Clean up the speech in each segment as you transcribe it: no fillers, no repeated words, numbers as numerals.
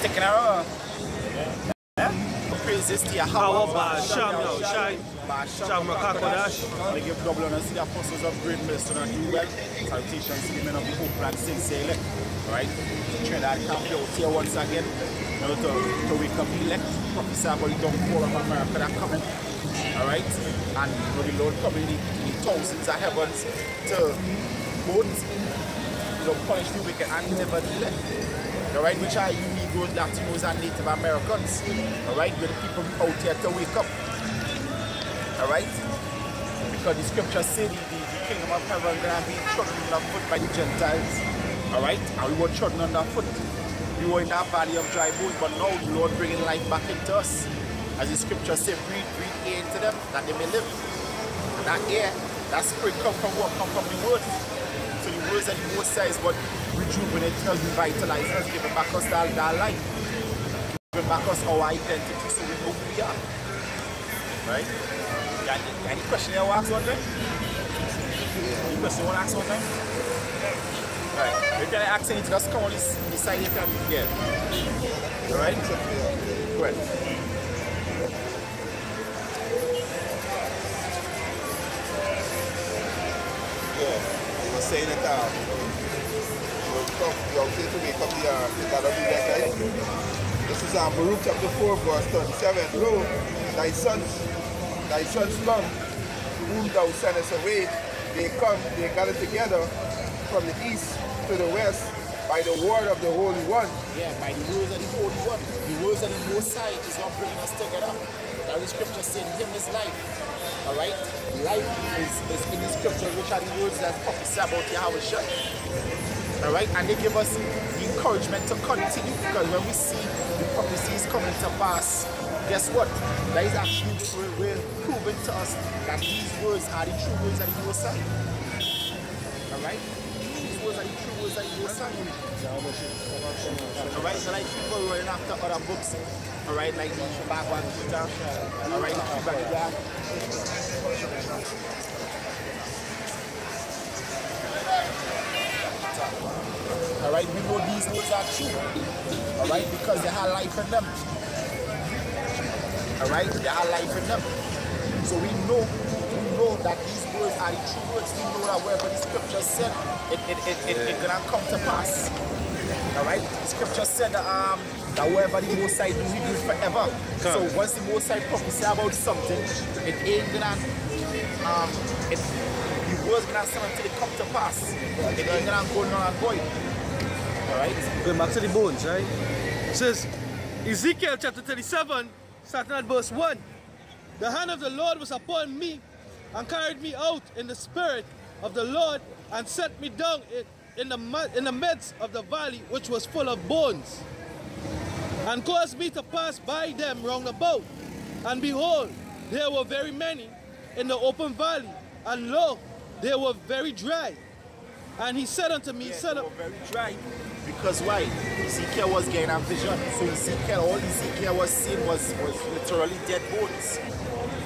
sticking around. Praises to Yahweh. Sham Makakodash. They give double honors to the apostles of great ministry and do well. Salutations to the men of the hope and sincere elect. Alright? Trinidad camp out here once again. You know, to wake up the elect. Prophesy about the downfall of America that coming. Alright? And you know, the Lord coming in the thousands of heavens to both, you know, punish the wicked and never the elect. Alright, which are you Negroes, Latinos, and Native Americans. Alright, we're the people out here to wake up. Alright? Because the scriptures say the kingdom of heaven is going to be trodden underfoot by the Gentiles. Alright? And we were trodden underfoot. We were in that valley of dry bones, but now the Lord bringing life back into us. As the scriptures say, breathe air into them that they may live. And that air, that spirit come from what? Come from the word. So the words are the most size, but rejuvenate us, revitalize us, giving back us that life. Giving back us our identity so we know who we are. Right? Any question you want to ask one time? Any question you want to ask one time? Right. If you can ask anything, just come on this side you can get. Alright? Go ahead. Yeah, you were saying it down. You say to wake up the God of the right? This is Baruch chapter 4, verse 37. Lo, thy sons come, whom thou sendest away. They come, they gather together from the east to the west by the word of the Holy One. Yeah, by the words of the Holy One. The words of the Most High is what bringing us together. That the scripture saying him is life. Alright? Life is in the scriptures, which are the words that prophesy about Yahweh. Alright? And they give us the encouragement to continue, because when we see the prophecies coming to pass, guess what? That is actually proven to us that these words are the true words of the Most High. Alright? These words are the true words of the Most High. Alright? So like people running after other books, alright, like the Bhagavad Gita, alright, alright, we know these words are true. Alright, because they have life in them. Alright, they have life in them. So we know that these words are the true words. We know that wherever the scripture said, it's gonna come to pass. Alright? The scripture said that wherever the Most High do, he do forever. So once the Most High prophesy about something, it ain't gonna the words gonna stand until it come to pass. It ain't gonna go on and going. Alright? Going back to the bones, right? It says Ezekiel chapter 37, starting at verse 1. The hand of the Lord was upon me and carried me out in the spirit of the Lord and set me down in the midst of the valley which was full of bones, and caused me to pass by them round about. And behold, there were very many in the open valley, and lo, they were very dry. And he said unto me, they were very dry. Because why? Ezekiel was getting a vision. So all Ezekiel was seeing was literally dead bones.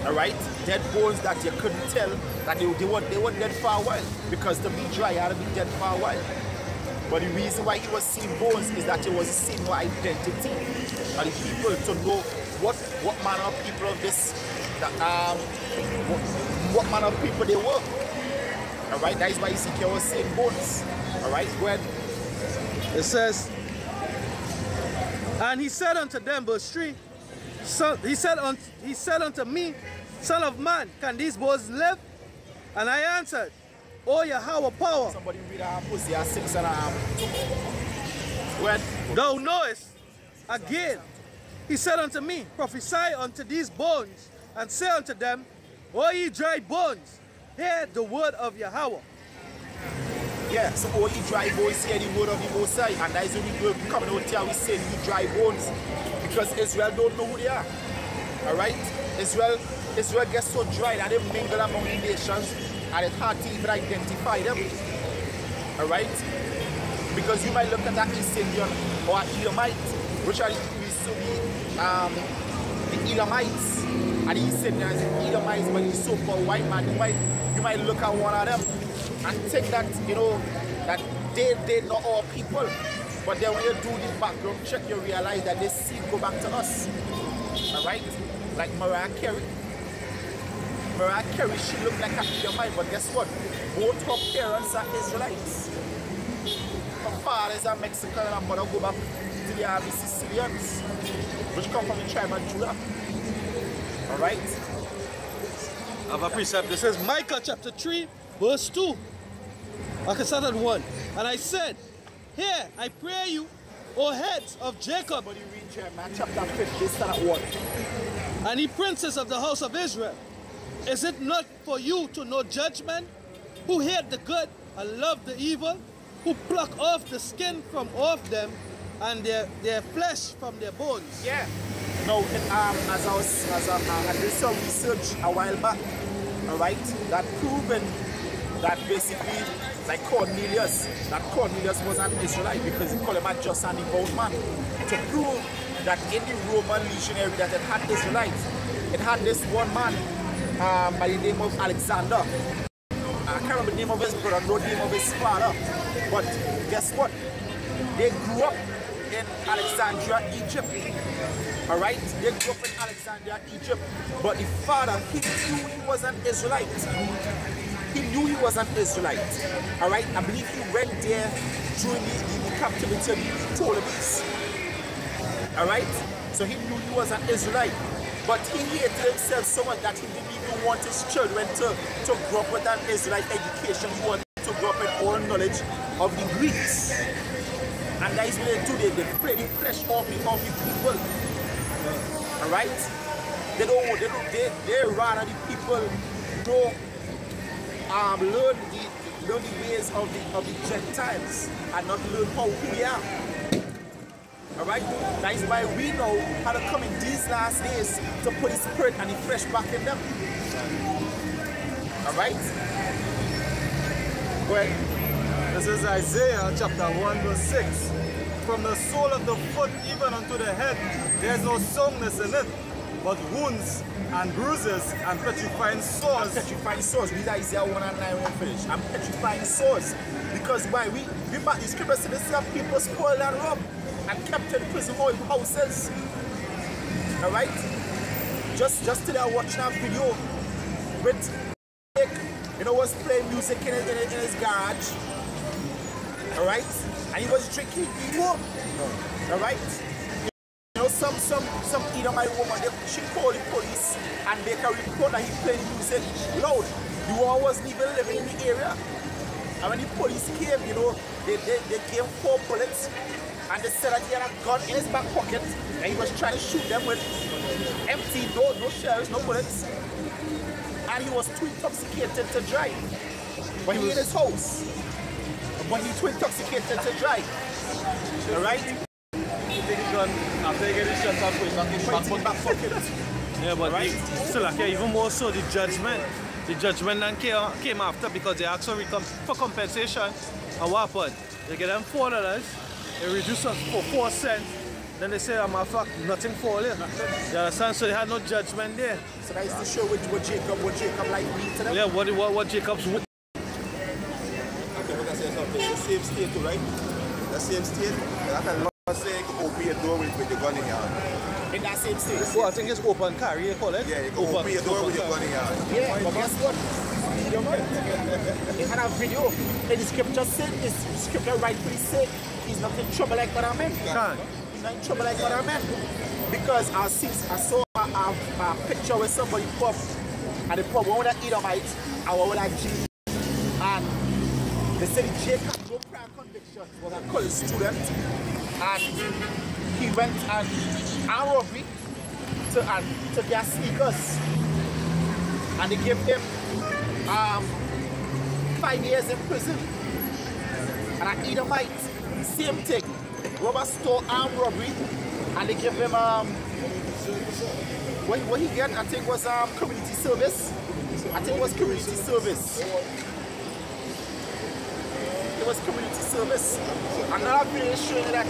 Alright? Dead bones that you couldn't tell that they were dead for a while. Because to be dry, you had to be dead for a while. But the reason why he was seeing bones is that he was seeing no identity. And the people to know what manner of people of this, what manner of people they were. Alright? That is why Ezekiel was seeing bones. Alright? Go ahead. It says, and he said unto them, verse 3, he said unto me, Son of man, can these bones live? And I answered, O Yahweh power, somebody read Hosea 6 and when thou knowest. Again, he said unto me, prophesy unto these bones, and say unto them, O ye dry bones, hear the word of Yahweh. Yeah, so all you dry bones hear the word of the Most High, and that is when we coming out here, we say you dry bones, because Israel don't know who they are. Alright? Israel gets so dry that they mingle among the nations, and it's hard to even identify them. Alright? Because you might look at that East Indian or Edomite, which are used to be the Edomites, and the East Indians, the Edomites, but the so-called white man, you might look at one of them and think that, you know, that they know our people. But then when you do the background check, you realize that this seed go back to us. Alright? Like Mariah Carey. Mariah Carey, she looked like a Edomite, but guess what? Both her parents are Israelites. Her father is a Mexican and her mother go back to the army Sicilians, which come from the tribe of Judah. Alright? I have a precept. This is Micah chapter 3, verse 2. I can start at 1. And I said, "Here, I pray you, O heads of Jacob, Somebody read Jeremiah chapter 50, start at 1. and ye princes of the house of Israel. Is it not for you to know judgment, who hate the good and love the evil, who pluck off the skin from off them, and their flesh from their bones?" Yeah. Now, I did some research a while back, alright, that proven that basically, like Cornelius was an Israelite because he called him a just and devout man. To prove that in the Roman legionary that it had Israelites, it had this one man by the name of Alexander. I can't remember the name of his brother, no name of his father. But guess what? They grew up in Alexandria, Egypt. Alright? They grew up in Alexandria, Egypt. But the father, he knew he was an Israelite. He knew he was an Israelite. Alright? I believe he went there during the captivity of the Ptolemies. Alright? So he knew he was an Israelite. But he hated himself so much that he didn't even want his children to grow up with an Israelite education. He wanted to grow up with all knowledge of the Greeks. And that is what they do. They play the flesh off the people. Alright? They rather the people don't learn the ways of the Gentiles and not learn how we are. Alright? That is why we know how to come in these last days to put the spirit and the flesh back in them. Alright? Go ahead. This is Isaiah chapter 1 verse 6. From the sole of the foot even unto the head, there is no soundness in it, but wounds and bruises and petrifying sores. Petrifying sores. Read Isaiah 1 and 9 when finish. I'm petrifying sores. Because why? We back the scripture says this have people spoiled and robbed and kept in prison houses. Alright? Just today I watched that video with, was playing music in his garage. Alright? And he was drinking beer. Alright? Some Edomite woman, she called the police and make a report that he played music loud. The one wasn't even living in the area. And when the police came, they gave 4 bullets and they said that he had a gun in his back pocket and he was trying to shoot them with empty, no shells, no bullets. And he was too intoxicated to drive. But he in his house. But he's too intoxicated to drive. Alright? After you get the shots and put it back in the back pocket. Yeah, but Right? still, okay, even more so the judgment then came after because they asked for compensation. And what happened? They get them $4, they reduce us for 4 cents. Then they say, I'm a fuck, nothing for you. You understand? So they had no judgment there. So that is to show what Jacob like me to them. Yeah, what Jacob's. Okay, but I say something. The same state too, right? The same state. I can not say you can open your door with your gun in your hand. In that same state. Well, I think it's open carry, you call it? Yeah, you can open your door with your gun in your hand. Yeah, but guess what? They had a video in the scripture said this scripture rightfully said he's not in trouble like what I meant. He's not in trouble like what I meant. Because I saw a picture with somebody pop and they put one with an Edomite and one with a G. And they said Jake had no prior conviction, was a college student, and he went and armed robbery to get sneakers. And they gave him 5 years in prison. And an Edomite, same thing, robber store armed robbery, and they gave him what he get, I think was community service. I think it was community service. It was community service. Another video showing that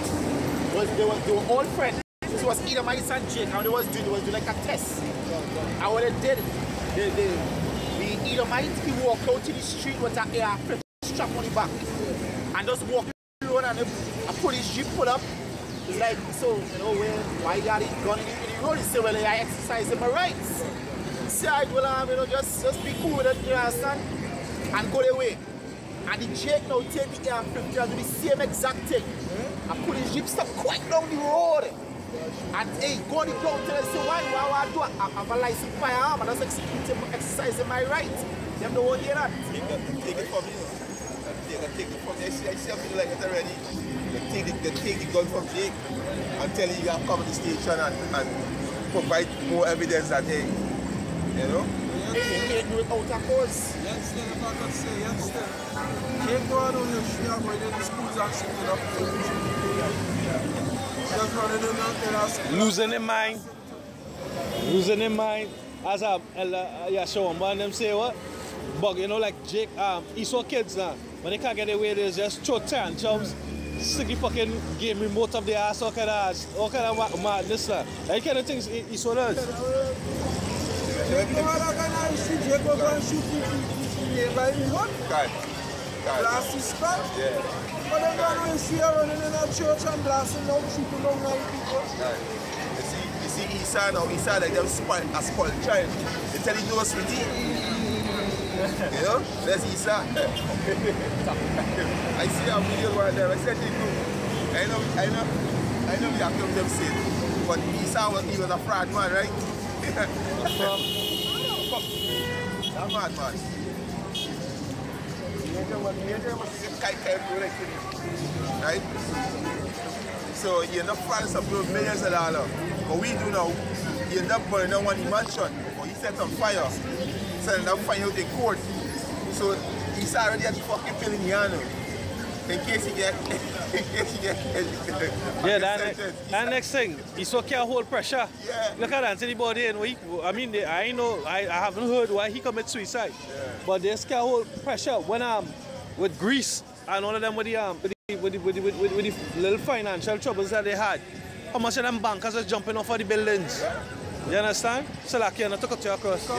they were all friends. It was Edomites and Jake, and what they was doing like a test. And what they did, the Edomite, he walked out to the street with an AR strap on the back and just walked alone and a police jeep pull up. It's like, so, you know, why you got it gun in the road? He said, well, I exercise my rights. He said, well, you know, just be cool with it, you understand? And go away. And the Jake now take the AR-50 and do the same exact thing. A police jeep stop quite down the road. And hey, go on the ground tell us, why I do? I have a license firearm and that's exercising my rights. Them don't want to hear that. Take it from you. Take it from you. I see something like it already. They take the gun from Jake and tell you have come to the station and provide more evidence that they, you know? They can't do it out of course. Yes, if I can say, yes, Jake go on your street and go to the schools and shooting up. Just running in and Losing their mind. As yeah, show them, and them say what? But you know, like Jake, he saw kids now. When they can't get away, they just throw tantrums, stick the fucking game remote up their ass, all kind of madness. That kind of things he saw does. Jake go and shoot people by the hood. Blast his spot. Yeah. But then when see her running in a church and blasting out, shooting down 9 people. You see Esau now, Esau like them a spoiled child. They tell him no sweetie. You know? That's Esau. I see a video one there, I said they do. I know we have to them say, but Esau he was a fraud man, right? That mad man. Right? So you end up finding some millions of dollars. What we do now, you end up burning down one mansion, or you set on fire, setting up fire out in court. So he's already at the fucking feeling Yano. In case he get yeah, that next thing, he's so can't hold pressure. Yeah. Look at Anthony Bourdain. I mean, I haven't heard why he commit suicide. Yeah. But they can't hold pressure when with Greece and all of them with the little financial troubles that they had. How much of them bankers are jumping off of the buildings? Yeah. You understand? So like you took up to your cross. Yeah.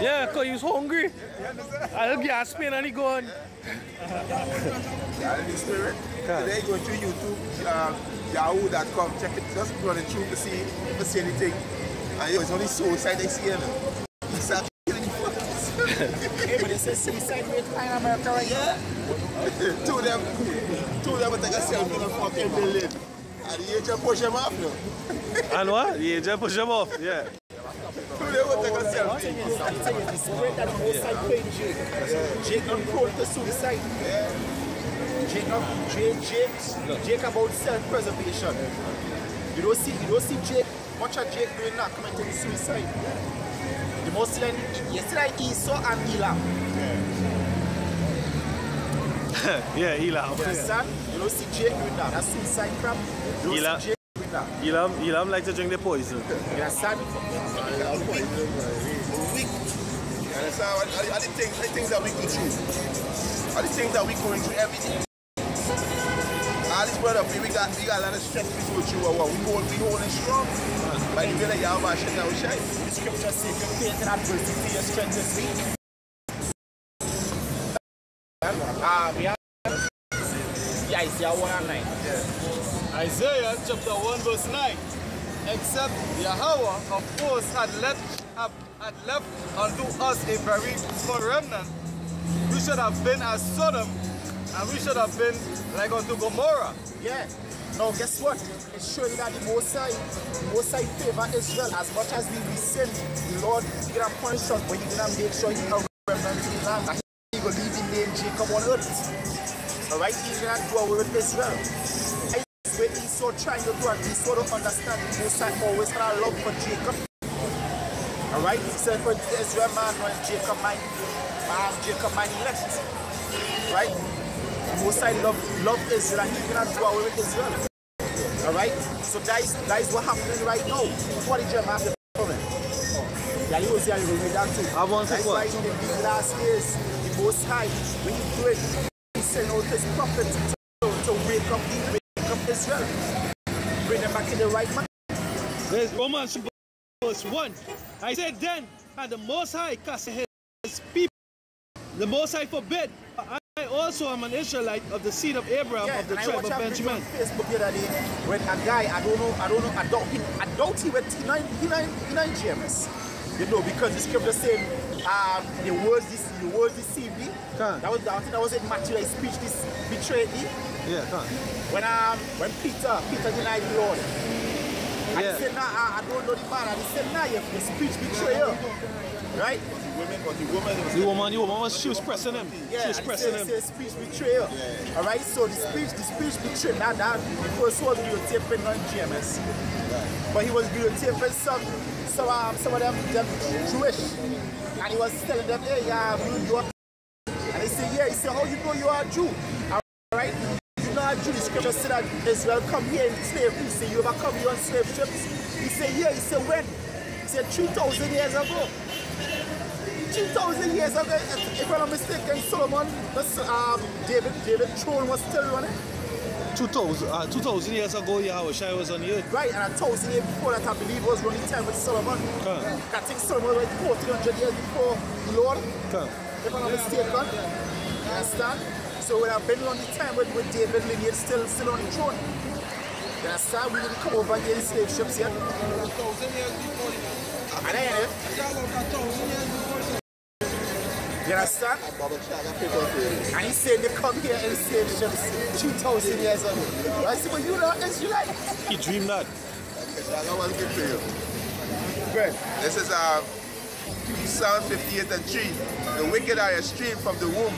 Yeah, because he was hungry. I look gas pain and he gone. Yeah, the spirit. Today go to YouTube, yahoo.com, check it, just run it through to see if you see anything. And it's only suicide they see him. He's killing Hey, but they say suicide rate in America right now. Two of them will take a selfie in a fucking building. And the agent push him off now. And what? The agent push him off, yeah. Two of them will take a selfie. The spirit that the most side paid Jake. Jake not prone to suicide. Jake about self-preservation. You don't see Jake, much of Jake doing that, committing suicide. The most like, you see like Esau and Elam. Yeah, Elam. You understand? You don't see Jake doing that. That's suicide crap. You don't see Jake doing that. Elam like to drink the poison. You understand? Weak. You understand? Are the things that we go through. Are the things that we going through every day. All this brother, we got a lot of strength we go through. We holding strong. Like you really have a shit now, shine. The scripture says you faith and adversity, your strength is weak. Isaiah 1 and 9. Yeah. Isaiah chapter 1 verse 9. Except Yahweh of course had left unto us a very small remnant, we should have been as Sodom, and we should have been like unto Gomorrah. Yeah. Now guess what? It's showing that the Most High favor Israel. As much as we sin, the Lord is gonna punish us, but He's gonna make sure He's gonna remember the land. That He will leave the name Jacob on earth. Alright, He's gonna do away with Israel. When Esau trying to do and Esau don't understand, the Most High always had a love for Jacob. Alright, He said for Israel man when Jacob might elect. Right? The Most High love Israel and He's gonna do away with Israel. Alright? So that is what happening right now. What did Jeremiah have to come in? Yeah, you will see how you will read that too. That's why in the last years, the Most High, when He do it, He sent out His prophets to wake up Israel. Bring them back in the right mind. There's Romans verse 1. I said then, and the Most High cast his people. The Most High forbid. I also am an Israelite of the seed of Abraham, of the tribe of Benjamin. On Facebook the other day when a guy, I doubt he went Gms. You know, because the scripture saying the words deceived thee. I think that was in Matthew, his speech this betrayed thee. Yeah, when Peter denied the Lord. And yeah. he said, nah, I don't know the man. And he said, nah, your speech betray you. Right? The woman she was pressing him. Yeah, she was pressing him. He said speech betray you. Yeah. Alright, so the speech betray. Now that the first was videotaping on GMS. Right. But he was videotaping some of them Jewish. And he was telling them, hey, you are. And they said, yeah, he said, how you know you are a Jew? Alright? You know a Jew, the scripture said that Israel come here in slavery. He said, you ever come here on slave ships? He said, yeah. He said, when? He said, 3,000 years ago. 2,000 years ago, if I'm not mistaken, Solomon, David throne was still running. 2,000 years ago, Yahushua was on the earth. Right, and 1,000 years before that, I believe, was running time with Solomon. I think Solomon was 1,400 years before the Lord. If I'm not mistaken. You understand? So we have been on the time with David lineage still on the throne. You understand? We didn't come over here in slave ships yet. 1,000 years before. And then, you understand? And he said they come here in slave ships 2,000 years ago. I said, but you're not Israelite. He dreamed that. Good. This is Psalm 58 and 3. The wicked are estranged from the womb.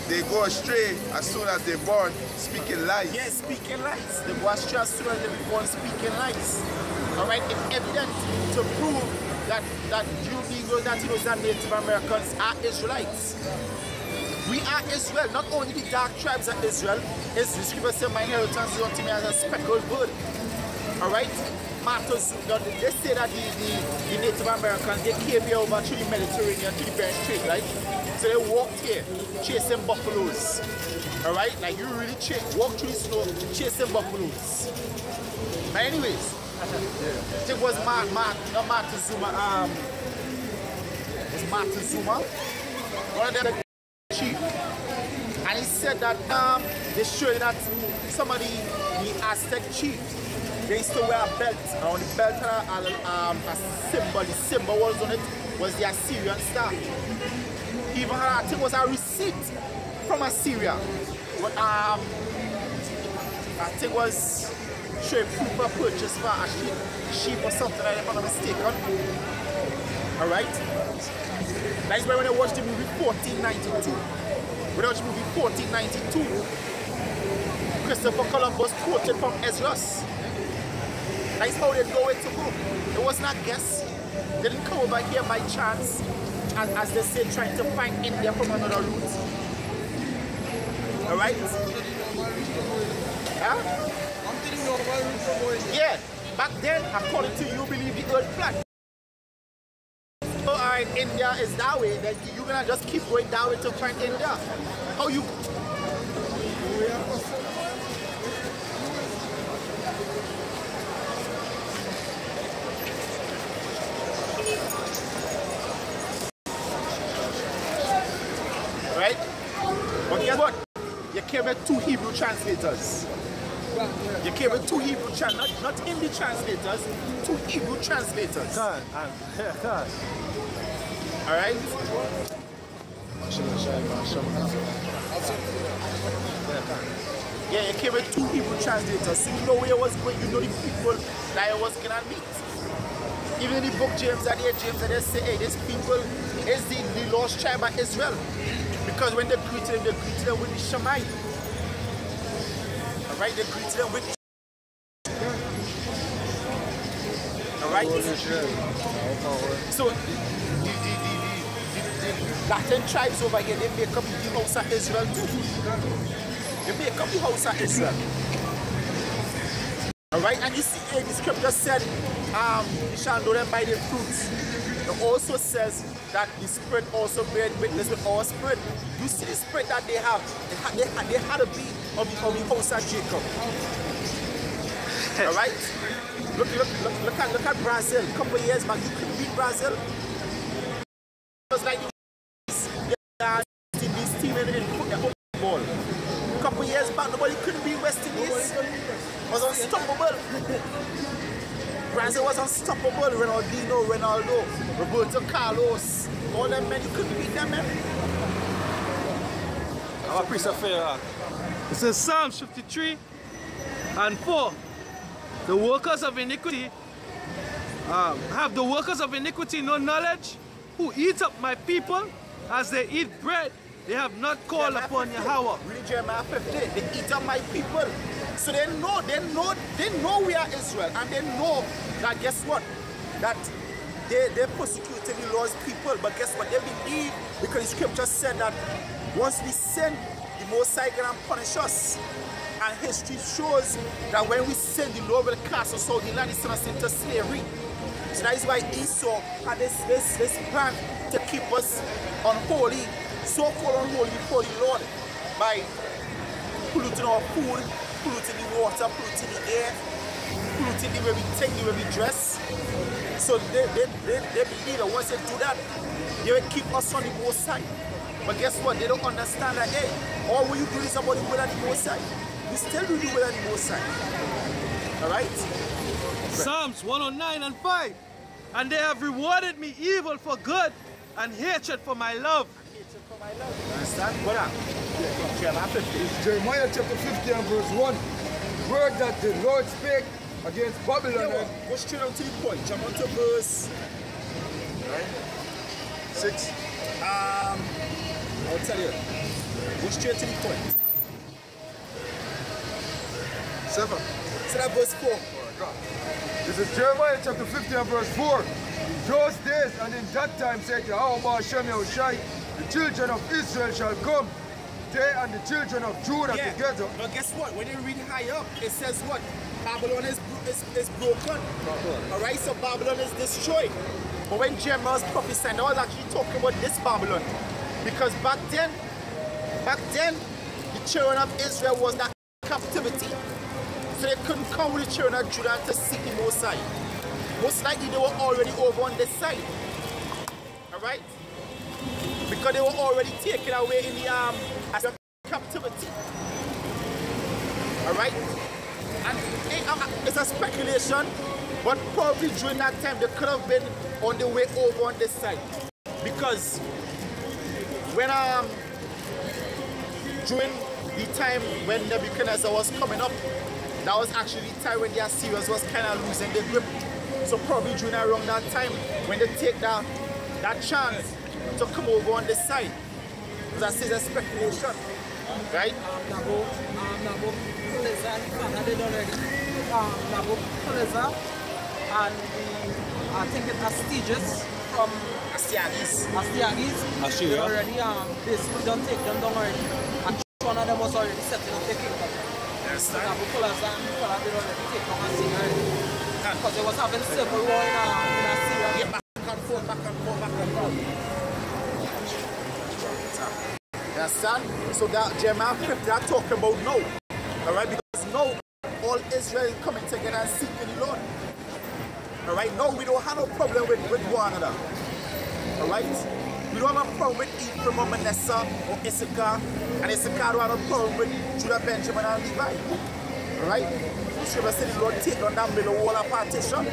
They go astray as soon as they're born, speaking lies. Yes, speaking lies. They go astray as soon as they're born, speaking lies. Alright, it's evident to prove that Jew Negroes, Latinos, and Native Americans are Israelites. We are Israel, not only the dark tribes of Israel. As the scripture says, my inheritance is unto me as a speckled bird. Alright? They say that the Native Americans, they came here over through the Mediterranean to the Bering Strait, right? So they walked here, chasing buffaloes. Alright? Like you really walk through the snow, chasing buffaloes. But anyways, it was Montezuma. It was Montezuma, one of them chief, and he said that they showed that some of the Aztec chiefs, they used to wear a belt, and on the belt a symbol. The symbol was on it was the Assyrian star. He even had, I think, was a receipt from Assyria. But, I think was showing proof of purchase for a sheep or something like that, if I'm not mistaken. Alright? That's why when I watched the movie 1492. When I watched the movie 1492, Christopher Columbus quoted from Esdras. That's how they know it to go. It was not guess. They didn't come over here by chance, as they say, trying to find India from another route. Alright? Huh? Yeah, back then, according to you, believe the earth flat. So, alright, India is that way, then you're gonna just keep going that way to find India. How you? Right? But guess what? You came with two Hebrew translators. You came with two Hebrew translators, not Hindi translators, two Hebrew translators. Alright? Yeah, you came with two Hebrew translators, so you know where I was going, you know the people that I was gonna meet. Even in the book James, they say, hey, these people is the lost tribe of Israel. Because when they greeted them with the Shemite. Alright, they greeted them with. Alright? So the Latin tribes over here, they make up the house of Israel too. They make up the house of Israel. Alright, and you see, hey, the scripture said, you shall know them by their fruits. It also says that the Spirit also bear witness with our spirit. You see the spirit that they have. They had to be of the house of Jacob. Alright? Look at Brazil. A couple of years back, you couldn't beat Brazil. It was like this team in football. A couple of years back, nobody couldn't beat West Indies. It was unstoppable. Brazil was unstoppable. Ronaldo, Roberto Carlos, all them men, you couldn't beat them, man. I'm a priest of fair. It says Psalms 53 and 4. The workers of iniquity have the workers of iniquity no knowledge, who eat up my people as they eat bread. They have not called upon Yahweh. Read Jeremiah 50. They eat up my people. So they know we are Israel, and they know that, guess what? That they persecuted the Lord's people, but guess what? They believe, because the scripture said that once we sin, the Most High gonna punish us. And history shows that when we sin, the Lord will cast us out the land, send us into slavery. So that is why Esau had this plan to keep us unholy, so-called unholy before the Lord, by polluting our food, polluting the water, polluting the air, polluting the way we think, the way we dress. So they believe that once they do that, they will keep us on the Most High. But guess what? They don't understand that, hey, all what you do is about the will of the Most High. We still do the will of the Most High. Alright? Psalms 109 and 5. And they have rewarded me evil for good and hatred for my love. Hatred for my love. You understand? What up? Jeremiah 50. It's Jeremiah chapter 50 and verse 1. Word that the Lord spake against Babylon. Yeah, go straight on to the point. Jump on to verse 6. I'll tell you. Go straight to the point. 7. So that verse 4. This is Jeremiah chapter 50 and verse 4. In those days and in that time said Yahweh Hashem Yahushai, the children of Israel shall come, they and the children of Judah together. But guess what? When you read high up, it says what? Babylon is broken. Alright, so Babylon is destroyed. But when Jeremiah was prophesying, I was actually talking about this Babylon. Because back then, the children of Israel was in captivity. So they couldn't come with the children of Judah to seek the Most High. Most likely they were already over on this side. Alright? Because they were already taken away in the captivity. Alright? And it's a speculation, but probably during that time they could have been on the way over on this side. Because when during the time when Nebuchadnezzar was coming up, that was actually the time when the Assyrians was kind of losing their grip. So probably during around that time when they take that chance to come over on this side. That is a speculation. Right? And I think it's Astyages from Astyages. They already basically don't take them down already. And one of them was already setting up the kingdom. Yes, sir. They already take down Assyria already. Because they was having civil war in Assyria. Yeah, back and forth. You understand? So that Jeremiah 50 they're talking about now. Alright, because now all Israel is coming together and seeking the Lord. Alright, now we don't have no problem with one another. Alright? We don't have a problem with Ephraim or Manasseh or Issachar. And Issachar don't have a problem with Judah, Benjamin and Levi. Alright? The scripture said the Lord take on that middle wall of partition.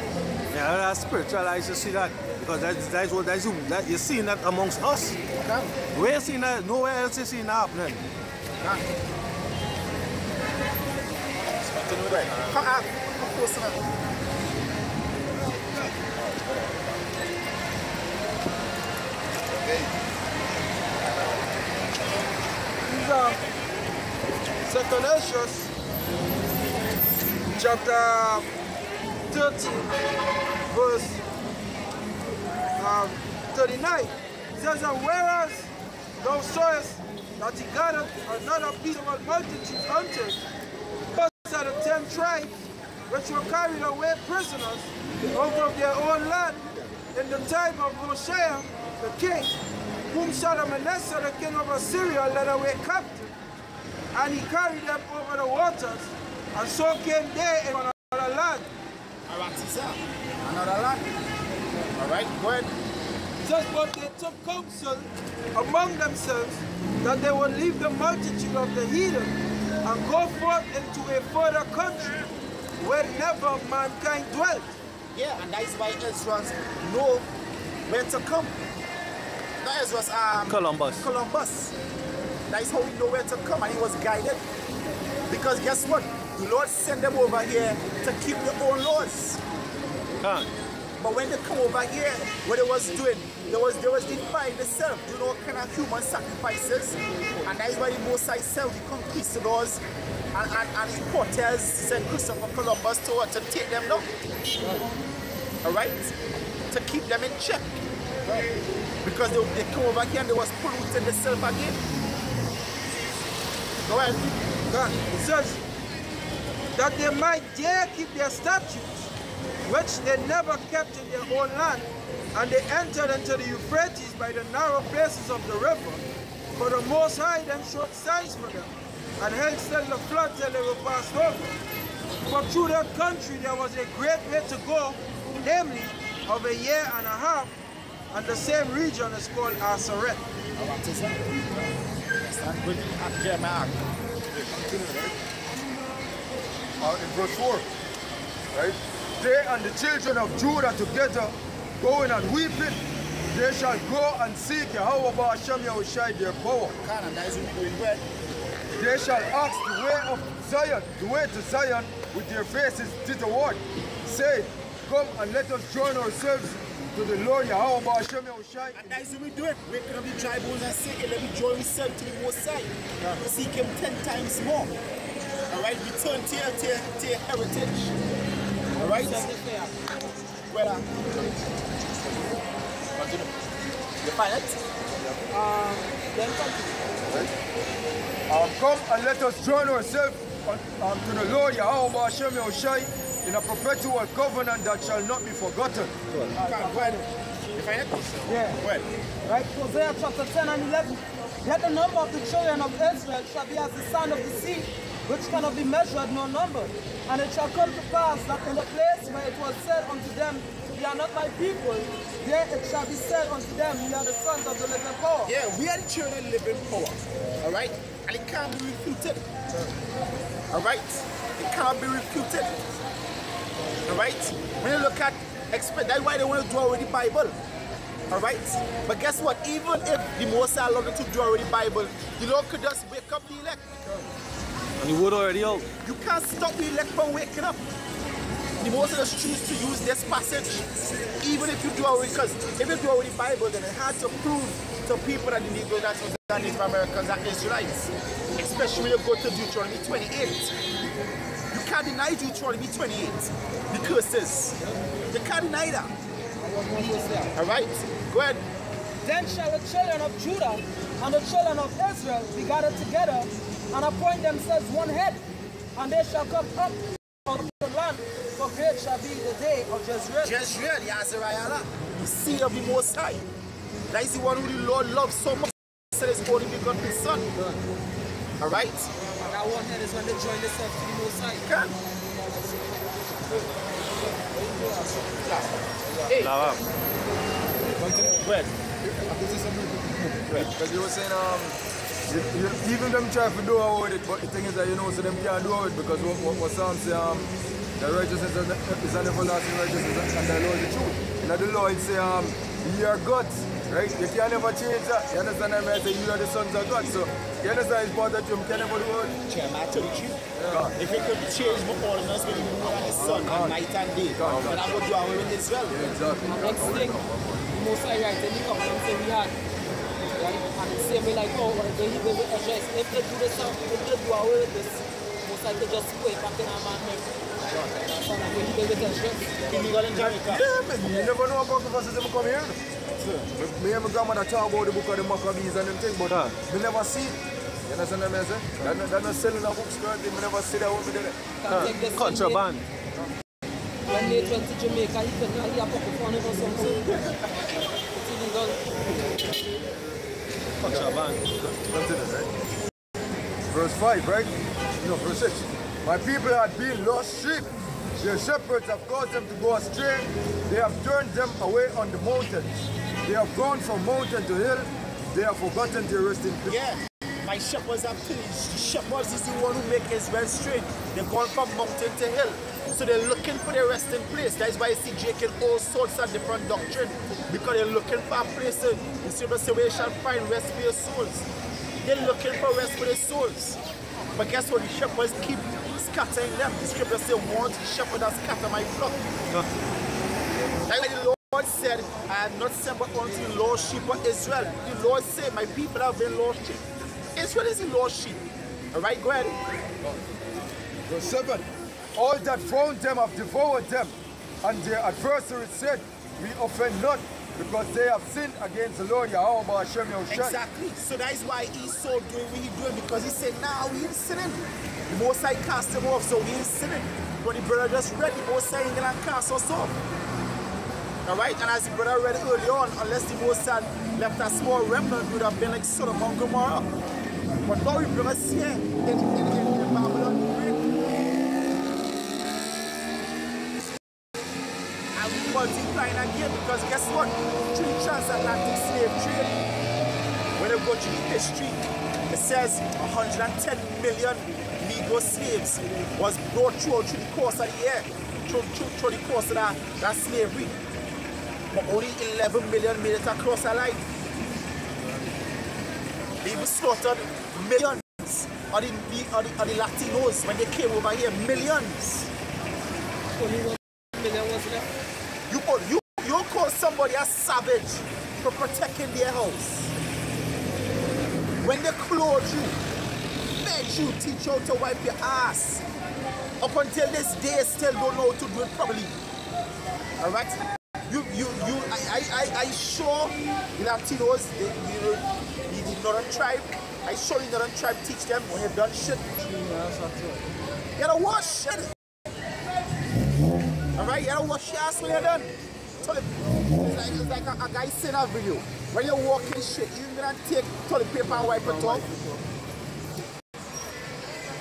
Yeah, that's spiritual eyes to see that. Because that you're seeing that amongst us. Okay. We're seeing that, nowhere else is seeing that happening. Okay. Come out. Come closer now. Second Ezra's chapter 13, verse 39. It says, and whereas thou sawest that he gathered another piece of multitudes unto those are the 10 tribes which were carried away prisoners out of their own land in the time of Hoshea the king, whom Manasseh the king of Assyria led away captive. And he carried them over the waters, and so came they in another land. sir. Another land. Alright, go ahead. Just but they took counsel among themselves that they would leave the multitude of the heathen and go forth into a further country where never mankind dwelt. Yeah, and that is why Ezra know where to come. That is was Columbus. That is how we know where to come, and he was guided. Because guess what? The Lord sent them over here to keep their own laws. But when they come over here, what they was doing, they was defying themselves, you know, kind of human sacrifices. And that is why the Most High self, the conquistadors and the Cortez sent Christopher Columbus to take them down. Alright? To keep them in check. Because they come over here and they was polluting themselves again. Go ahead. God, it says that they might dare keep their statutes, which they never kept in their own land, and they entered into the Euphrates by the narrow places of the river. For the Most High then showed signs for them, and held still the flood till they were passed over. For through that country there was a great way to go, namely of a year and a half, and the same region is called Aseret. In verse 4, right? They and the children of Judah together, going and weeping, they shall go and seek Yahweh Ba'ashem Yahushai their power. They shall ask the way of Zion, the way to Zion, with their faces thitherward. Say, come and let us join ourselves to the Lord Yahweh Ba'ashem Yahushai. And that's what we do it. We're going to be dry bones and say, let me join ourselves to the Most High. Seek him 10 times more. Alright, return to your heritage. Alright? Well, continue. You find it? Then continue. Come and let us join ourselves to the Lord Yahweh Ba'ashem Yahushai in a perpetual covenant that shall not be forgotten. Go ahead. You find it? Yeah. Go ahead. Right, Hosea chapter 10 and 11. Yet the number of the children of Israel shall be as the sand of the sea, which cannot be measured nor numbered. And it shall come to pass that in the place where it was said unto them, ye are not my people, there it shall be said unto them, ye are the sons of the living power. Yeah, we are the children of the living power. Alright? And it can't be refuted. Alright? It can't be refuted. Alright? When you look at, that's why they want to draw with the Bible. Alright? But guess what? Even if the Most High allowed them to draw with the Bible, the Lord could just wake up the elect. And the word already out. You can't stop the elect from waking up. The Most High just choose to use this passage, even if you draw with, because if you draw with the Bible, then it had to prove to people that the Negro that was the Native Americans and Israelites. Especially when you go to Deuteronomy 28. You can't deny Deuteronomy 28. The curses. You can't deny that. Alright, go ahead. Then shall the children of Judah and the children of Israel be gathered together and appoint themselves one head, and they shall come up out of the land, for great shall be the day of Jezreel. Jezreel, Yazariah, the seed of the Most High. That is the one who the Lord loves so much, said his only begotten Son. Alright? And that one head is when they join themselves to the Most High. Can. Hey. Go ahead. Because you were saying, even them try to do away with it, but the thing is that, you know, so them can't do it because what Psalm say, the righteousness is an everlasting righteousness and the Lord is the truth. And the Lord say, ye are gods, right? You can never change that. You understand that? I say, you are the sons of God. So, you understand it's part that you can never do it. Chairman, I tell you the truth. If it could change my ordinance with the moon and the sun and night and day, then I would do away with Israel. Exactly. Next thing, Most High right, then you come and say we had. Right? And the same way like, oh, they will address. If they do this, if they do away with this, Most High could just put it back in our man. Illegal in Jamaica. Yeah, man. You never know about the verses that come here. Me and my grandmother talk about the book of the Maccabees and them things, but we never see it. You understand what I say? They're not selling a book currently, we never see that over there. Contraband. When they went to Jamaica, he could not have a phone or something. It's illegal. Contraband. Continue, right? Verse 5, right? No, verse 6. My people had been lost sheep, Their shepherds have caused them to go astray. They have turned them away on the mountains. They have gone from mountain to hill. They have forgotten their resting place. Yeah, my shepherds have finished. Shepherds is the one who make Israel straight. They've gone from mountain to hill. So they're looking for their resting place. That is why you see Jake in all sorts of different doctrine. Because they're looking for a place. The scripture says, where you shall find rest for your souls. They're looking for rest for their souls. But guess what? The shepherds keep scattering them. The scripture says, want the shepherd that scatter my flock. That's why the Lord said, I am not sent but unto the lost sheep of Israel. The Lord said, my people have been lost sheep. Israel is the lost sheep. Alright, go ahead. Verse 7. All that found them have devoured them, and their adversaries said, we offend not, because they have sinned against the Lord Yahweh Hashem Yahushua. Exactly. So that is why Esau doing what he's doing, because he said, nah, we ain't sinning. The Most High cast him off, so we ain't sinning. But the brother just read, the Most High ain't gonna cast us off. Alright, and as the brother read early on, unless the Most High left a small remnant, would have been like Sodom and Gomorrah. But now we bring us here in Babylon. Multiplying again, because guess what? Through transatlantic slave trade, when you go to history, it says 110 million Negro slaves was brought through the course of the year, through the course of that slavery. But only 11 million made it across alive. They even slaughtered millions of the Latinos when they came over here. Millions. Only 1 million was left. You call somebody a savage for protecting their house. When they clothe you, fed you, teach you how to wipe your ass. Up until this day, still don't know how to do it properly. Alright? I sure the Latinos, the northern tribe, I sure the northern tribe teach them when they've done shit. You gotta wash shit. Alright, you gotta wash your ass when you're done. It's like a guy saying a video. When you're walking shit, you're gonna take toilet paper and wipe it off.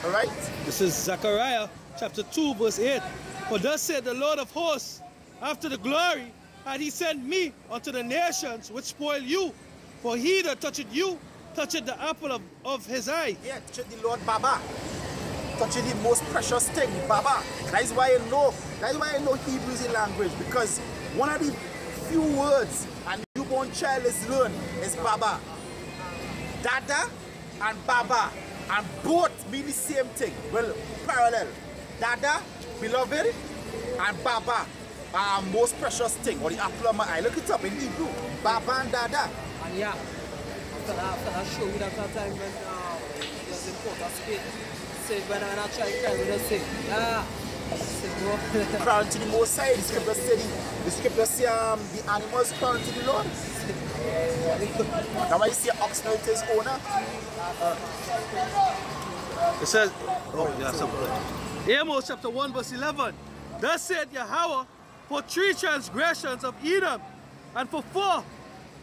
Alright? This is Zechariah chapter 2 verse 8. For thus said the Lord of hosts, after the glory had he sent me unto the nations which spoil you. For he that toucheth you, toucheth the apple of his eye. Yeah, touch the Lord Baba. Touching the most precious thing, Baba. That is why I know Hebrew is a language, because one of the few words a newborn child is learned is Baba. Dada and Baba, and both mean the same thing. Well, parallel. Dada, beloved, and Baba are most precious thing, or the apple of my eye. Look it up in Hebrew. Baba and Dada. And yeah, after that show, we that time when he was in Port of Spain. When I try to carry the sick, crown to the Most High. The scripture says the animals crown to the Lord. Now I see an ox now to his owner. It says, Amos chapter 1 verse 11. Thus said Yahweh, for 3 transgressions of Edom, and for 4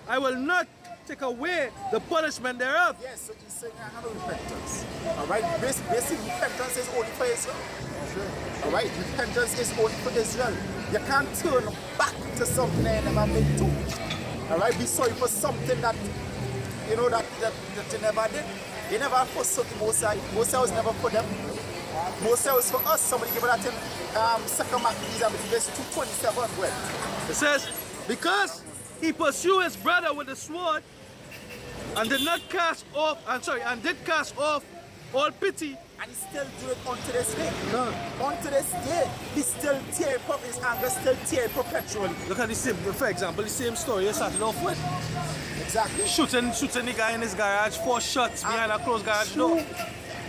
I will not take away the punishment thereof. Yes, so he's saying I have a repentance. Alright, basically repentance is only for Israel. Alright, repentance is only for Israel. You can't turn back to something that you never been to. Alright, be sorry for something that you know that you never did. You never forsook the Most High. Most High was never for them. Most High was for us. Somebody give that in 2 Maccabees verse 2:27. Well, it says, because he pursued his brother with the sword, and did cast off all pity. And he still do it unto this day. No. Unto this day, he still tear up his anger, still tear perpetually. Look at the same, for example, the same story you started off with. Exactly. Shooting the guy in his garage, 4 shots behind a closed garage door.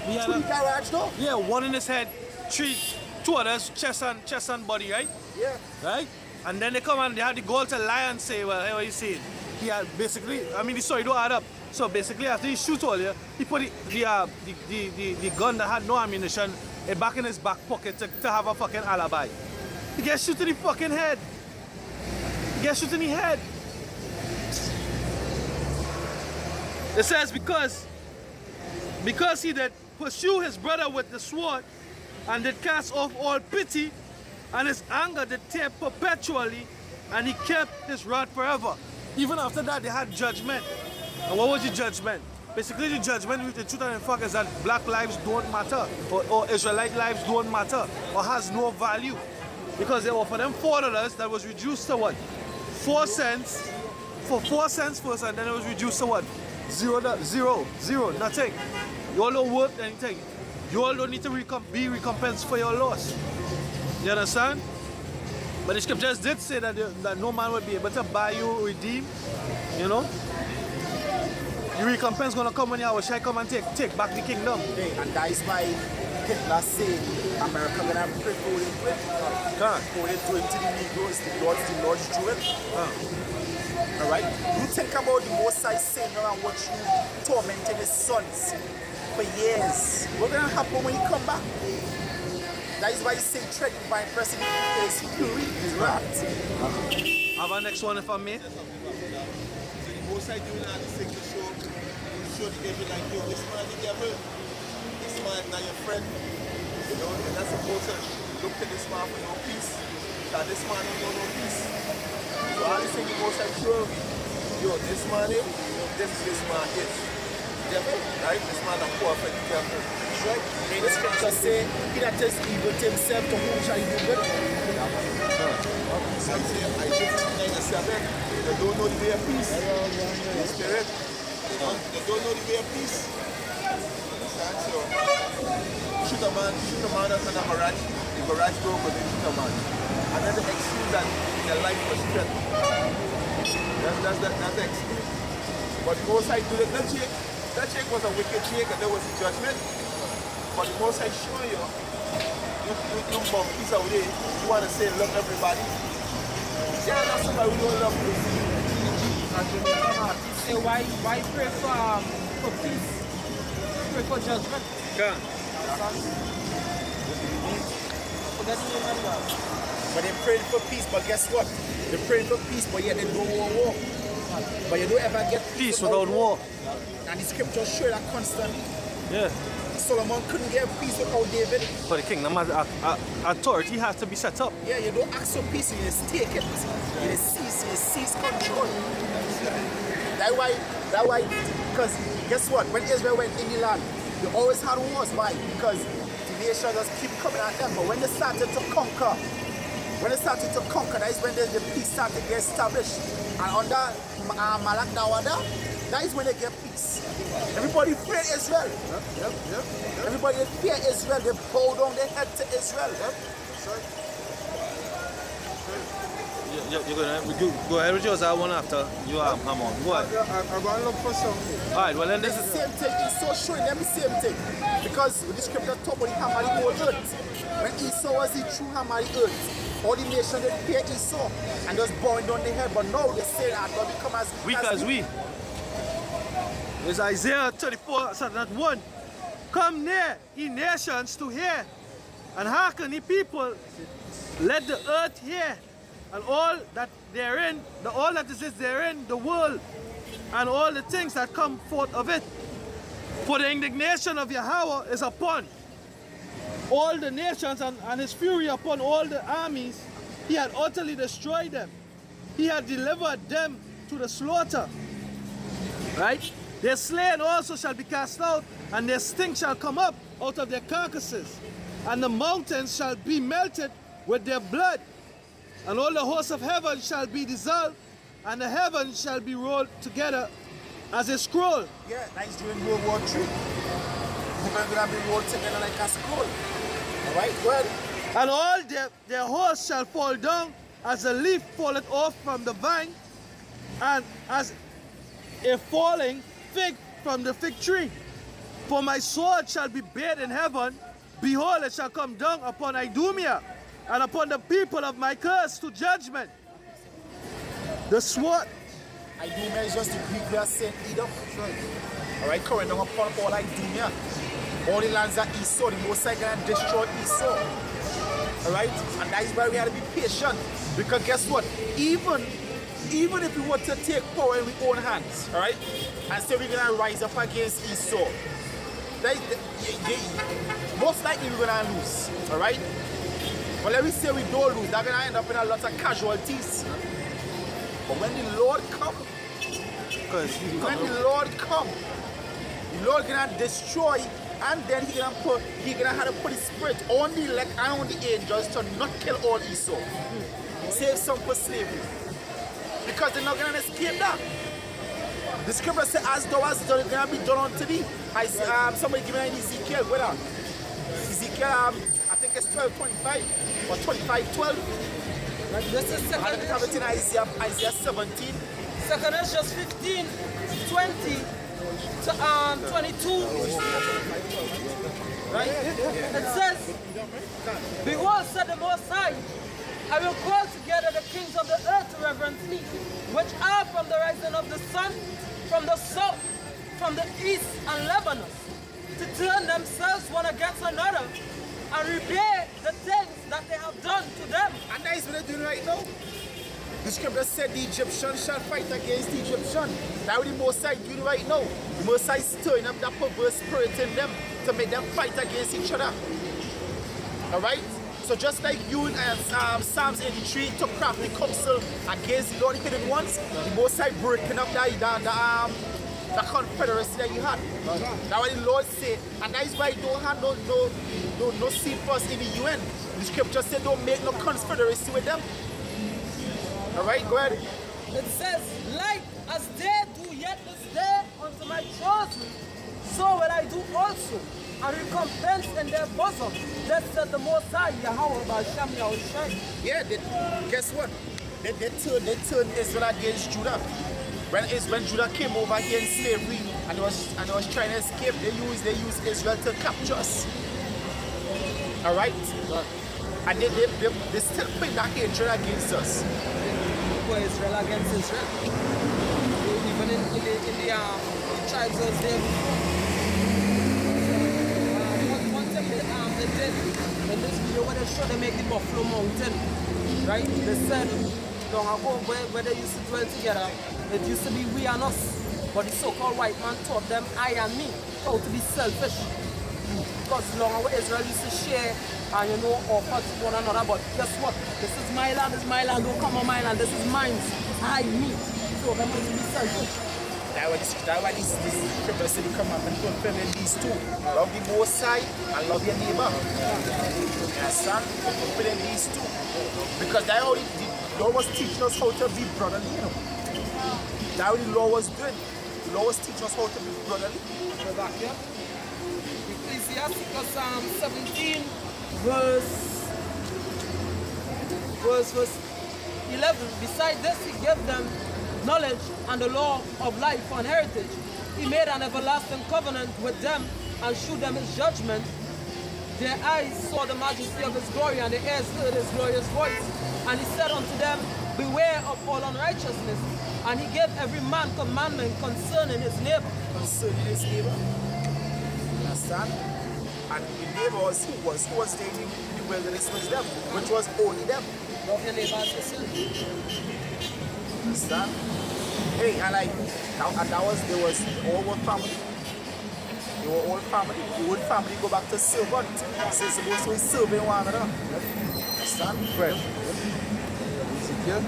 Behind the garage door? Yeah, 1 in his head, 2 others, chest and body, right? Yeah. Right? And then they come and they had the goal to lie and say, well, hey, what you saying? He had basically, I mean, the story don't add up. So basically, after he shoot all, he put the gun that had no ammunition back in his back pocket to have a fucking alibi. He gets shot in the fucking head. He gets shot in the head. It says because he did pursue his brother with the sword and did cast off all pity, And his anger did tear perpetually, and he kept his wrath forever. Even after that, they had judgment. And what was the judgment? Basically, the judgment with the truth and the fact is that black lives don't matter, or Israelite lives don't matter, or has no value. Because they offered them $4 that was reduced to what? 4 cents, for 4 cents first, and then it was reduced to what? Zero, nothing. You all don't worth anything. You all don't need to be recompensed for your loss. You understand? But the scriptures did say that, that no man would be able to buy you, redeem, you know? Your recompense gonna come when Yahweh shall come and take back the kingdom. Hey, and that is why Hitler said America gonna pray for it. For it going to the Negroes, the Lord's jewel. Alright? You think about the Most High saying around what you tormenting his sons for years. What's gonna happen when you come back? That is why you say tread by pressing his fury, his wrath. Have our next one if I may. Most I do now is to show the devil like, yo, this man the devil, this man not your friend. You know, and that's supposed to look to this man for no peace. That this man don't know no peace. So all the things the most I show, yo, this man is, this man is. Devil, right? This man a prophet, devil. Right? May the scripture say, he that does evil to himself, to whom shall he do good? So I say, Isaiah 9:7, they don't know the way of peace. The spirit, they don't know the way of peace. Understand? So, shoot a man that's in a garage, the garage door because they shoot a man. And then the excuse that their life was threatened. That's the excuse. But the Most High do it. That check was a wicked check and there was a judgment. But the Most High show you, you bum piece out there, you want to say love everybody. Yeah, that's somebody who don't love you. Say why pray for peace? Pray for judgment. Yeah. But they prayed for peace, but guess what? They prayed for peace, but yet they don't war. But you don't ever get Peace without war. And the scriptures show that constantly. Yeah. Solomon couldn't get peace without David. But the kingdom authority has to be set up. Yeah, you don't ask for peace, you just take it. You seize control. That's why, because guess what? When Israel went in the land, they always had wars. Why? Because the nations just keep coming at them. But when they started to conquer, that is when the peace started to get established. And under Malak Dawada, that is when they get peace. Everybody fear Israel. Everybody fear Israel. They bow down their head to Israel. You're gonna go ahead with yours. I want after you are. I'm on. Go ahead. I'm going to look for something. All right. Well, then It's the same thing. Esau showing them the same thing. Because when the scripture talk about the hammer the whole earth, when Esau was the true hammer the earth, all the nations they fear Esau and just bowing down their head. But now they say that God become as weak as we. It's Isaiah 34, starting at 1. Come near, ye nations, to hear, and hearken, ye people. Let the earth hear, and all that therein, all that is therein, the world, and all the things that come forth of it. For the indignation of Yahweh is upon all the nations, and his fury upon all the armies. He had utterly destroyed them. He had delivered them to the slaughter. Right? Their slain also shall be cast out, and their stink shall come up out of their carcasses, and the mountains shall be melted with their blood, and all the hosts of heaven shall be dissolved, and the heavens shall be rolled together as a scroll. Yeah, that is during World War III. They're going to be rolled together like a scroll. Alright, good. And all their hosts shall fall down as a leaf falleth off from the vine, and as a falling fig from the fig tree. For my sword shall be bared in heaven. Behold, it shall come down upon Idumea, and upon the people of my curse to judgment. The sword. Idumea is just the Greek way of saying Edom. Alright, coming down upon all Idumea. All the lands that Esau, the Most High gonna destroy Esau. Alright? And that is why we have to be patient. Because guess what? Even if we want to take power in our own hands, alright? And say we're gonna rise up against Esau, most likely we're gonna lose. Alright? But let me say we don't lose, they're going to end up in a lot of casualties. But when the Lord comes, when the Lord comes, the Lord gonna destroy, and then he gonna have to put his spirit on the elect and on the angels to not kill all Esau. Save some for slavery. Because they're not gonna escape that. The scripture says, as thou hast done, it's gonna be done unto thee. I see somebody giving me Ezekiel, where down? Ezekiel, I think it's 12:25 or 25:12. This is second. And have it in Isaiah 17. Second is just 15, 20 to 22. Right? It says, behold, said the Most High, I will call together the kings of the earth to reverence me, which are from the rising of the sun, from the south, from the east and Lebanon, to turn themselves one against another and repay the things that they have done to them. And that is what they're doing right now. The scripture said the Egyptians shall fight against the Egyptians. That's what the Most High doing right now. The Most High is stirring up that perverse spirit in them to make them fight against each other. Alright? So just like you in Psalms 83 took crafty counsel against the Lord hidden ones, the Most High breaking up the confederacy that you had. That's what the Lord said. And that is why you don't have no seat for us in the UN. The scripture said don't make no confederacy with them. Alright, go ahead. It says, like as they do yet this day unto my chosen, so will I do also, and recompense in their bosom. That said the Most High, Yahweh Ba'Shem Yahushai. Yeah, guess what? They turned Israel against Judah. When Judah came over here in slavery and was trying to escape, they used Israel to capture us. Alright? And they still put that hatred against us. Israel against Israel. Even in the tribes of them. One thing they did in this video where they showed they make the Buffalo Mountain, right? They said long ago where they used to dwell together, it used to be we and us. But the so-called white man taught them I and me, how to be selfish. Because long ago Israel used to share and offer to one another, but guess what? This is my land, don't come on my land, this is mine, I, me. So them to be selfish. That's why this scripture said come up and fulfill these two. Love the Most High and love your neighbor. You understand? Fulfilling these two. Because that's how the Lord was teaching us how to be brotherly, That's what the Lord was doing. The Lord was teaching us how to be brotherly. Go back here. Ecclesiastes 17. Verse 11. Beside this, he gave them knowledge and the law of life for an heritage. He made an everlasting covenant with them and shewed them his judgment. Their eyes saw the majesty of his glory, and their ears heard his glorious voice. And he said unto them, beware of all unrighteousness. And he gave every man commandment concerning his neighbor. Concerning his neighbor. You understand? And the neighbors who was staying in the wilderness was them, which was only them. Love your neighbor as yourself. Understand? Hey, and like there was all one family. They were all family. The whole family go back to servant. So it's supposed to be serving one another. Understand? Right. Ezekiel?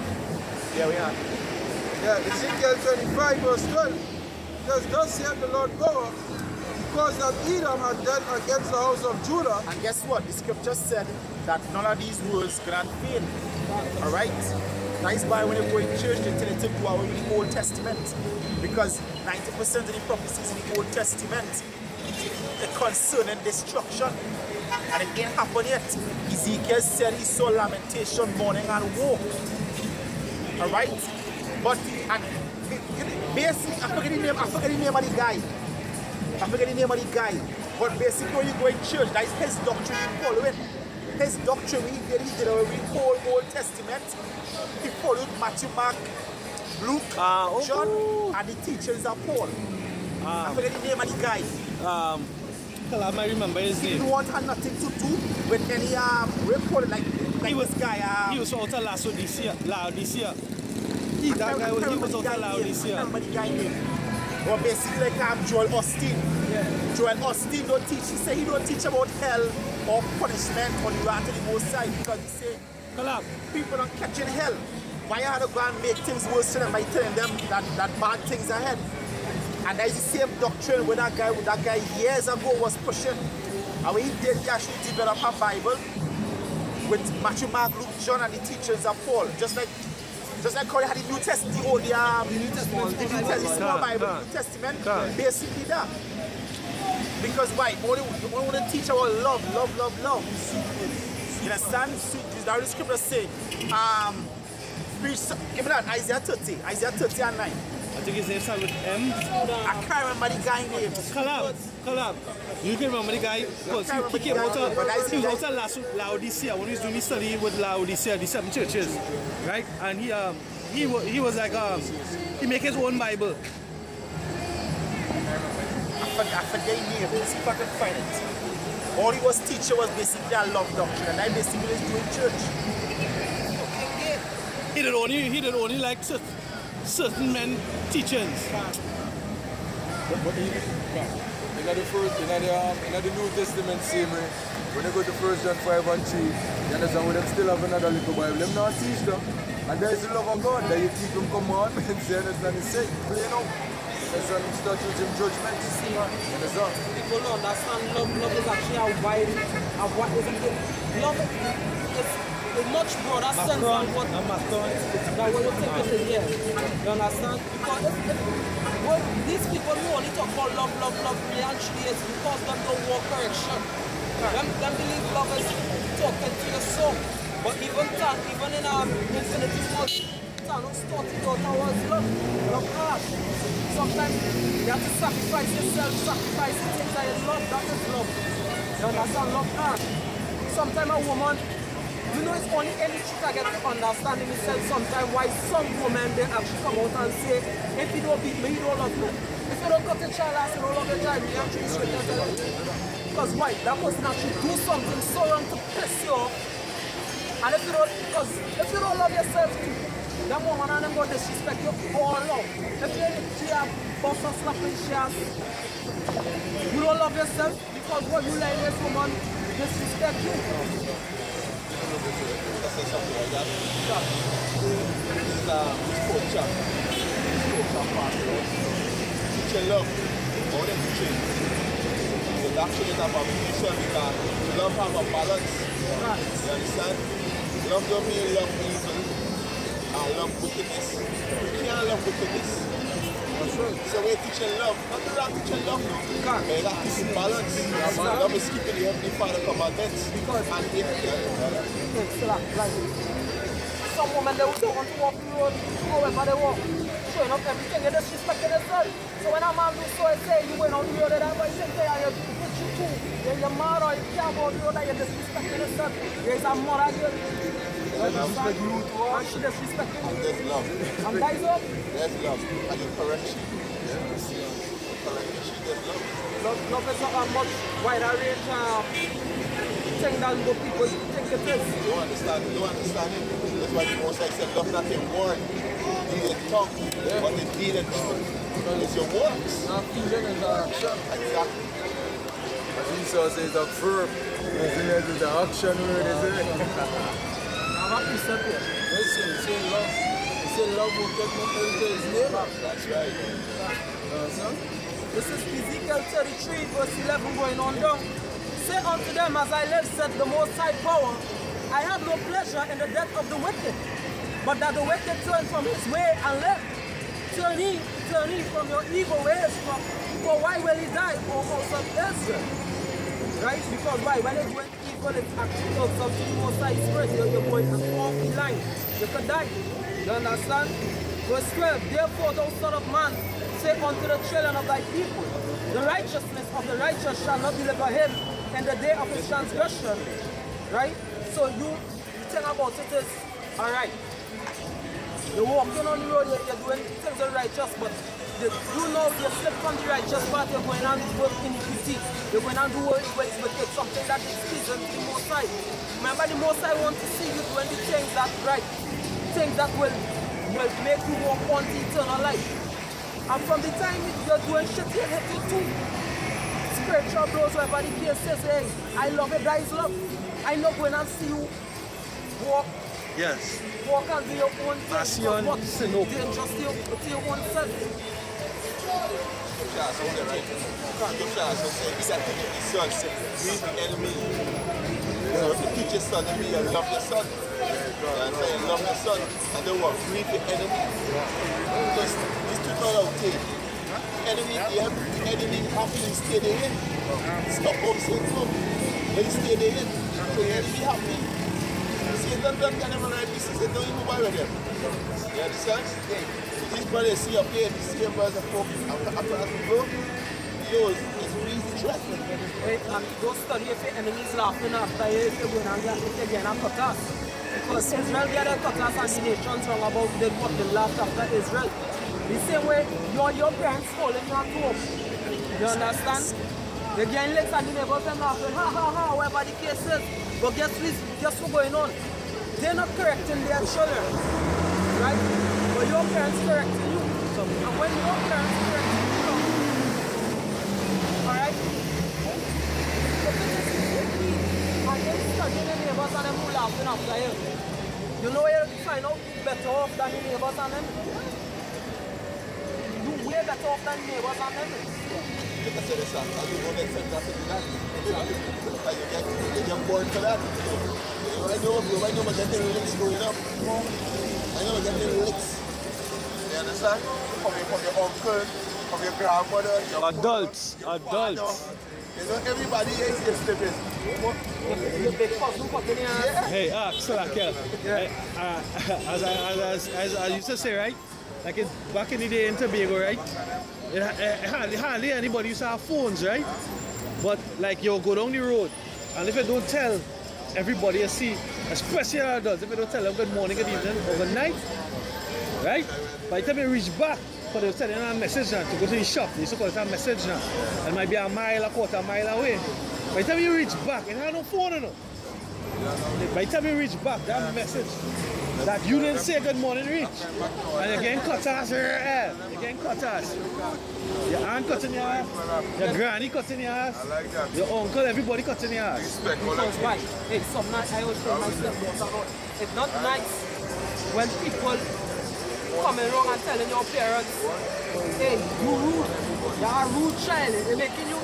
Yeah, we are. Yeah, Ezekiel 25 verse 12. Says, thus saith the Lord God, because that Edom had dealt against the house of Judah. And guess what? The scripture said that none of these words cannot fail. Alright? That is why when you go in church, they tell you to go out with the Old Testament. Because 90% of the prophecies in the Old Testament are concerning destruction. And it ain't happened yet. Ezekiel said he saw lamentation, mourning, and woe. Alright? But, and basically, I forget the name of the guy. But basically when you go in church, that is his doctrine you're following. His doctrine, he did a whole Old Testament. He followed Matthew, Mark, Luke, John, and the teachings of Paul. I forget the name of the guy. I might remember his name. He didn't want nothing to do with any report like this guy. He was out of Laodicea. He was out of Laodicea. I remember the guy name. Or basically like Joel Austin. Yeah. Joel Austin don't teach. He say he don't teach about hell or punishment or the wrath of the Most High because he say people don't catch in hell. Why you have to go and make things worse to them by telling them that bad things ahead? And that is the same doctrine when that guy years ago was pushing. And when he did, he actually developed a Bible with Matthew, Mark, Luke, John, and the teachings of Paul. Just like how they had the New Testament, the New Testament, the small Bible, the New Testament, basically that. Because why? We want to teach about love. You understand? The scripture say, Isaiah 30 and 9. I think his name started with M. I can't remember the guy's name. Collab. You can remember the guy because he came out of Laodicea when he was doing his study with Laodicea, the 7 churches, right? And he was like he make his own Bible. I forget his name. Let's see if I can find it. All he was teaching was basically a love doctrine, and I basically was doing church. He did only like certain men teachings. But in the New Testament same way, when you go to 1 John 5 and 3, you understand when them still have another little Bible, them not teach them. And there is the love of God that you keep them commandments, you understand? It's safe, plain out. That's why you start using judgment. You understand? People don't understand love is actually a wide and what is it? Love is a much broader sense than what you think it is here. You understand? Because what these people who only talk about love, actually is because them don't walk correction. Them believe love is talking to your soul. But even in Infinity Mode, Thanos taught it out towards love hard. Sometimes you have to sacrifice yourself, sacrifice the things that you love, that is love. You understand? Love hard. Sometimes a woman, you know it's only any chick I get to understand in itself sometimes why some women they actually come out and say, if you don't beat me, you don't love me. If you don't cut your child ass, you don't love your child, you actually straight to tell you. Because why? That person actually do something so wrong to piss you off. And if you don't love yourself too, that woman and them go disrespect you all out. If you have boss and slapping shares, you don't love yourself because what you let this woman disrespect you. Something like that. This is sport chat. Teaching love. All them teaching. The doctrine is about mission because love have a balance. You understand? Love don't mean love evil and love wickedness. You can't love wickedness. So we're teaching love. Not to not teaching love. You got to keep balance. Love is keeping the Heavenly Father commandments. And some women they don't want to walk the road however they walk. Showing up everything, they disrespecting themselves. So when a man do so and say you went on the road that way, think they are you too. You're mad or you can't go on the road that you're disrespecting yourself. There's a mother here. And she disrespecting you. And there's love. And that is up. There's love. And you correction. Correction, there's love. Love is not a much wider range thing than what people think it is. You don't understand it. That's why the Most High said love not in word, deed in tongue, but in deed and truth. It's your works. Vision is an action. Exactly. As Esau says, a verb. It's an action word, isn't it? I'm happy to say it. Listen, say love. You say love will take nothing to his neighbor. That's right. This is Ezekiel 33 verse 11 going on down. Say unto them, as I live, said the Most High Power, I have no pleasure in the death of the wicked, but that the wicked turn from his way and live. Turn ye from your evil ways, for why will he die, O house of Israel? Right? Because why? When it's going evil, it's actually also to the Most High Spirit. You're going off the line. You could die. You understand? Verse 12, therefore, thou son of man, say unto the children of thy people, the righteousness of the righteous shall not deliver him in the day of his transgression. Right? So you think about it is, alright, you're walking on the road, you're doing things that are righteous, but you know you slip from the righteous path, you're going and work iniquity. You're going and do work with something that is pleasing to the Most High. Remember, the Most High wants to see you doing the things that right, things that will make you walk on to eternal life. And from the time you're doing shit, you hit you too. Spiritual blows, wherever the case says, hey, I love it, that is love. I'm not going and see you walk. Yes. Walk and do your own thing. That's your own sin. Dangerous to your own self. Greet the enemy. So if you teach your son to be, you love your son. And say you love your son. And then what? Greet the enemy. Because these two are out there. The enemy happy to stay there in. Stop home, say come. Let him stay there in. So the enemy happy. Satan don't get them right pieces. They don't even bother them. You understand? These brothers see up here, the same brothers are folk. After the blow, it's really threatening. Wait, and go study if your enemies laughing after you, if you're going and if you're getting a cutlass. Because Israel get a cutlass and the nations wrong about them what they laughed after Israel. The same way your parents holding you at home. You understand? They getting licks and the neighbors them laughing, ha ha ha, whatever the case is. But guess what's going on? They're not correcting their children. Right? But your parents correcting you. And when your parents correcting you, alright? And then studying the neighbors and them who laughing after you. You know where you find out who's better off than the neighbors and them? You way better off than the neighbors and them. You can say this, and you won't accept that to do that. You get born for that. I know we're getting licks growing up. I know we're getting licks. You understand? From your uncle, from your grandmother. Your Adults. Father. You know, everybody is slipping. Your big cousin fucking here. Hey, so like, as I used to say, right? Like back in the day in Tobago, right? Hardly anybody used to have phones, right? But like you go down the road, and if you don't tell everybody you see, especially adults, if you don't tell them good morning, good evening, or good night, right? By the time you reach back, but they're sending a message now to go to the shop, they used to call it a message now. It might be a mile, a quarter mile away. By the time you reach back, you have no phone enough. By the time you reach back, that message that you didn't say good morning reach. And you're getting cut ass here, you're getting cut ass. Your aunt cutting your ass, your granny cutting your ass, your uncle, everybody cutting your ass. Because why? Hey, some night I always tell myself, it's not nice when people coming around and telling your parents, hey, you rude, you're a rude child, they're making you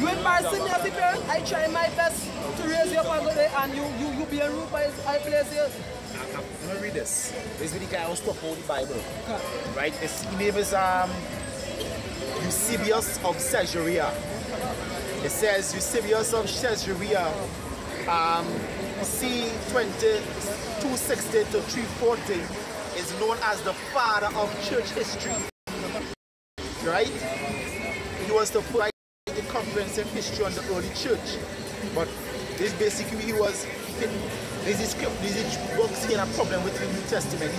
embarrassing me as a parent. I try my best to raise your family and you being rude by I place you. I'm gonna read this. This is the guy who's talking about the Bible. Right? His name is Eusebius of Caesarea. It says Eusebius of Caesarea, C20 260 to 340 is known as the father of church history. Right? He was the first the comprehensive history on the early church. But this basically he was these books he had a problem with the New Testament.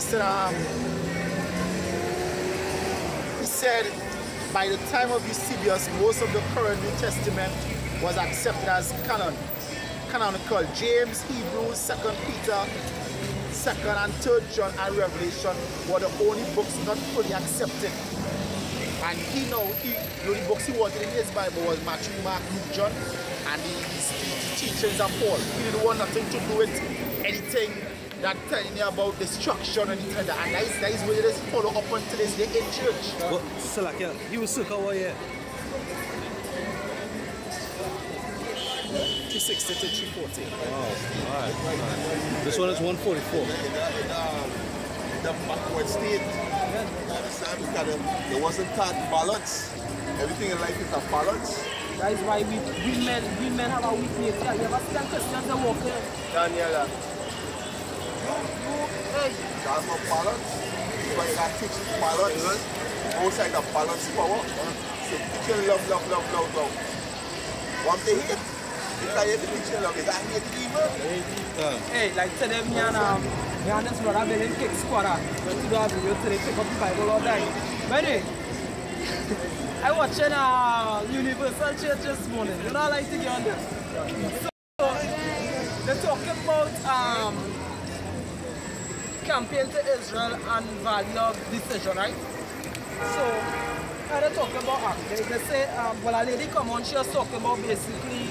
He said by the time of Eusebius, most of the current New Testament was accepted as canonical. James, Hebrews, 2 Peter, 2nd and 3rd John and Revelation were the only books not fully accepted. And the only books he wanted in his Bible was Matthew, Mark, Luke, John, and the teachings of Paul. He didn't want nothing to do with anything that telling you about destruction and anything like that. And that is where it is follow up until this day in church. But still like he was sick over here. 260 to 340. Oh, alright. This one is 144. The backward state. Because there wasn't that balance. Everything in life is a balance. That is why we men have a weakness. Yeah, you ever see them Christians that walk in? Daniela. Hey. That's not balance. But you got to teach balance. Both sides of balance power. So teaching love. One thing hate. Because you teaching love, you got hate evil. Hey, like today, me and this brother building cake squatter. Went to do a video today, pick up the Bible all day. Ready? I watching Universal Church this morning. You know I like to get on this. So they're talking about campaign to Israel and value of decision, right? So, they're talking about they say, well, a lady come on, she was talking about basically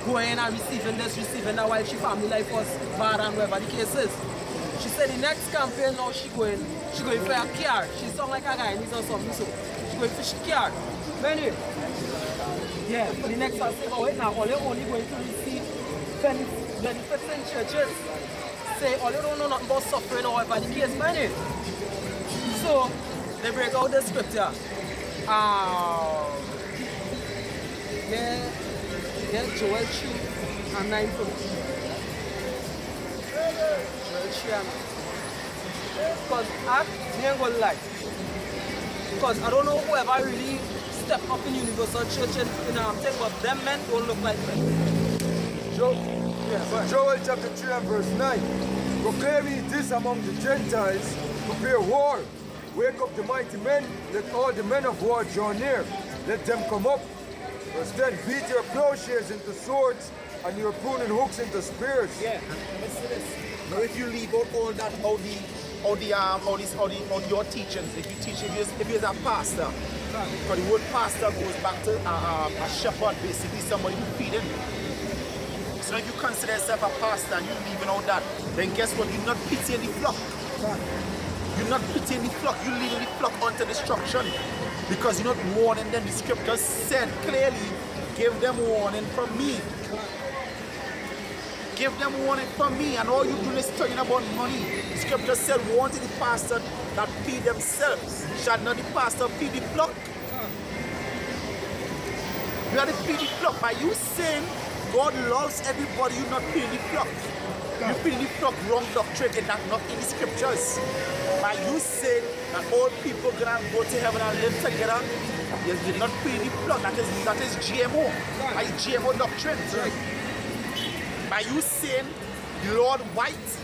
going and receiving this, receiving that while she family life was bad and whatever the case is. She said the next campaign now she going for a car. She sound like a guy needs or something, so she going for a car. But anyway, yeah, for the next one, say, oh wait now, all you're only going to receive benefits in churches. Say all you don't know nothing about suffering or whatever the case, but anyway. So they break out the scripture. Yeah, Joel 3 and 9 for me. Joel 3 and 9. Because I ain't gonna lie. Because I don't know whoever really stepped up in Universal Church and thing, but them men don't look like men. Joel chapter 3 and verse 9. Proclaiming this among the Gentiles, prepare war. Wake up the mighty men, let all the men of war draw near. Let them come up. Verse 10, beat your plowshares into swords and your pruning hooks into spears. Yeah, and listen to this. Now if you leave out all that, all your teachings, if you teach, if you're a pastor, because the word pastor goes back to a shepherd, basically somebody who feeding. So if you consider yourself a pastor and you're leaving out that, then guess what? You're not pitying the flock. You're not pitying the flock, you're leading the flock unto destruction. Because you're not warning them. The scriptures said clearly, give them warning from me. Give them warning from me. And all you do is talking about money. The scripture said, warn to the pastor that feed themselves. Shall not the pastor feed the flock? You are to feed the flock. By you saying God loves everybody, you're not feeding the flock. You feed the flock wrong doctrine, and that's not in the scriptures. By you saying that all people gonna go to heaven and live together, you're not feeding the flock. That is GMO. By GMO doctrine. Right. By you saying the Lord white,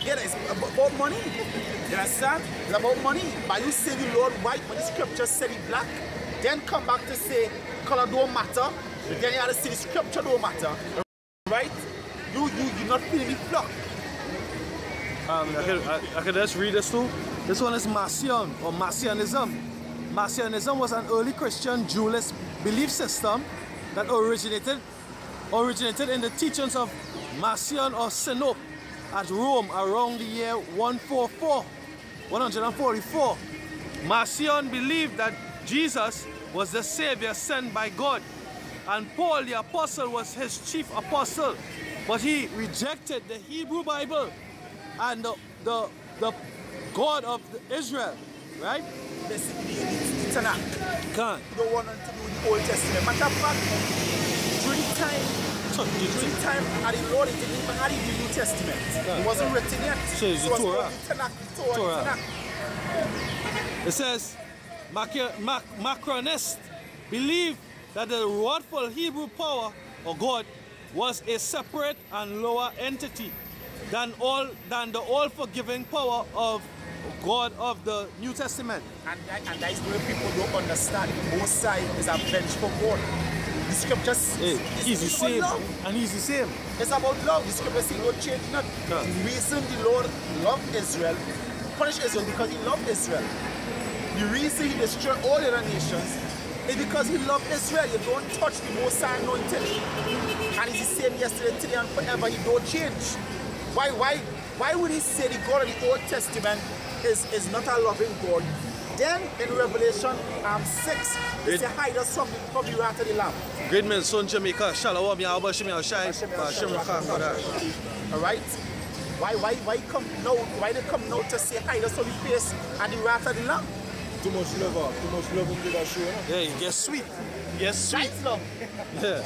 yeah, it's about money. You understand? It's about money. By you saying the Lord white, but the scripture said he black, then come back to say color don't matter. Then you have to say the scripture don't matter. Right? You're not feeding the flock. I can just read this too. This one is Marcion or Marcionism. Marcionism was an early Christian dualist belief system that originated in the teachings of Marcion or Sinope at Rome around the year 144. Marcion believed that Jesus was the Savior sent by God, and Paul the Apostle was his chief apostle, but he rejected the Hebrew Bible and the God of Israel, right? Basically, it's an act. You don't want to do the Old Testament. Matter of fact, during the time, the Lord didn't even have the New Testament. It wasn't written yet. So it's the Torah. Torah. It says, Macronists believe that the wrathful Hebrew power or God was a separate and lower entity than the all-forgiving power of God of the New Testament. And that is where people don't understand. Both sides is a bench for God. The scripture he's the same, and he's the same. It's about love. The scripture says don't change not. The reason the Lord loved Israel, punished Israel because he loved Israel. The reason he destroyed all the other nations is because he loved Israel. You don't touch the Most High anointed. And he's the same yesterday, today, and forever. He don't change. Why would he say the God of the Old Testament is not a loving God? Then in Revelation 6, they say hide us from the wrath of the Lamb. Great men, son Jamaica, Shalom, Yahweh, Shai, alright? Why come now? Why they come now to say hide us from the face and the wrath of the Lamb? Too much love into that show, yeah, it gets sweet. Yes, sweet. Nice love. Yeah.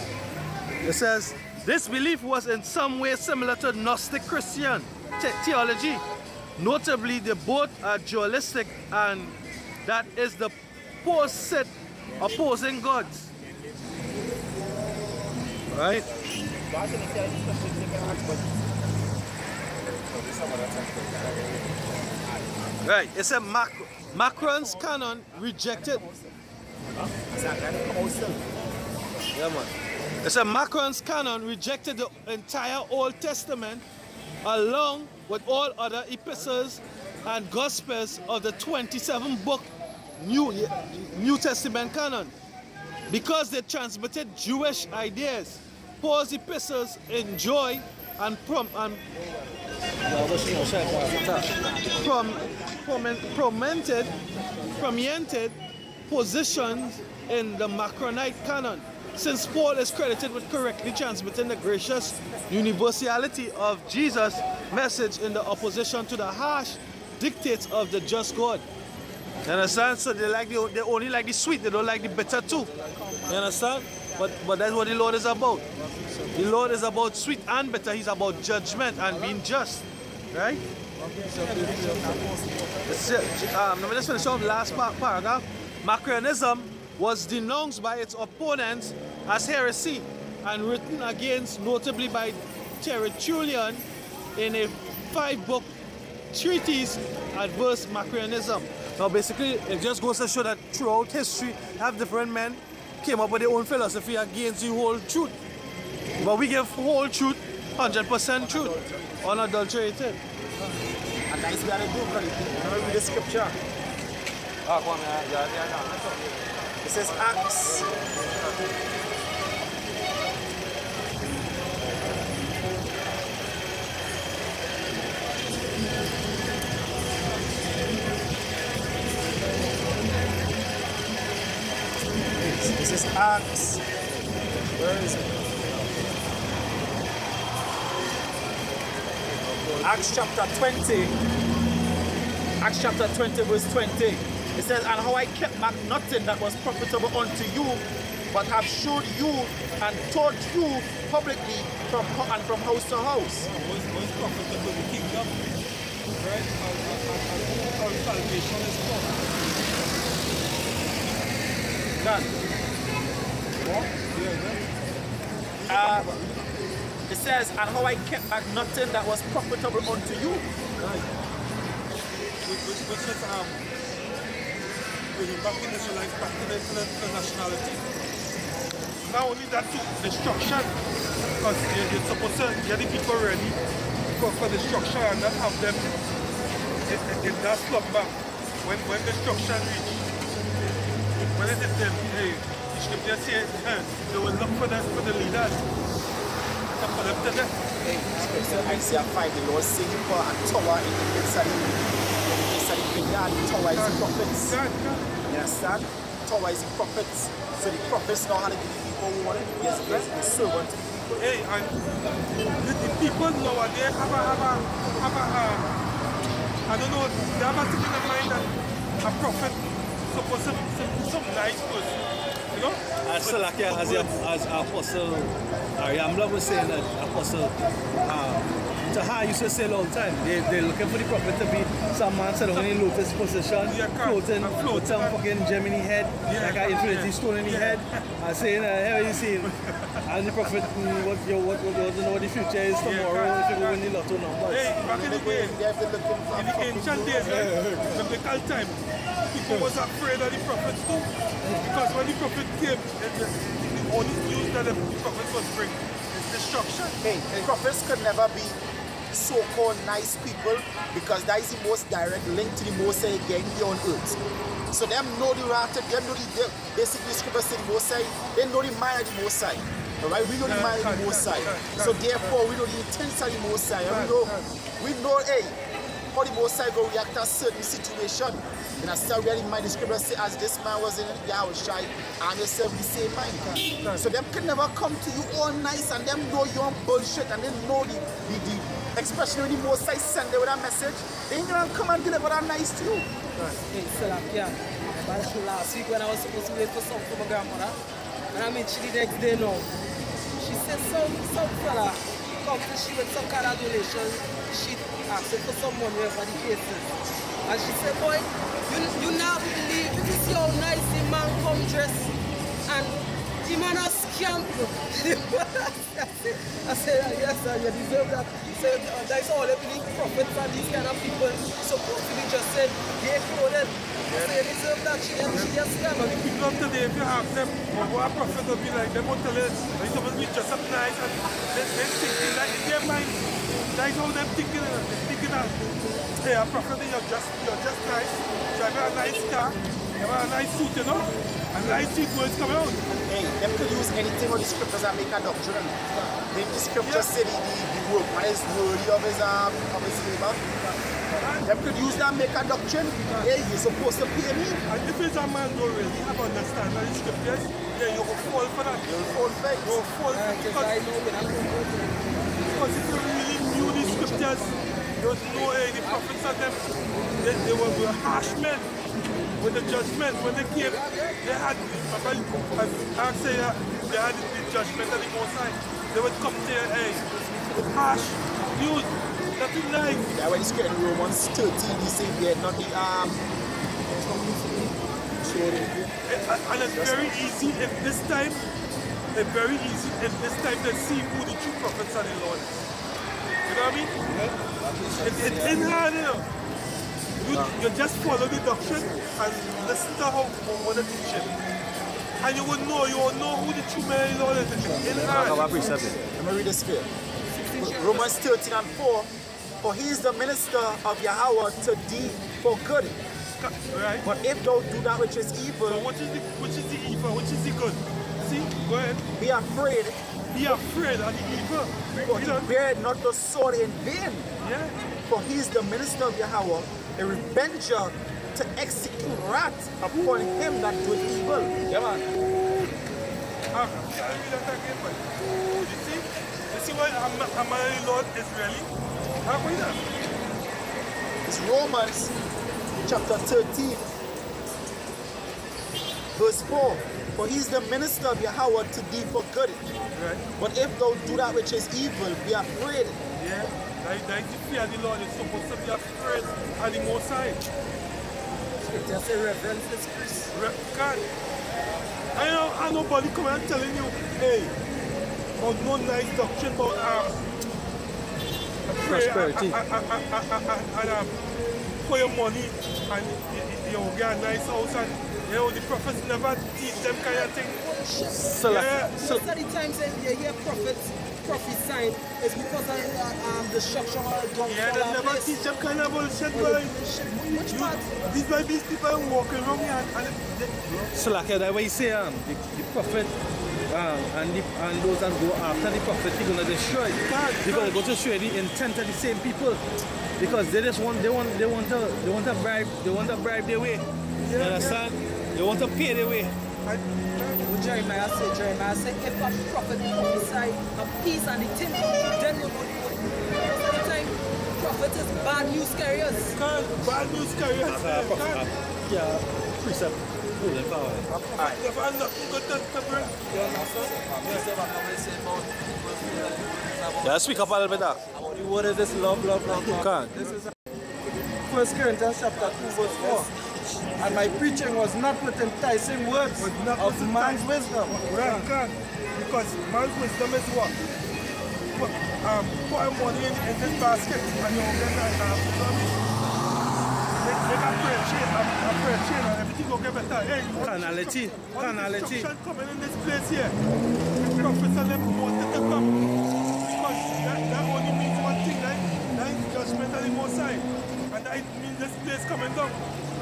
It says, this belief was in some way similar to Gnostic Christian theology. Notably, they both are dualistic, and that is the opposite opposing gods. Right? Right. It's a Macron's canon rejected. Yeah, man. It said Macron's canon rejected the entire Old Testament along with all other epistles and Gospels of the 27-book New Testament canon. Because they transmitted Jewish ideas, Paul's epistles enjoy and prominent positions in the Maronite canon, since Paul is credited with correctly transmitting the gracious universality of Jesus' message in the opposition to the harsh dictates of the just God. You understand? So they only like the sweet, they don't like the bitter too. You understand? But that's what the Lord is about. The Lord is about sweet and bitter. He's about judgment and being just. Right? Let me just finish off the last paragraph. Macronism was denounced by its opponents as heresy and written against notably by Tertullian in a 5-book treatise adverse Macronism. Now basically it just goes to show that throughout history have different men came up with their own philosophy against the whole truth. But we give whole truth, 100% truth, unadulterated. And that's what I do, because you read the scripture. It says Acts. This is Acts. Where is it? Acts chapter 20. Acts chapter 20 verse 20. It says, and how I kept back nothing that was profitable unto you, but have showed you and taught you publicly from house to house. What's profitable? The kingdom, right? Our salvation is from. It says, and how I kept back nothing that was profitable unto you. Right. Which is bringing back in Israelites back to the nationality. Not only that, too, destruction. Because you're supposed to get the people ready for destruction and not have them in that slumber. When destruction reaches, when it is then, hey, the scripture says they will look for the leaders and for them to death. Hey, scripture Isaiah 5, the Lord saying for a tower in the midst of the vineyard, tower is the prophets. You understand? Tower is the prophets. So the prophets know how to give the people who want it. Yes, the servant to the people. Hey, and the people nowadays have a I don't know, they have a thing in their mind that a prophet supposed to be some nice person, you know? As Apostle Ariamla was saying that Apostle Taha used to say all the time, they're looking for the prophet to be some man sitting in lotus position, floating with some fucking gem in his head, like an infinity stone in his head, and saying, here you see, and the prophet, what the future is tomorrow, if you go in the lotto numbers. Hey, back in the day, in the ancient days, right, biblical time, people was afraid of the prophets too, because when the prophet came, the only news that the prophet was bring is destruction. Hey, prophets could never be so-called nice people because that is the most direct link to the Most High again here on earth. So them know the wrath, them know the basically scripture say the Most High, they know the mind of the Most High. Alright, we know the mind of the Most High. So therefore we know the intent of the Most High. And we know hey, how the Most High go react to a certain situation. And I still really mind the scripture say as this man was in Yahushai and yourself the same mind. So them can never come to you all nice and them know you're on bullshit and they know the especially when the Most High send them with a message, they ain't gonna come and deliver that nice to you. Hey, Salakia, last week when I was supposed to wait for something for my grandmother, and I met she the next day now. She said some fella come to she with some kind of donation. She asked for some money for the cases. And she said, boy, you now believe if you see how nice the man come dressed and the man has scammed you. I said, yes sir, you deserve that. So that's all I believe prophets and these kind of people supposedly just said they're clothed. I say you deserve that, she just scam. But the people of today, if you have them, what a prophet will be like, they won't tell you, you're supposed to be dressed up nice and they're thinking like in their mind, that's how they're thinking that. hey, a prophet, you're just nice. Driving a nice car, you have a nice suit, you know, and nice sweet words coming out. Hey, them could use anything on the scriptures and make a doctrine. If the scripture say the workman is worthy of his labor, them could use that and make a doctrine. Hey, you're supposed to pay me. And if it's a man don't really have understanding the scriptures, yeah, you will fall for that. You'll fall for it. You'll fall for it because if you really knew the scriptures, you would know the prophets of them, they were harsh men with the judgment. When they came, they had, I say, they had the judgment of the Most High. They would come there, hey, harsh, dude, nothing nice. Yeah, when it's getting Romans 13, he said they're not the and it's very easy if this time, to see who the true prophets are, the Lord. You know what I mean? It's in hard, you know. You just follow the doctrine and listen to how what they teach it. And you will know who the true man is, Lord, is in hard. Let me read this here. Romans 13 and 4. For he is the minister of Yahweh to thee for good. Right. But if thou do that which is evil, so which is the evil? Which is the good? See, go ahead. Be afraid. Be afraid of the evil. For he beareth not the sword in vain. Yeah. For he is the minister of Yahweh, a revenger to execute wrath upon him that doeth evil. Yeah, man. You see what my Lord is really? How about that? It's Romans chapter 13, verse 4. For he is the minister of Yahweh to thee for good. Right. But if thou do that which is evil, be afraid. Yeah, that is the fear of the Lord. You're supposed to be afraid of the Most High. Scripture say reverence is Christ. God. I nobody come and telling you, hey, about no nice doctrine about prosperity. And for your money and you get a nice house and the prophets never teach them kind of thing. So most of the times you hear prophets prophesying, it's because of the structure of the yeah, they never teach them kind of bullshit, boy. Which part? These people walking around here and so like that way you say the prophet and those that go after the prophet, they're gonna destroy. They're gonna go to destroy the intent of the same people. Because they just want to bribe their way. You understand? They want to pay their way. What Jeremiah said, if a prophet prophesy of peace and the thing comes true, then you know the word. Most of the time, prophet is bad news carriers. Bad news carriers. Yeah, precept. Yeah, speak up a little bit now. What is this love? Can't. This is 1 Corinthians chapter 2 verse 4. And my preaching was not with enticing words of man's wisdom. Right, God. Because man's wisdom is what? Put money in this basket and you'll get that. Make a prayer chain and everything will get better. Hey, Carnality. Destruction coming in this place here. The prophets and them wanted to come. Because that only means one thing, right? That is judgment of the Most High. And that means this place coming down.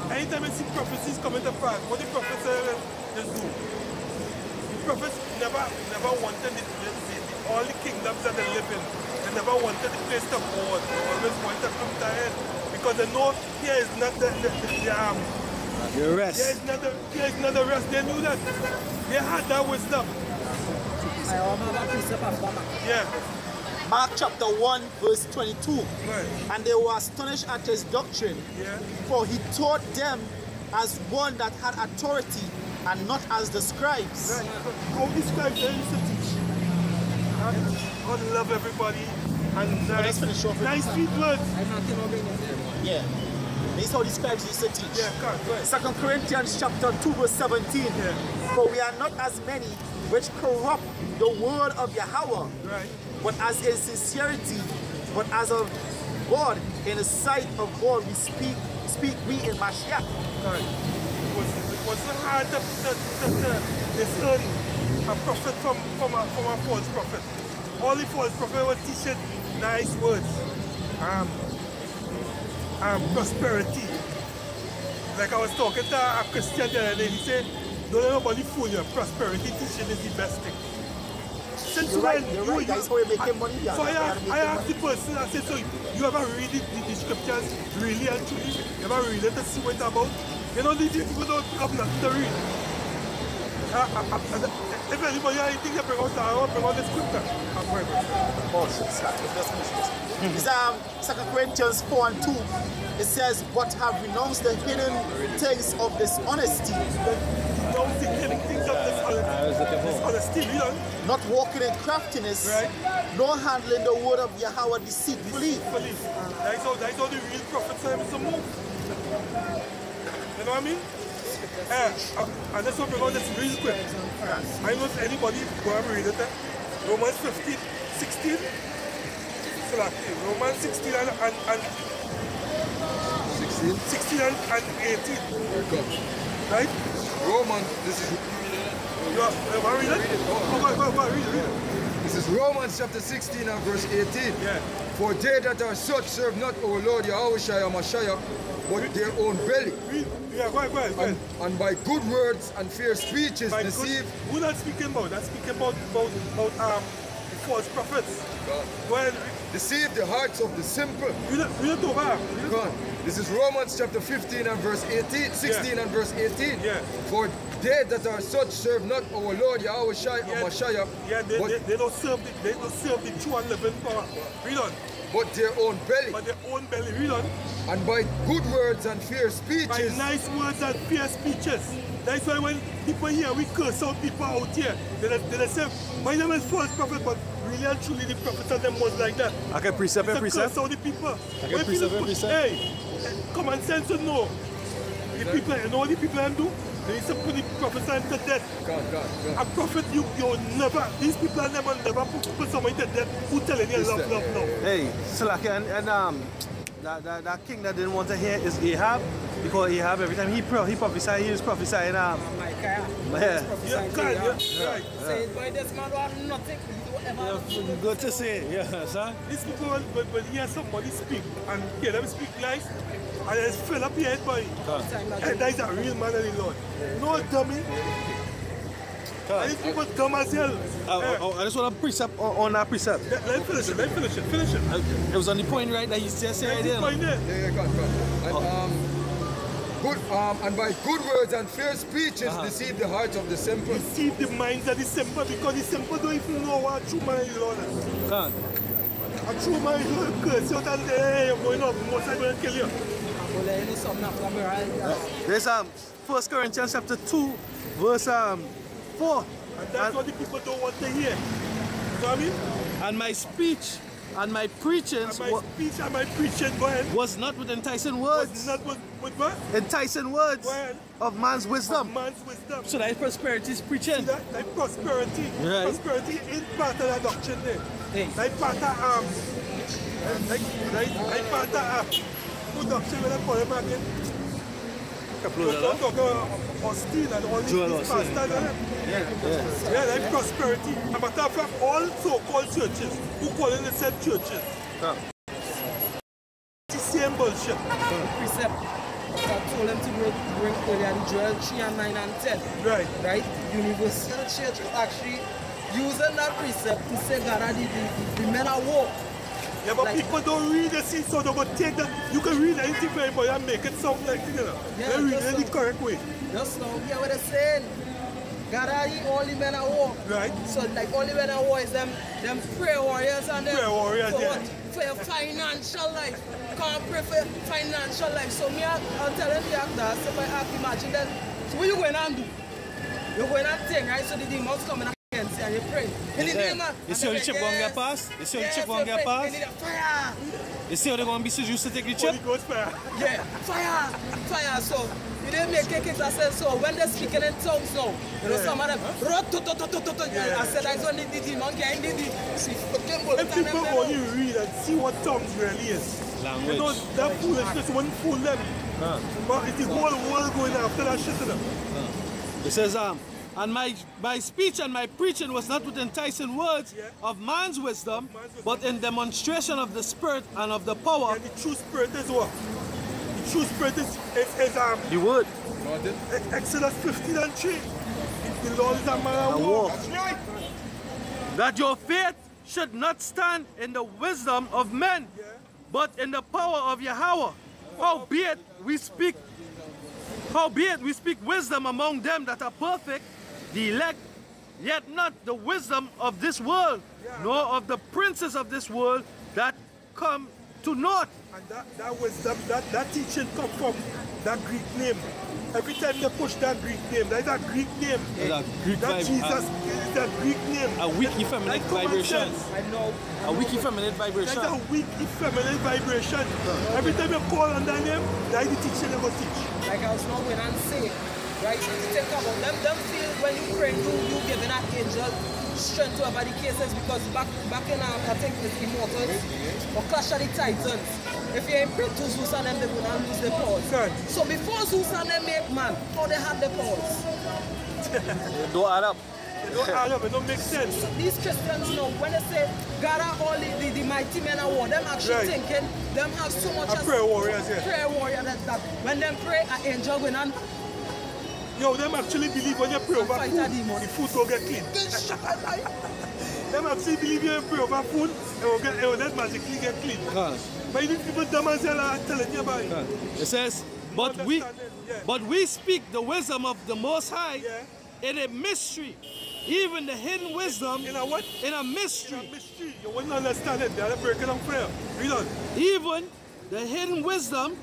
Anytime you see prophecies coming to pass, what the prophets just do? The prophets never wanted all the kingdoms that they live in. They never wanted the place to fall. They always wanted to come to end. Because they know here is not the rest. Here is not the rest. They knew that. They had that wisdom. Yeah. Mark chapter 1 verse 22. Right. And they were astonished at his doctrine. Yeah. For he taught them as one that had authority and not as the scribes. Right. How the scribes they used to teach. God love everybody. And let's finish off with nice sweet words. Yeah. This is how the scribes used to teach. Yeah, God. 2 Corinthians chapter 2 verse 17. Yeah. For we are not as many which corrupt the word of Yahweh, right, but as in sincerity, but as of God, in the sight of God we speak we in Mashiach. Right. It was so hard to discern a prophet from a false prophet. All the false prophet was teaching nice words. prosperity. Like I was talking to a Christian the other day, he said, don't let nobody fool you. Prosperity teaching is the best thing. Since You're right, that's how you're making money. So I asked the person, I said, so you ever read the scriptures really and truly? You ever read it to see what it's about? You know, these people don't pick up nothing to read. If anybody has anything to bring out, I want to bring out the scripture. I'm very It's 2 Corinthians 4 and 2. It says, but have renounced the hidden things of dishonesty. The hidden things of dishonesty, you know? Not walking in craftiness, right? Nor handling the word of Yahweh deceitfully. That's how the real prophets are able to move. You know what I mean? And let's talk about this real quick. I know if anybody go and read it. Romans 15, 16. So like, Romans 16 and 16 and 18. Right? Romans, this is... You want to read it? Go, read it. This is Romans chapter 16 and verse 18. Yeah. For they that are such serve not our Lord Yahweh Mashiach, but their own belly. Yeah, go ahead. And by good words and fair speeches deceive. Who that's speaking about? That's speaking about the false prophets. Go ahead. Deceive the hearts of the simple. Read it over. Go on. This is Romans chapter 15 and verse 18, 16 and verse 18. Yeah. For they that are such serve not our Lord Yahweh Mashiach. Yeah, they don't serve the true and living power. Read on. But their own belly. Read on. And by good words and fair speeches. By nice words and fair speeches. That's why when people here, we curse out people out here. They say, my name is false prophet, but really and truly the prophets are them ones like that. Okay, precept and precept. Curse out the people. Okay, precept and precept. Hey, common sense to know. The people, you know what the people can do? They used to put the prophets to death. God. A prophet, you never, these people are never put somebody to death who telling you love. Hey, Salaki, and that king that didn't want to hear is Ahab, because Ahab, every time he prophesied, he was prophesying. Right. Say, boy, this man will have nothing. Good to say, yeah, sir. These people, when you hear somebody speak and hear them speak lies, and it's fill up your head, boy. And that is a real man of the Lord. No dummy. And these people dumb as hell. I just want to precept on that precept. Let me finish it. It was on the point, right, that he just said right there. Yeah, God. And by good words and fair speeches deceive the hearts of the simple. Deceive the minds of the simple, because the simple don't even know what a true man of the Lord is. God. A true man of the Lord curse you and say, hey, you're going up, most I'm going to kill you. There's 1 Corinthians chapter 2, verse 4. And that's what the people don't want to hear. You know what I mean? And my speech and my preaching go ahead, was not with enticing words. Was not with what? Enticing words of man's wisdom. So that is prosperity is preaching. See that prosperity. Right. Prosperity is part of the doctrine there. Hey. Like part of good doctrine when I call him again. We're talking about Austin and all these pastors. Yeah, like prosperity. A matter of fact, all so-called churches who call in themselves churches. It's the same bullshit. Precept. I told them to bring earlier the Joel 3 and 9 and 10. Right? Universal Church is actually using that precept to say that the men are woke. Yeah, but like, people don't read the seed, so they're going to take that. You can read anything for anybody and make it sound like, you know. They read it the correct way. Just now, hear what they're saying. God are the only men at war. Right. So like only men at war is them prayer warriors and them. Prayer warriors, for what? For your financial life. Can't pray for your financial life. So me, I'll tell them that, so I imagine that. So what you going to do? You're going to think, right? So the demons coming against you and you pray. You see how the chip going to get past? You see how the chip going to get past? Fire! You see how they're going to be seduced to take the chip? Yeah, fire. So you didn't make it yourself. So when they're speaking in tongues now, you know, some of them, I said that's when the demon getting the if people only read and see what tongues really is, language. You know, that foolishness won't fool them. But it's the whole world going after that shit to them. It says, And my speech and my preaching was not with enticing words of man's wisdom, but in demonstration of the Spirit and of the power. And the true Spirit is what? The true Spirit is the word. Exodus 15:3. The Lord is a man of war. That's right. That your faith should not stand in the wisdom of men, but in the power of Yahweh. Howbeit we speak wisdom among them that are perfect, the elect, yet not the wisdom of this world, nor of the princes of this world that come to naught. And that wisdom, that teaching come from that Greek name. Every time they push that Greek name, that is a Greek name. That Jesus is a Greek name. A weak effeminate vibration. I know. A weak effeminate vibration. That's a weak effeminate vibration. Every time you call on that name, that is the teaching they go teach. Like I was not going and say, right? If you think about them feel when you pray, you giving that angel strength to over the cases, because back in I think it's Immortals or Clash of the Titans. If you ain't pray to Zeus and them, they're gonna lose their powers. So before Zeus and them make man, how they had the powers? It don't add up. It don't add up, it don't make sense. So these Christians know when they say God are all the mighty men of war, them actually thinking them have so much as prayer warriors, prayer warrior that when them pray, an angel going on. Yo, them actually believe when you pray over food, the food will get clean. Them actually believe you pray over food, it will not magically get clean. But you people dumb as hell are telling you about it. It says, but we speak the wisdom of the Most High in a mystery, even the hidden wisdom. In a what? In a mystery. In a mystery. You wouldn't understand it. They are breaking down prayer. Read on. Even the hidden wisdom.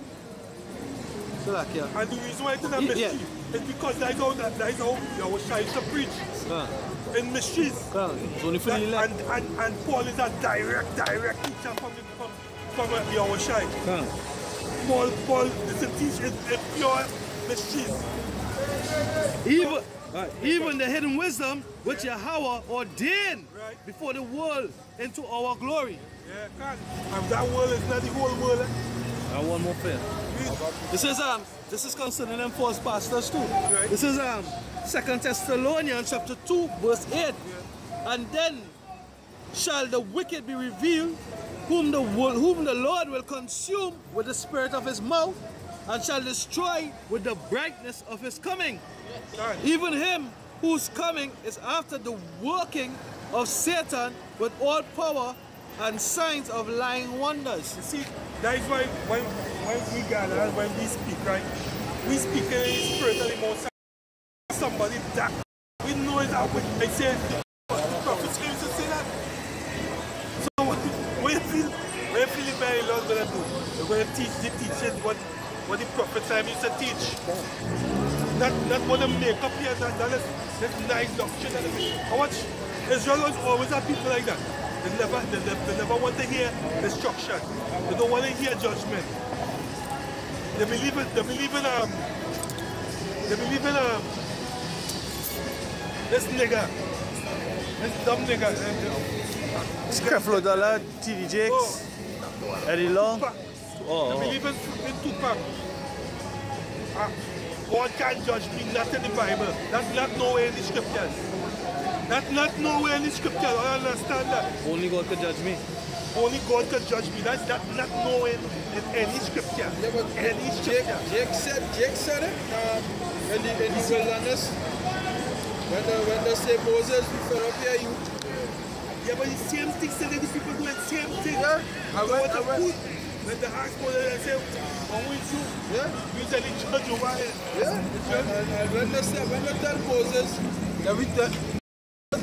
And the reason why it's in a mystery is because that is how your child to preach. In mysteries. And Paul is a direct teacher from your child. Paul is a teacher in pure mysteries. Even the hidden wisdom which Yahweh ordained before the world into our glory. Yeah, and that world is not the whole world. And one more thing. This is concerning them false pastors too. This is 2 Thessalonians chapter 2 verse 8. And then shall the wicked be revealed, whom the Lord will consume with the spirit of his mouth, and shall destroy with the brightness of his coming. Even him whose coming is after the working of Satan with all power and signs of lying wonders. You see, that is why when we gather and when we speak, right? We speak in the spirit of the Most High. Somebody that we know is our way. They say the prophets used to say that. So when you feel the very Lord gonna do, we're gonna teach the teachers what the prophets used to teach. Not what they make up here, that's nice doctrine. I watch Israel always have people like that. They never want to hear destruction. They don't want to hear judgment. They believe in this nigga, this dumb nigga. Creflo TD Jakes, Eddie Long. They believe in Tupac. God can't judge me, not in the Bible. That's not nowhere in the scriptures. That's not nowhere in the scriptures. I understand that. Only God can judge me. Only God can judge me. That's not nowhere in any scripture. Yeah, but any scripture. Jake said it in the wilderness. When they say Moses, we fell up here, you. Yeah, but the same thing, so the people do the same thing. Yeah, when the ask for they say, I'm with you. Yeah. You tell the judge over here. Yeah. And when they tell Moses, that we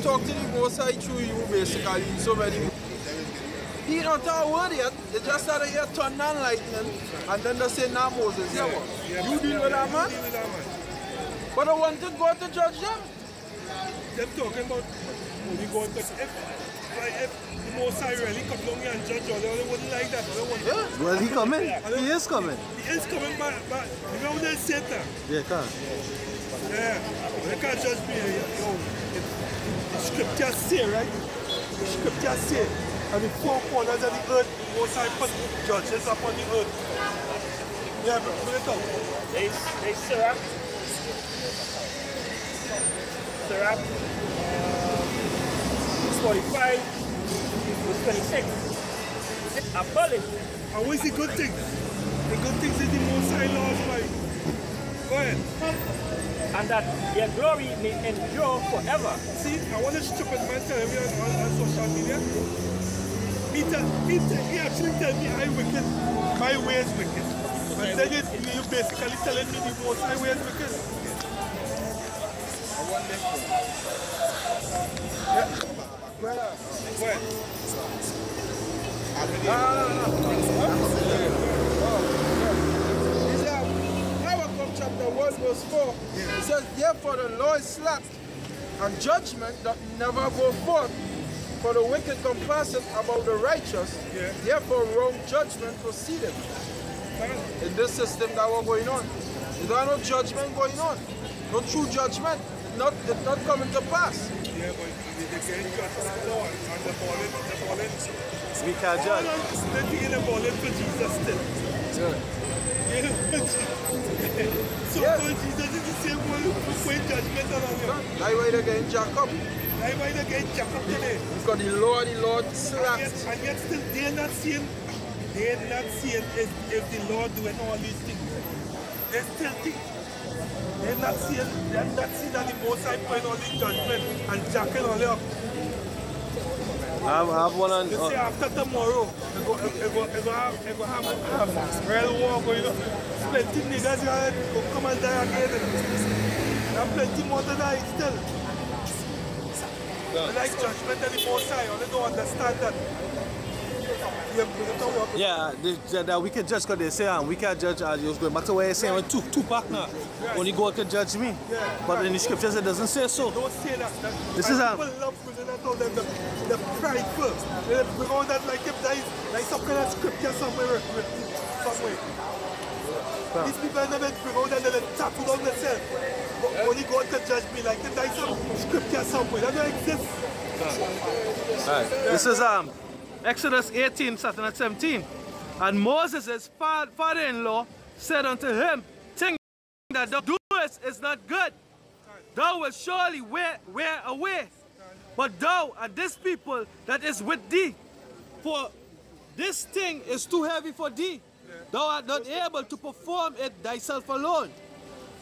talk to the Most High through you, basically, so many. He don't tell a word yet. They just started here thunder and lightning, and then they say, nah, Moses, you deal with that man? But I want to go to judge them. Them talking about only God, because if the Most High really come down here and judge all, they wouldn't like that. Yeah. Well, he coming. He is coming. He is coming, but you know they say that. Yeah, can't. Yeah, they can't judge me. The scriptures say, right? The scriptures say, and the four corners of the earth, the Most High put judges upon the earth. Yeah, but bring it up. They sir. Sirach 45, verse 26. Abolish. And what's the good thing? The good things is the Most High laws, right? Go ahead. And that their glory may endure forever. See, I want to stupid man tell me on social media. He actually tell me I wicked, my way is wicked. And then you basically telling me the Most High way is wicked. I want this one. Yeah. Where? Habakkuk chapter 1 verse 4, it says, therefore the law is slack, and judgment doth never go forth, for the wicked compasseth about the righteous, therefore wrong judgment proceedeth. In this system that we're going on, there are no judgment going on, no true judgment, it's not coming to pass. Yeah, but they're getting judged on the law and the balling. We can't judge. They're taking the balling for Jesus still. Yeah. So Jesus is the same one who put judgment on them. That's why they're getting jacked up. That's why they're getting jacked up today. Because the Lord slaps. And yet still they're not seeing if the Lord doing all these things. They still think. They're not seeing that the Most High putting all the judgment and jacking all up. I have one on. They say after tomorrow, it go have real war going on. Plenty niggas go come and die again. And plenty more to die still. They like judgment of the Most High, they don't understand that. Yeah, the wicked judge, because they say we can't judge as you're going back to where you're saying two partner. Only God can judge me. But in the scriptures it doesn't say so. Don't say that. This is people love prison and all them the prideful. They bring on that like if there is like some kind of scripture somewhere. These people never bring on that they tattoo on themselves. But only God can judge me like if there is some scripture somewhere. That don't exist. Alright. This is Exodus 18, starting at 17. And Moses' father-in-law said unto him, think that thou doest is not good. Thou wilt surely wear away. But thou and this people that is with thee, for this thing is too heavy for thee. Thou art not able to perform it thyself alone.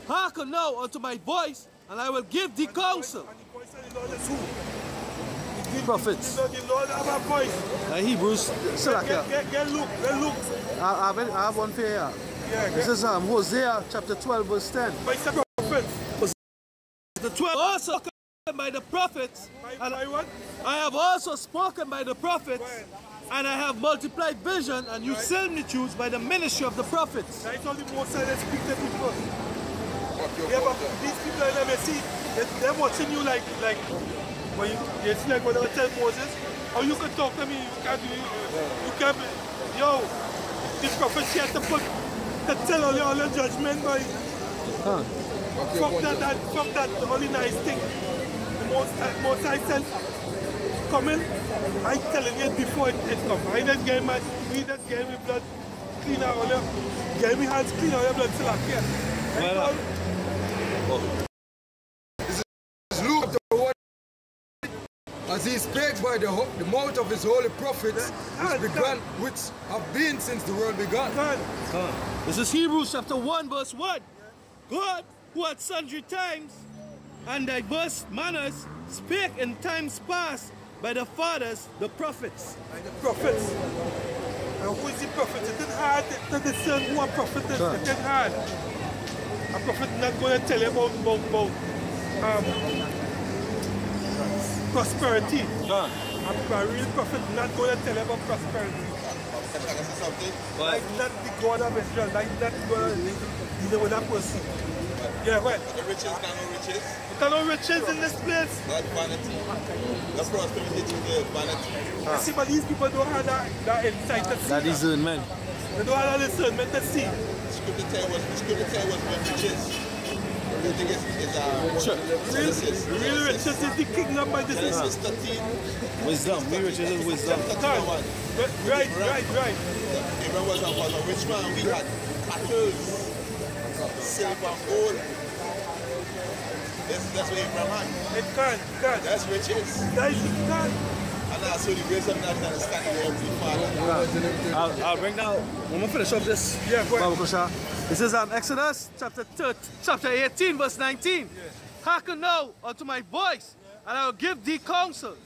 Hearken now unto my voice, and I will give thee counsel. Prophets. The Lord have a voice. Hebrews. Get Luke. I have one for you. This is Hosea chapter 12 verse 10. By the prophets. The 12 also spoken by the prophets. By what? I have also spoken by the prophets. And I have multiplied vision and used similitudes by the ministry of the prophets. That's all the Most High that speak to people. Yeah, but these people in MSC, they're watching you like when you see like what they tell Moses, or you can talk to me, you can't be, yo, the prophet had to tell all your judgment by from that only nice thing. The most I said, come in, I'm telling you before it comes. I just get my blood clean out all your, get my hands clean out your blood till I care. This is Luke the one, as he spake by the mouth of his holy prophets, which have been since the world began. This is Hebrews chapter 1 verse 1. God, who at sundry times and diverse manners spake in times past by the fathers, the prophets. By the prophets. And who is the prophet? It is hard to discern who a prophet is. It is hard. A prophet is not going to tell you about prosperity. A real prophet is not going to tell you about prosperity. Like not the God of Israel. Like not the God of Israel with that person. Yeah, right. The riches, no riches. There are no riches in this place. Not vanity. The prosperity is vanity. You see, but these people don't have that insight to see. That discernment. They don't have that discernment to see. The scripture tell us what riches. The thing is real riches is the kingdom by this. Genesis 13. Wisdom. Real riches is wisdom. Right. Abraham was a rich man. We had cattle, silver, gold. That's where Abraham had. It can't. That's riches. That is it can't. And also the grace of God that is standing there every Father. I'll bring down, I'm gonna finish up this. Yeah, go ahead. Bible Kusha. This is Exodus chapter 18, verse 19. Yeah. Hearken now unto my voice, and I will give thee counsel.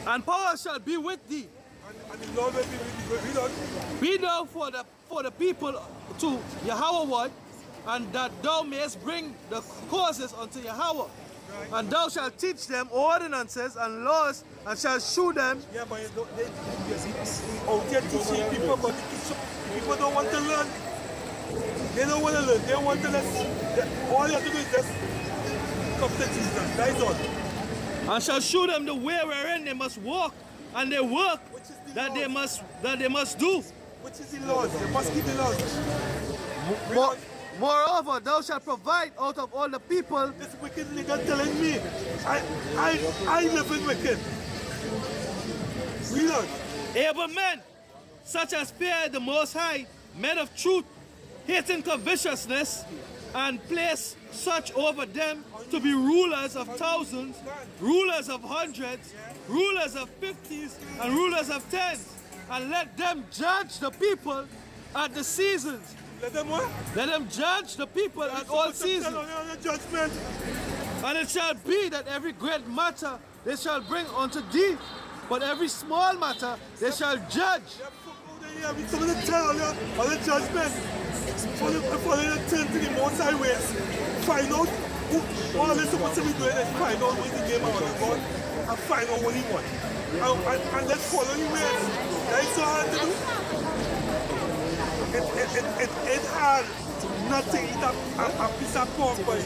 And power shall be with thee. And the Lord will be with thee. Be thou for the people to Yahweh, and that thou mayest bring the causes unto Yahweh. Right. And thou shalt teach them ordinances and laws, and shalt shew them. Yeah, but out there teaching people, but people don't want to learn. They don't want to learn. They want to listen. All you have to do is just come to Jesus. That is all. And shall shew them the way wherein they must walk, and their work that they must do. Which is the laws. They must keep the laws. Moreover, thou shalt provide out of all the people. This wicked nigga telling me, I live in wicked. Read on. Able men, such as fear the Most High, men of truth, hating covetousness, and place such over them to be rulers of thousands, rulers of hundreds, rulers of 50s, and rulers of 10s, and let them judge the people at the seasons. Let them what? Let them judge the people at all seasons. And it shall be that every great matter they shall bring unto thee, but every small matter they shall judge. We come to tell all the judgment. Follow the turn to the Most High ways. Find out who all this supposed to be doing and find out what the game out of God and find out what he wants. And let's follow the ways. That is so hard to do. It's hard not to eat a piece of pork, but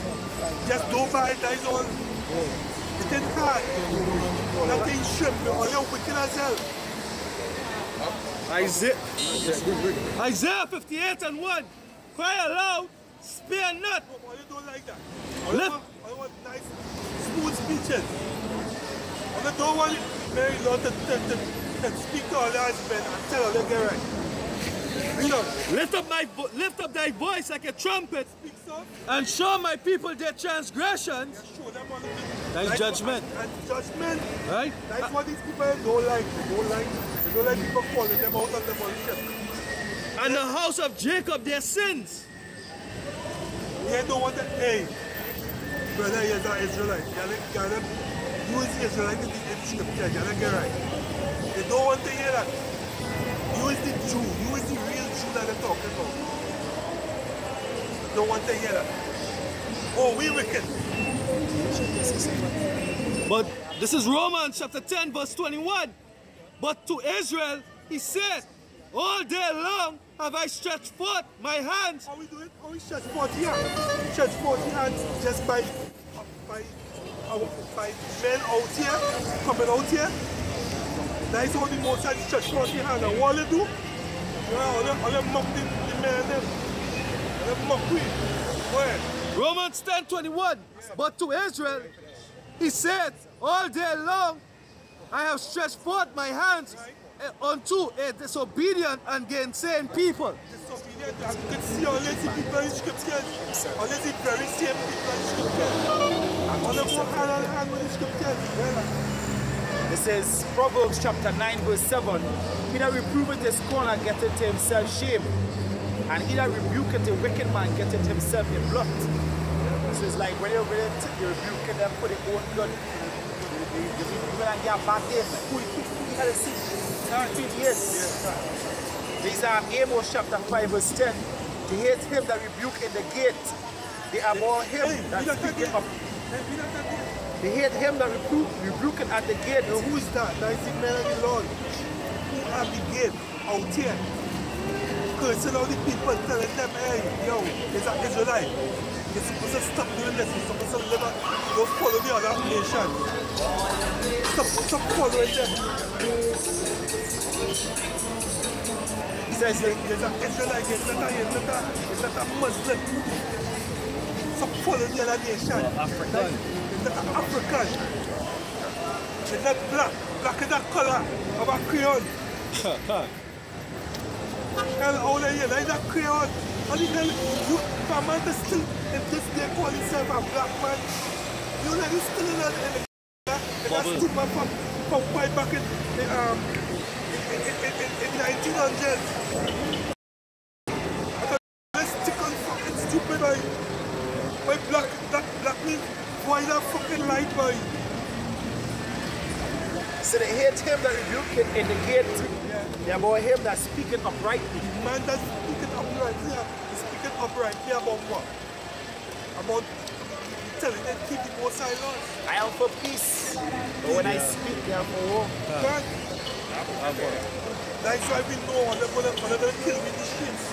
just don't buy it, that is all. It ain't hard not to eat shrimp, or you're wicked as hell. Isaiah 58 and 1. Cry aloud, spare not. Why you don't like that? I want nice, smooth speeches. I don't want Mary Lord to speak to all the husband and tell her to get right. Lift up thy voice like a trumpet, and show my people their transgressions. That is judgment. And judgment. Right? That's what these people don't like. They don't like people calling them out of the worship. And the house of Jacob their sins. They don't want to, hey, brother, you're not Israelite. You is Israelite in the scripture. You gotta get right. They don't want to hear that. You is the Jew. You is the real Jew that they're talking about. Don't want to hear that. Oh, we wicked. But this is Romans chapter 10 verse 21. But to Israel he said, all day long have I stretched forth my hands. How we do it? How we stretch forth here? Stretch forth your hands just by men out here, coming out here. That is how the Most High stretch forth your hands. And what they do? All they mock the men them. They mock we. Go ahead. Romans 10:21. But to Israel he said, all day long I have stretched forth my hands unto a disobedient and gainsaying people. Disobedient, and you can see all these people in scriptures. All these very same people in scriptures. All of them hand in hand with the scriptures. This is Proverbs chapter 9 verse 7. He that reproveth his corner getteth to himself shame, and he that rebuketh a wicked man getteth himself in blood. So it's like when you're rebuking them for the own good, you will get back in. You gotta see. 13 years. These are Amos chapter 5 verse 10. They hate him that rebuke in the gate. They abhor him that speaketh up. They hate him that rebuke at the gate. Now who is that? That is the man of the Lord. Who have the gate out here? Cursing all the people, telling them, hey, yo, it's an Israelite. You're supposed to stop doing this. You're supposed to live and don't follow the other nation. Stop following them. He says there's an Israelite, it's not a Muslim. Stop following the other nation. African. It's not an African. It's not black. Black is a color of a crayon. hell out of here. Like that Creole. And he tell you, if a man is still in this day call himself a black man, you know he's still in that stigma from way back in 1900s. Let's stick on fucking stupid, boy. Why black means why that fucking light, boy? So they hate him that rebuke in the gate. Yeah, about him that speaking uprightly. Man that's speaking uprightly, he's speaking uprightly about what? About telling them keep the most silent. I am for peace. But when I speak, they are for war. That's why we know they're going to kill me in the streets.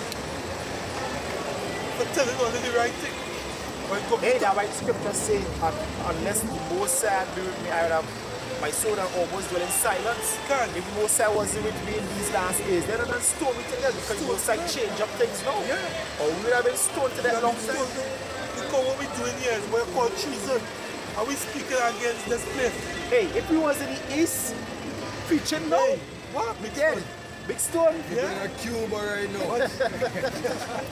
For telling only the right thing. Hey, that's why the scripture say, unless the Most High be with me, I would have my soul and almost dwell in silence. If the Most High wasn't with me in these last days, they would have stoned me to death because the Most High change up things now. Yeah. Or we would have been stoned to death long time. Because what we're doing here is we're called treason. And we're speaking against this place. Hey, if we was in the East, preaching now, hey, what? We dead. Big stone. You're in a Cuba right now.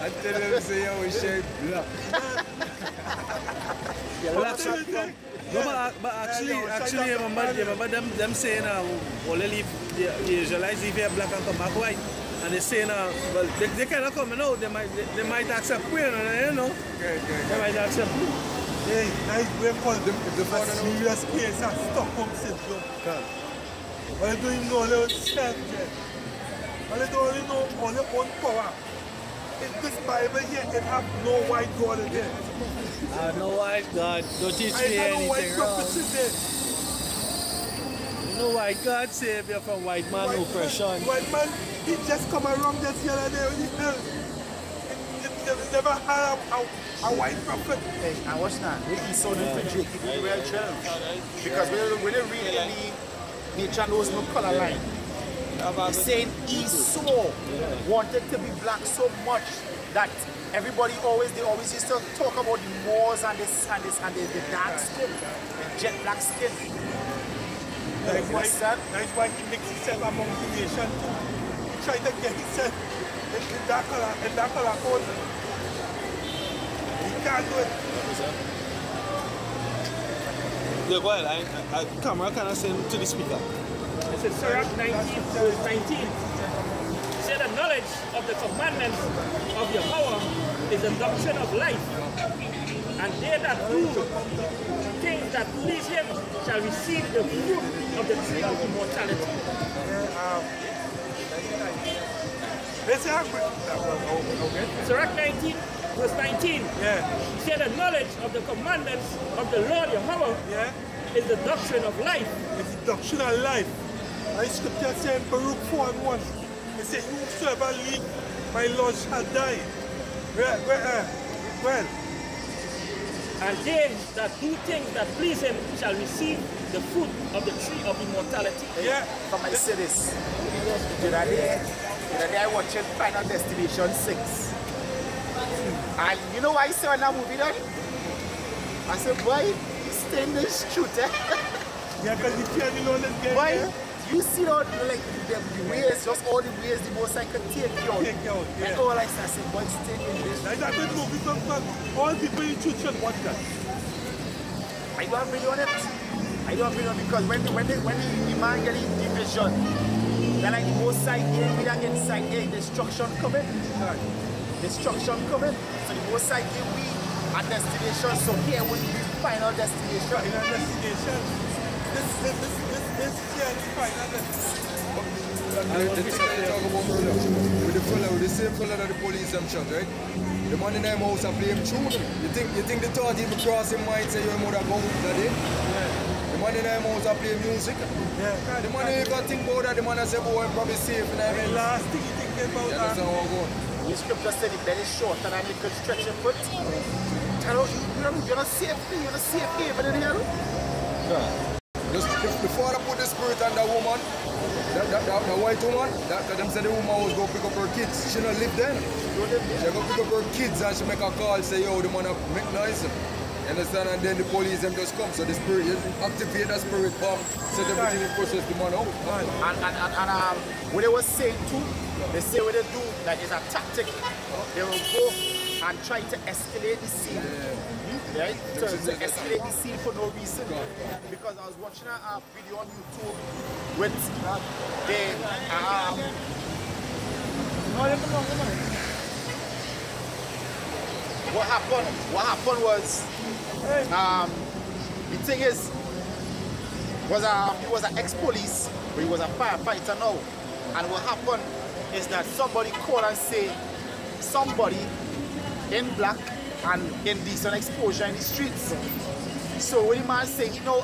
I tell them, say, yo, we shape black. No, but actually, remember them saying, only leave the Israelites leave here black and come back white. And they saying, well, they cannot come out. They might accept you know. They might accept you. Hey, nice way called them the serious case of Stockholm syndrome. But they don't even know their self yet. And they don't even know on their own power. In this Bible here, it have no white God in it. No white God. Don't teach me anything wrong. No white God save you from white man oppression. White man, he just come around this here and there with hell. He never had a white prophet. Hey, and watch that. We can so differentiate the real challenge. Because when you read the nature knows no color line. He's saying Esau wanted to be black so much that everybody they always used to talk about the Moors and the dark skin, the jet black skin. That's why he makes himself among the nation too. Try to get himself in that color code. He can't do it. Yeah, go ahead. Camera can I send to the speaker? This is Sirach 19, verse 19. Say the knowledge of the commandments of Yahweh is the doctrine of life. And they that do things that please him shall receive the fruit of the tree of immortality. Sirach 19, verse 19. Say the knowledge of the commandments of the Lord Yahweh is the doctrine of life. It's the doctrine of life. And scripture says in Baruch 4:1, it says, whosoever live my Lord shall die. Well. And they that do things that please him shall receive the fruit of the tree of immortality. Yeah. Come and say this. The other day I watched Final Destination 6. And you know why I saw that movie then? I said, boy, stay in this shoot, Yeah, because you can't alone and get boy, you see all like the ways, just all the ways the most I could take you out. And all I said, boy, stay in this. Like that good movie, all people in church should watch that. I don't agree on it. I don't agree on it because when the man get in division, then like the most side here with that inside here, destruction coming. Destruction coming. So the most side here we at destination, so here will be final destination. Final destination. This here is final destination. With the same fella that the police them shot, right? The man in them house are playing tune. You think the thought even cross him mind say you mother go that day? The man in them house are playing music. The man even think about that, the man say boy I'm probably safe and I mean last thing you think about that. The scripture said the belly short and I could stretch your foot. You're not safe, you're not safe even in here. The father put the spirit on the woman, the white woman, that them said the woman was going to pick up her kids. She don't live then. She go pick up her kids and she make a call, say, yo, the man make noise. You understand? And then the police them just come. So the spirit, you activate that spirit bomb, set everything in process the man out. And what they were saying too, they say what they do, that is a tactic. They will go and try to escalate the scene. Right? To escalate the scene for no reason. Because I was watching a video on YouTube with what happened was the thing is he was an ex-police, but he was a firefighter now. And what happened is that somebody called and say somebody in black and indecent exposure in the streets. So when the man say he now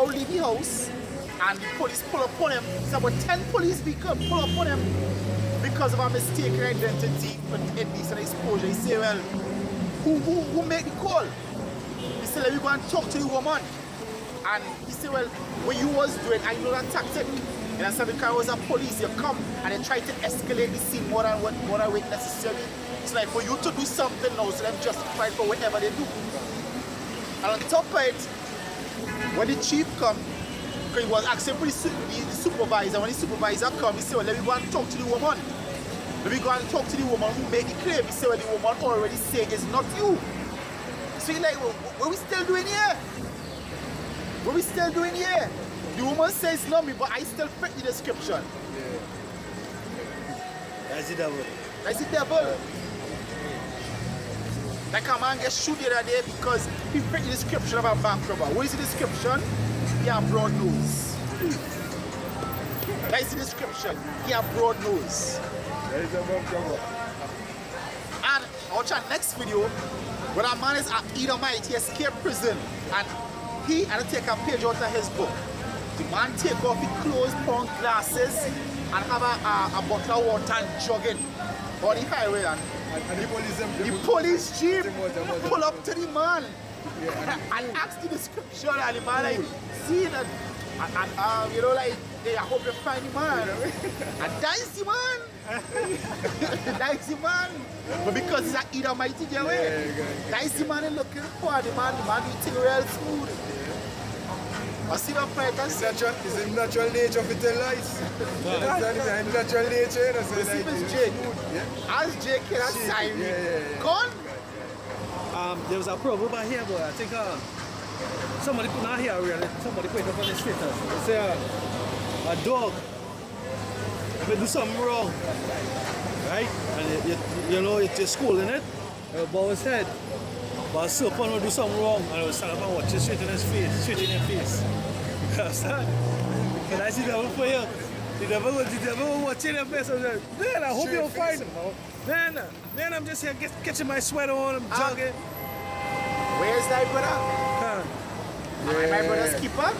leave the house and the police pull up on him, so about 10 police vehicles pull up on him because of a mistaken identity for indecent exposure. He say, well, who made the call? He said, let me go and talk to the woman. And he said, well, what you was doing, I know that tactic. And I said, because I was a police, you come and they try to escalate the scene more than what necessary. It's like for you to do something now, so them justify for whatever they do. And on top of it, when the chief come, because he was asking for the supervisor, when the supervisor come, he said, well, let me go and talk to the woman. Let me go and talk to the woman who made the claim. He said, well, the woman already said it's not you. So he's like, well, what are we still doing here? What are we still doing here? The woman says it's not me, but I still fit the description. Yeah. That's the devil. That's the devil. Like a man gets shot the other day because he fit the description of a bank robber. What is the description? He have broad nose. That's the description. He have broad nose. That is a bank robber. And I'll watch our next video where a man is at Edomite, he escaped prison and he had to take a page out of his book. The man take off his clothes, put on glasses and have a bottle of water and jogging on the highway. And the police jeep pull up to the man and ask the description and the man like, see that, and you know, like, I hope you find the man. And that's the man. That's the man. But because he's an Edomite way, that's the man he's looking for. The man you think real smooth. I see my friend. It's a natural nature of it tell lies. It's natural nature. You see Miss Jake. As Jake can sign me. Gone. There was a proverb over here, boy. I think somebody put not here really. Somebody put it up on the status. They say a dog, if you do something wrong, right? And you know you're schooling it, you bow his head. But a serpent will do something wrong and it will stand up and watch you straight in his face, straight in your face. You understand? Can I see the devil for you? The devil will watch in your face and say, man, I hope you'll find him. Man, I'm just here catching my sweat on, I'm jogging. Where's that brother? Am I my brother's keeper?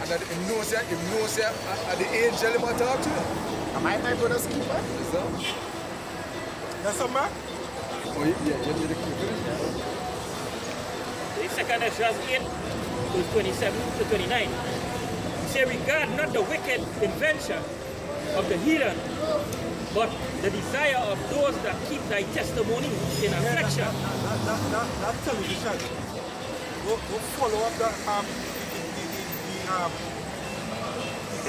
And he knows that the angel he might talk to you. Am I my brother's keeper? That's a man? Oh, yeah, you're the keeper. The second Ezra 8, verse 27 to 29. He said, regard not the wicked invention of the heathen, but the desire of those that keep thy testimony in affection. That television. Go follow up the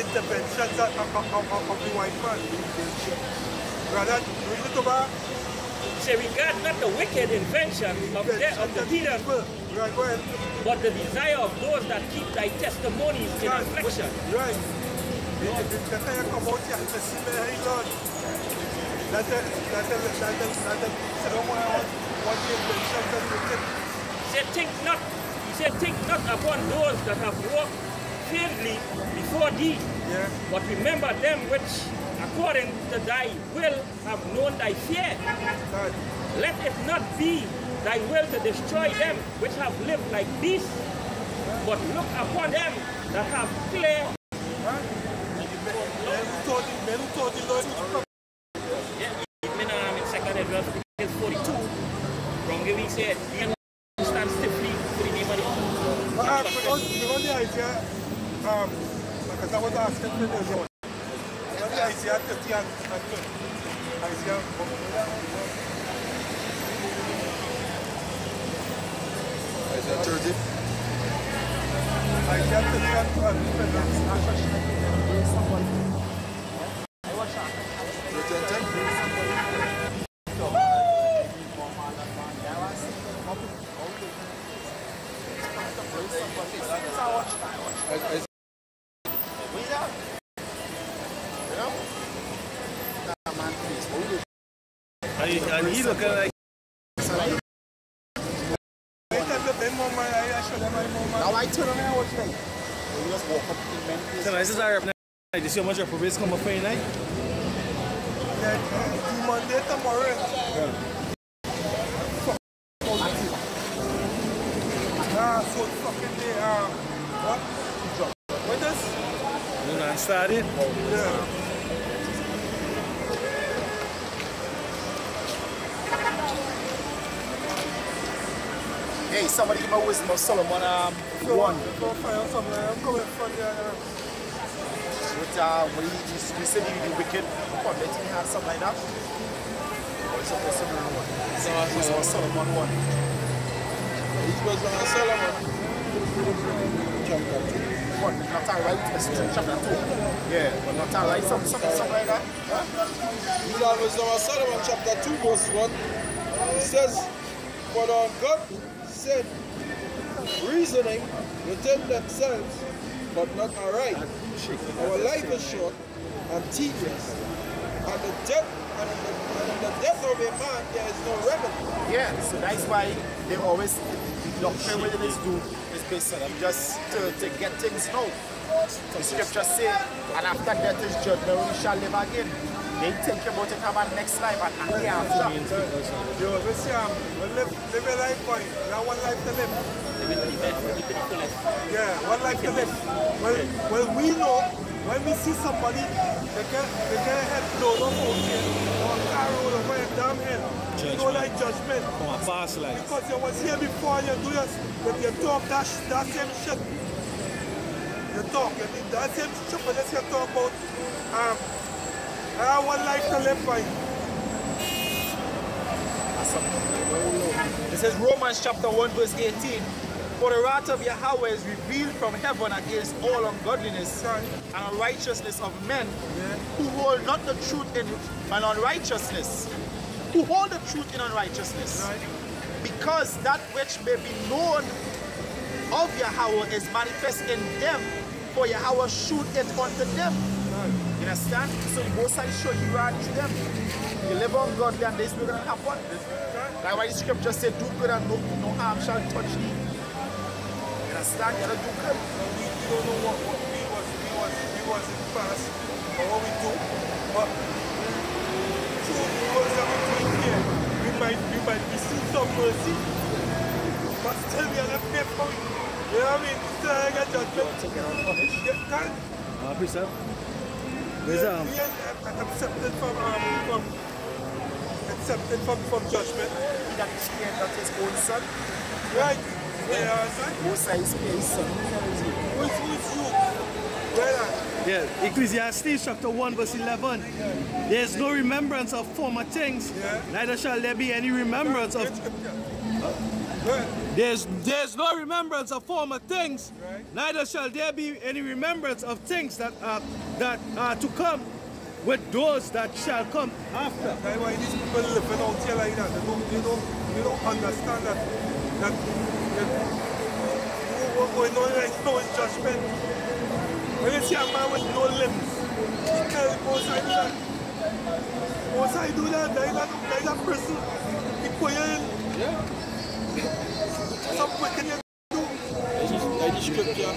interventions of the white man. Brother, read it over. Say, regard not the wicked invention of the heathen, but the desire of those that keep thy testimonies in affection. Right. The time come out here to see me, Lord. That's the inventions of the wicked. He said, think not upon those that have walked faithfully before thee, but remember them which according to thy will have known thy fear. Let it not be thy will to destroy them which have lived like beasts, but look upon them that have clear. Men who told the Lord. In 2nd Ezra 42, from where we said, stand stiffly for the name of the Lord. Because the idea, because I was asking for the Lord. Isaiah 30 and 20. Isaiah 30. I get to the And he looking like Now I turn around and watch like. You just walk up in many places. tonight is our night. You see how much your probates come up for night? Yeah, Monday tomorrow. So fucking day. What is? You know, started. Yeah. Hey, somebody give me a wisdom of Solomon 1. Go find something. I'm going from there. When you said you the wicked, what, let me have something like that? Or is it Solomon 1? Wisdom of Solomon 1. It was Solomon. Chapter 2. What, not alright? Chapter 2. Yeah, but not alright, something like that. It was Solomon chapter 2 verse 1. It says, "For God said, reasoning within themselves, but not aright. Our life is short and tedious, and in the death of a man there is no remedy." Yeah, so that's why they always, the doctrine within this do is based on just to get things known. The scripture say, and after death is judgment, we shall live again. They think about it about next life and hereafter. Yo, let's see, live a life, boy. You have one life to live. Yeah, one life to live. Well, we know when we see somebody, they get a head blown off out here, or a car road over a damn hill. You know, like judgment. From a past life. Because you was here before and you do this, if you talk that same shit. You talk, that same shit, but let's talk about I have one life to live by. It says Romans chapter 1 verse 18. For the wrath of Yahweh is revealed from heaven against all ungodliness and unrighteousness of men who hold not the truth in unrighteousness. Who hold the truth in unrighteousness. Because that which may be known of Yahweh is manifest in them, for Yahweh shoot it unto them. You understand? So the Most High show you right to them. You live on God, and this will gonna happen. That's why the scripture said, do good and no harm shall touch thee. You understand? You gotta do good. We don't know what we was in the past or what we do, but through the words that we're doing here, we might receive some mercy, but still we are not paid for it. You know what I mean? Still I get judgment. Precept. We are accepted from judgment. He that spared not his own son. Right. Yeah, son. Most High spared his son. Who is you? Where Yeah, Ecclesiastes chapter 1 verse 11. There is no remembrance of former things, neither shall there be any remembrance of... There's no remembrance of former things, neither shall there be any remembrance of things that are to come with those that shall come after. That's why these people living out here like that. They don't understand that what's going on right now is judgment. When you see a man with no limbs, he tells Most High do that. Most High do that, there is a person, he put you in. Some wicked you do. Like the scripture.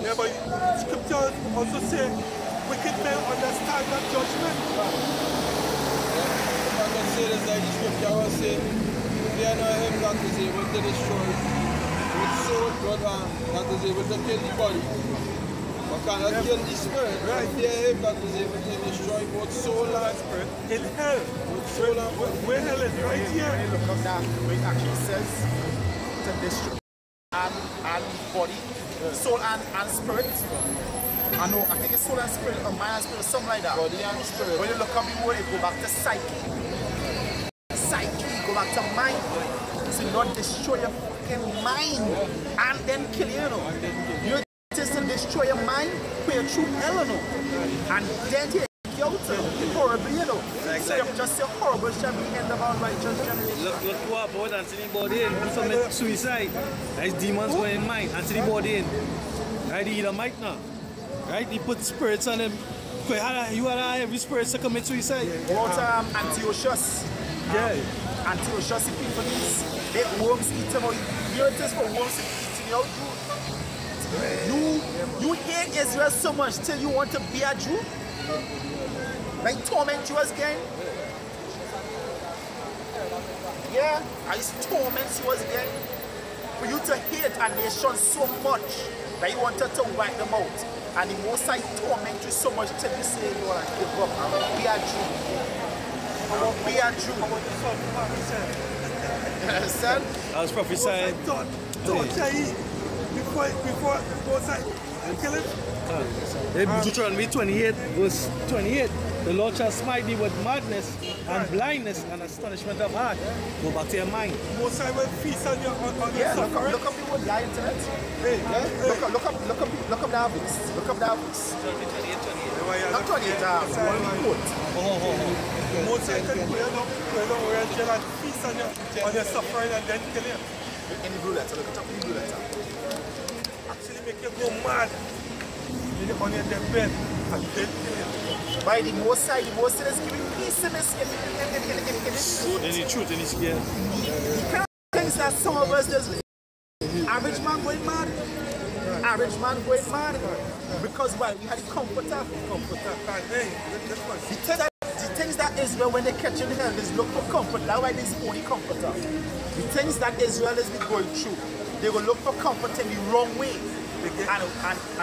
Yeah, but the scripture also say wicked men understand that judgment. I can say this like the scripture was saying, fear not him that is able to destroy with sword, but that is able to kill the body, but cannot kill the spirit. Right. Fear him that is able to destroy both soul and spirit. In hell. Soul and body. Where hell is right here. When you look up that, where it actually says to destroy and body, soul and spirit. I know, I think it's soul and spirit, or mind and spirit, something like that. Body and spirit. When you look up the word, it go back to psyche. Psyche, go back to mind. So to not destroy your fucking mind and then kill you, you know. You just to destroy your mind, put you through hell, you know. And then take you out, horribly, you know. So you just say horrible shall be the end of our righteous generation. Look what about Anthony Bourdain, who commit suicide. That's demons going in mind. Anthony Bourdain. Right, he Edomite now. Right, he put spirits on him. You had every spirit to commit suicide. What Antiochus? Yeah. Antiochus, people they worms eat them out. You know this for worms eating out you hate Israel so much till you want to be a Jew? Like torment you again? Yeah, I used to torment you again. For you to hate a nation so much that you wanted to wipe them out. And the most I torment you so much till you say, Lord, I give up. I will be a Jew. I will be a Jew. You understand? I was prophesying. Before kill him. Deuteronomy 28, verse 28. The Lord shall smite thee with madness and blindness and astonishment of heart. Go back to your mind. Most I will feast on your suffering. Look up the word the internet. Hey, Look up the books. Look up the books. Not 28, one quote. Most I can put on jail and feast on your suffering and then kill you. Any blue letter, look it up in the blue letter. Actually make you go mad. On your deathbed and then kill you. By the most side, the most is giving peace in Any truth, any scare. The kind of things that some of us does. Average man going mad. Average man going mad. Because why? We had a comforter. The things that Israel, when they catch in hell, is look for comfort. That's why there's only comforter. The things that Israel has been going through, they will look for comfort in the wrong way. And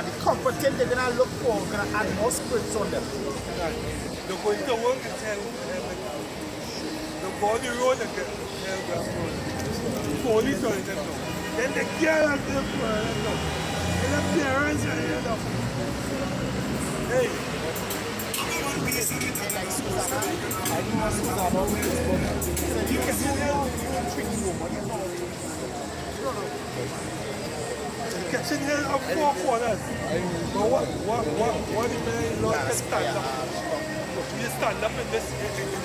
the comforting they're going to look for, going to add more spirits on them. They're going to work and tell they'll go on the road and get hell. Police on them now. Then they care of them now. And the parents are here now. Hey. Catching hell of 4 corners. But what the man Lord can stand up? We stand up in the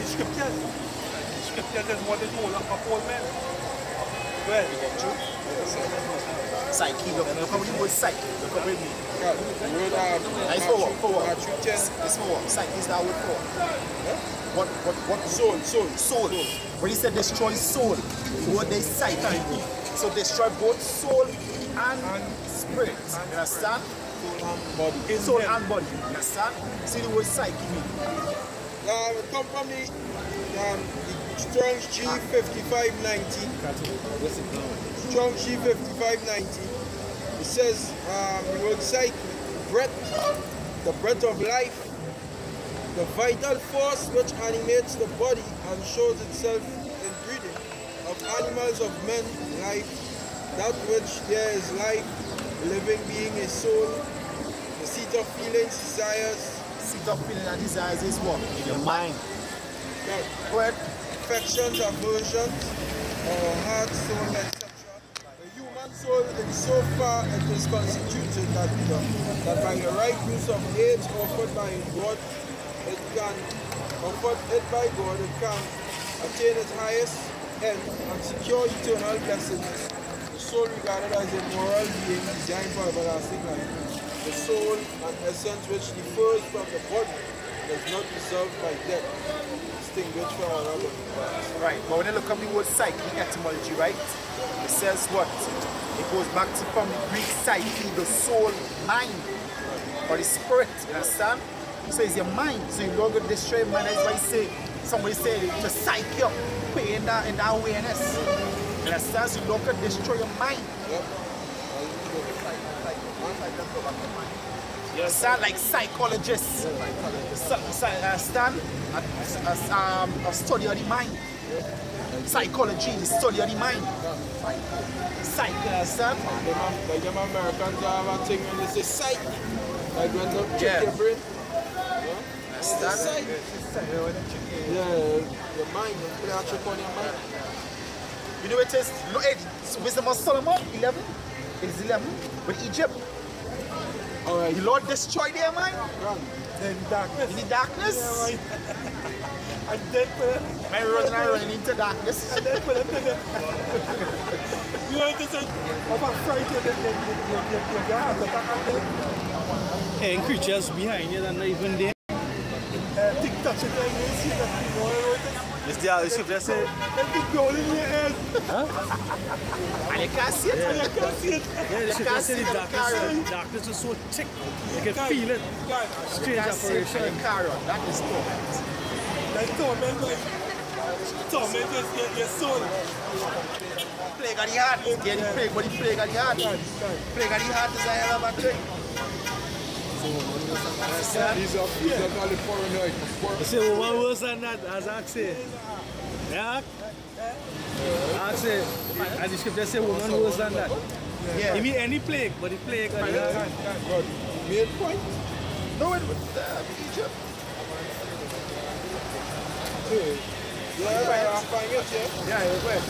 scriptures. The scriptures is what is hold up all men. Well, Psyche, look how you word psyche. Look how you it's for what? It's for what? Psyche is that word for? What? Soul. When he said destroy soul, the word they psyche. So destroy both soul and spirit. You understand? Soul and body. You understand? See the word psyche mean? Come from the Strong's G5590. Strong's G5590. It says the word psyche, the breath of life, the vital force which animates the body and shows itself in breathing of animals, of men, life, that which there is life, living being a soul, the seat of feelings, desires. Seat of feelings and desires is what? In your mind. Go ahead. Affections, aversions, heart, soul, etc. The human soul, in so far it is constituted that by the right use of aids offered by God, it can attain its highest end and secure eternal blessings. The soul regarded as a moral being designed for everlasting life. The soul, an essence which differs from the body, does not be served by death, distinguished from another. Right, but when you look at the word psyche, etymology, right? It says what? It goes back to from the Greek psyche, the soul, mind, or the spirit, you understand? So it's your mind, so you're not going to destroy your mind. That's why somebody say to psych you up, put in that awareness. You understand? So you're not going to destroy your mind. You understand? Like psychologists. Understand? A study of the mind. Psychology, the study of the mind. Psych, you understand? Like them Americans have a thing when they say psych. Like when they check your brain. That's psych. Yeah, your mind, you play a trick on your mind. You know it is Wisdom of Solomon 11? It is 11 with Egypt. Alright. The Lord destroyed their mind. In darkness. In the darkness. Yeah, right. And then my running into darkness. And then put them to them. You know, this is about Friday, you have the back of them. And creatures behind you that are not even there. TikTok, you see that people, It's there, it's there, say. that big goal in your head. And you can't see it. And you can't see it. Yeah, you can see the darkness is so thick. You can feel it. Strange operation. That is torment. That torment, torment your soul. Plague of the heart. Yeah, the plague, but the plague of the heart. Plague of the heart is a hell of a thing. These are called the paranoid. You say woman worse than that, as I say. Yeah? I say, and the scripture say woman worse than that. Yeah. You mean any plague, but the plague of the heart. Main point. No, it was Egypt. Yeah, I'm fine, yeah. Yeah, it went.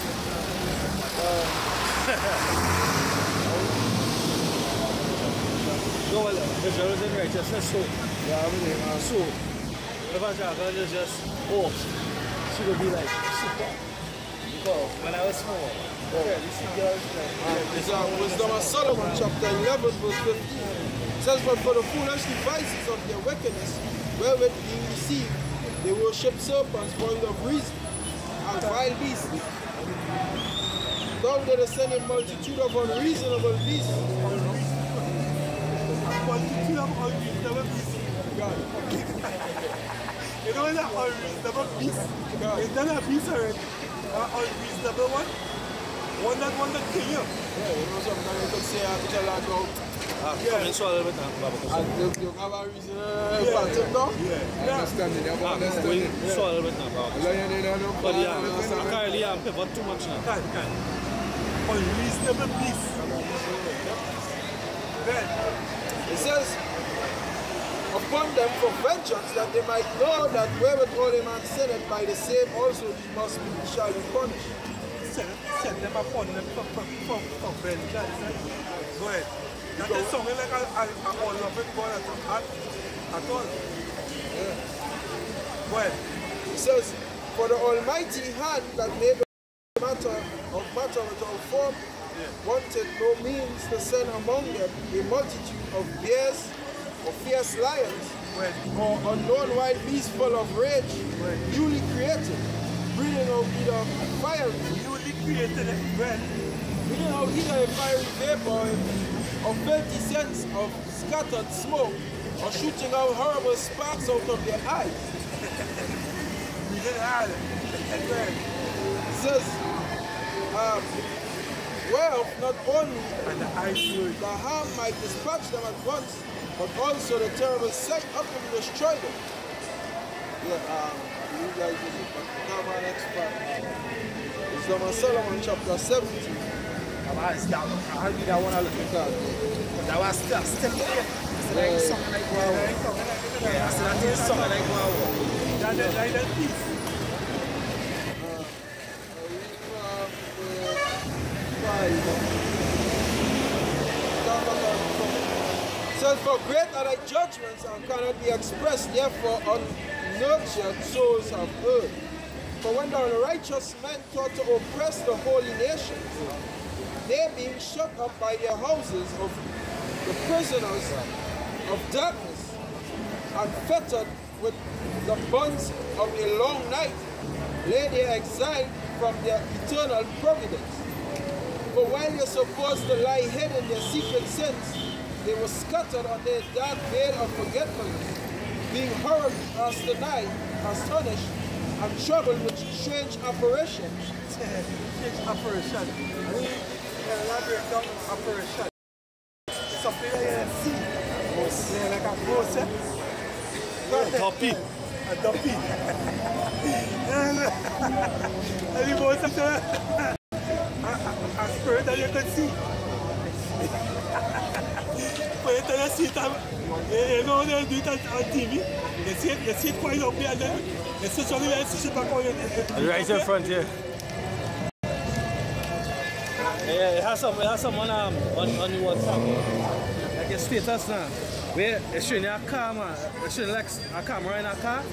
No, well, the Jerusalem righteousness, so, so, if I travel, it's just, oh, she would be like, super. Because when I was small, you see girls like, It's Wisdom of Solomon, chapter 11, verse 15. It says, but for the foolish devices of their wickedness, wherewith being deceived, they worship serpents void of reason, and wild beasts. Thou didst send a multitude of unreasonable beasts. Multitude of unreasonable beasts. You know that unreasonable beast? Is that a beast or an unreasonable one? One that kill you. Yeah, you know sometimes you could say I tell her about come and swallow a little bit now, and you have a reason about it now? I understand it. I understand it. swallow a little bit now, but yeah, currently I'm pivot too much now. Can. Unreasonable beast. Then, it says, upon them for vengeance, that they might know that wherewithal a man sinneth, by the same also he shall be punished. set them upon them for vengeance. Go ahead. That is something like a all-loving God at all. Yeah. Go ahead. It says, for the almighty hand that made the matter without form, wanted no means to send among them a multitude of bears or fierce lions, or unknown wild beasts full of rage, newly created, breathing out either fire, Newly created bread. breathing out either a fiery vapor or filthy scents of scattered smoke, or shooting out horrible sparks out of their eyes. We did have it. It says, whereof not only the harm might dispatch them at once, but also the terrible sight of them destroy them. Yeah, you guys become an expert. Wisdom of Solomon, chapter 17. I heard that one I look at that. That was still there. I said, something like wow. Yeah, I said, I think something like wow. That piece. Says, for great are thy judgments and cannot be expressed, therefore unnurtured souls have heard. For when the unrighteous men thought to oppress the holy nations, they being shut up by their houses of the prisoners of darkness, and fettered with the bonds of a long night, lay they exiled from their eternal providence. For while you're supposed to lie hid in their secret sins, they were scattered on their dark veil of forgetfulness, being hurried as the night, astonished, and troubled with strange apparitions. Strange apparition. We elaborate on apparition. Something like a sea. Yeah, like a ghost, eh? Toppy. A duppy. And the ghost is a spirit that you can see. But you see it, you know they do it on TV. They see it quite up here and then they switch on the switch back on you. Right in front here. Yeah, it has some on the WhatsApp. Like your status now. Where it's showing your car, man. It's showing like a camera in a car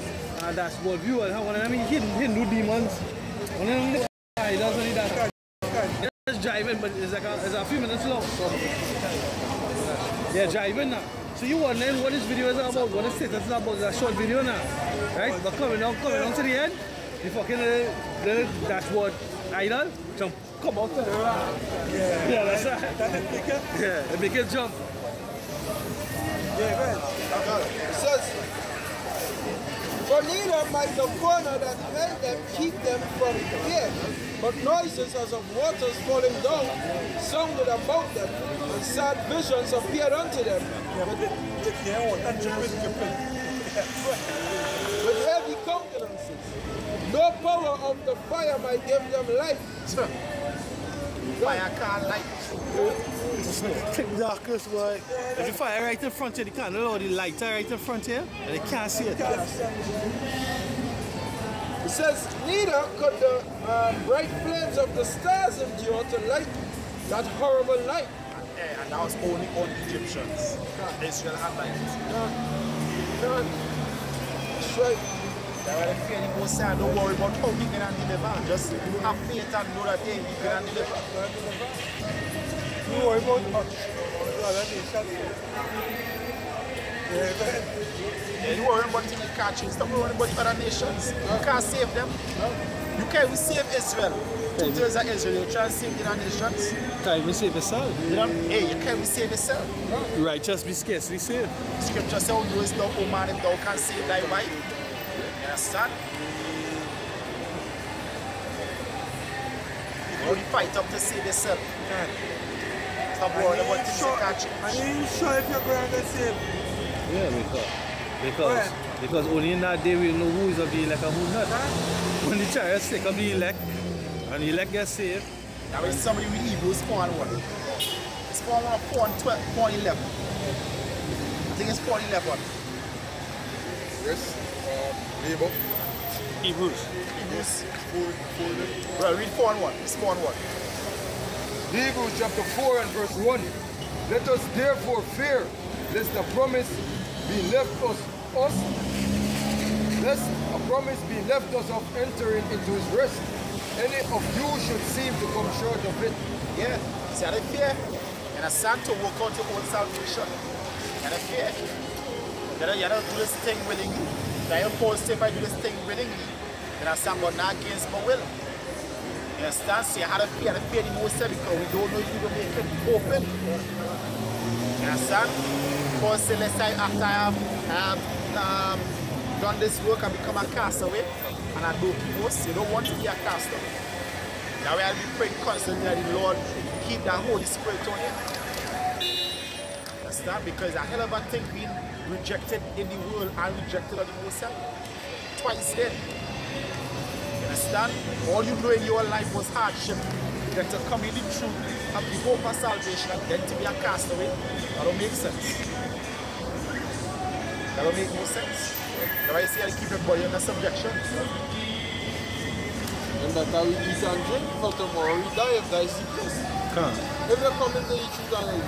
and dashboard view and one of them Hindu demons. One of them he doesn't need that. He's driving, but it's like a few minutes long. So, yeah, driving now. So you wondering what this video is about, what the status is about, it's a short video now. Right? But coming down to the end, the fucking the dashboard idle, jump, come out there. Yeah, that's right. Yeah, it make it jump. Yeah, man. It says, for neither might the corner that held them keep them from fear, but noises as of waters falling down sounded about them, and sad visions appeared unto them. With heavy countenances. No power of the fire might give them light. Fire can't light. Thick darkness, boy. If you fire right in front here, you can't allow the lighter right in front here, and they can't see it. It says, neither could the bright flames of the stars endure to light that horrible light. And that was only on Egyptians. Israel had light. None. That's right. That's why they fear the Most High. Don't worry about how he can deliver. Just have faith and know that he can deliver. Don't worry about much. Yeah, you worry about things you can't change. Stop worrying about other nations. You can't save them. You can't even save Israel. 2/3 of Israel, you try to save the other nations. Can't even save yourself. You know? Hey, you can't even save yourself. Righteous be scarcely saved. Scripture says, "Oh, is thou, O man, if thou canst save thy wife." You understand? You only fight up to save yourself. Stop worrying about things you can't change. Are you sure if you're going to get saved? Yeah, because only in that day we'll know who is of the elect and who not. When the chariots take of the elect and the elect gets saved. Now when somebody with Hebrews 4:1. It's 4:11. I think it's 4:11. Yes. Label. Hebrews. Well, read 4:1. It's 4:1. Hebrews chapter 4 and verse 1. Let us therefore fear, lest a promise be left us lest a promise be left us of entering into his rest. Any of you should seem to come short of it. Yeah. See, I don't fear. And a son to work out your own salvation. And I fear. You don't do this thing willingly. Now you're supposed to, if I do this thing willingly, then I stand but not against my will. You understand? So you had to fear the Most High because we don't know if we will make it open. You understand? Paul said, let's say after I have done this work and become a castaway, and I do most, you don't want to be a castaway. Now we have to be praying constantly that the Lord keep that Holy Spirit on you. Understand? Because a hell of a thing being rejected in the world and rejected of the Most High. Twice then. You understand? All you know in your life was hardship. Then to come in the truth of the hope of salvation and then to be a castaway, that don't make sense. That don't make no sense. That's why you see how to keep your body under subjection. And that I will eat and drink, for tomorrow we die if thy sickness. If you come into the truth and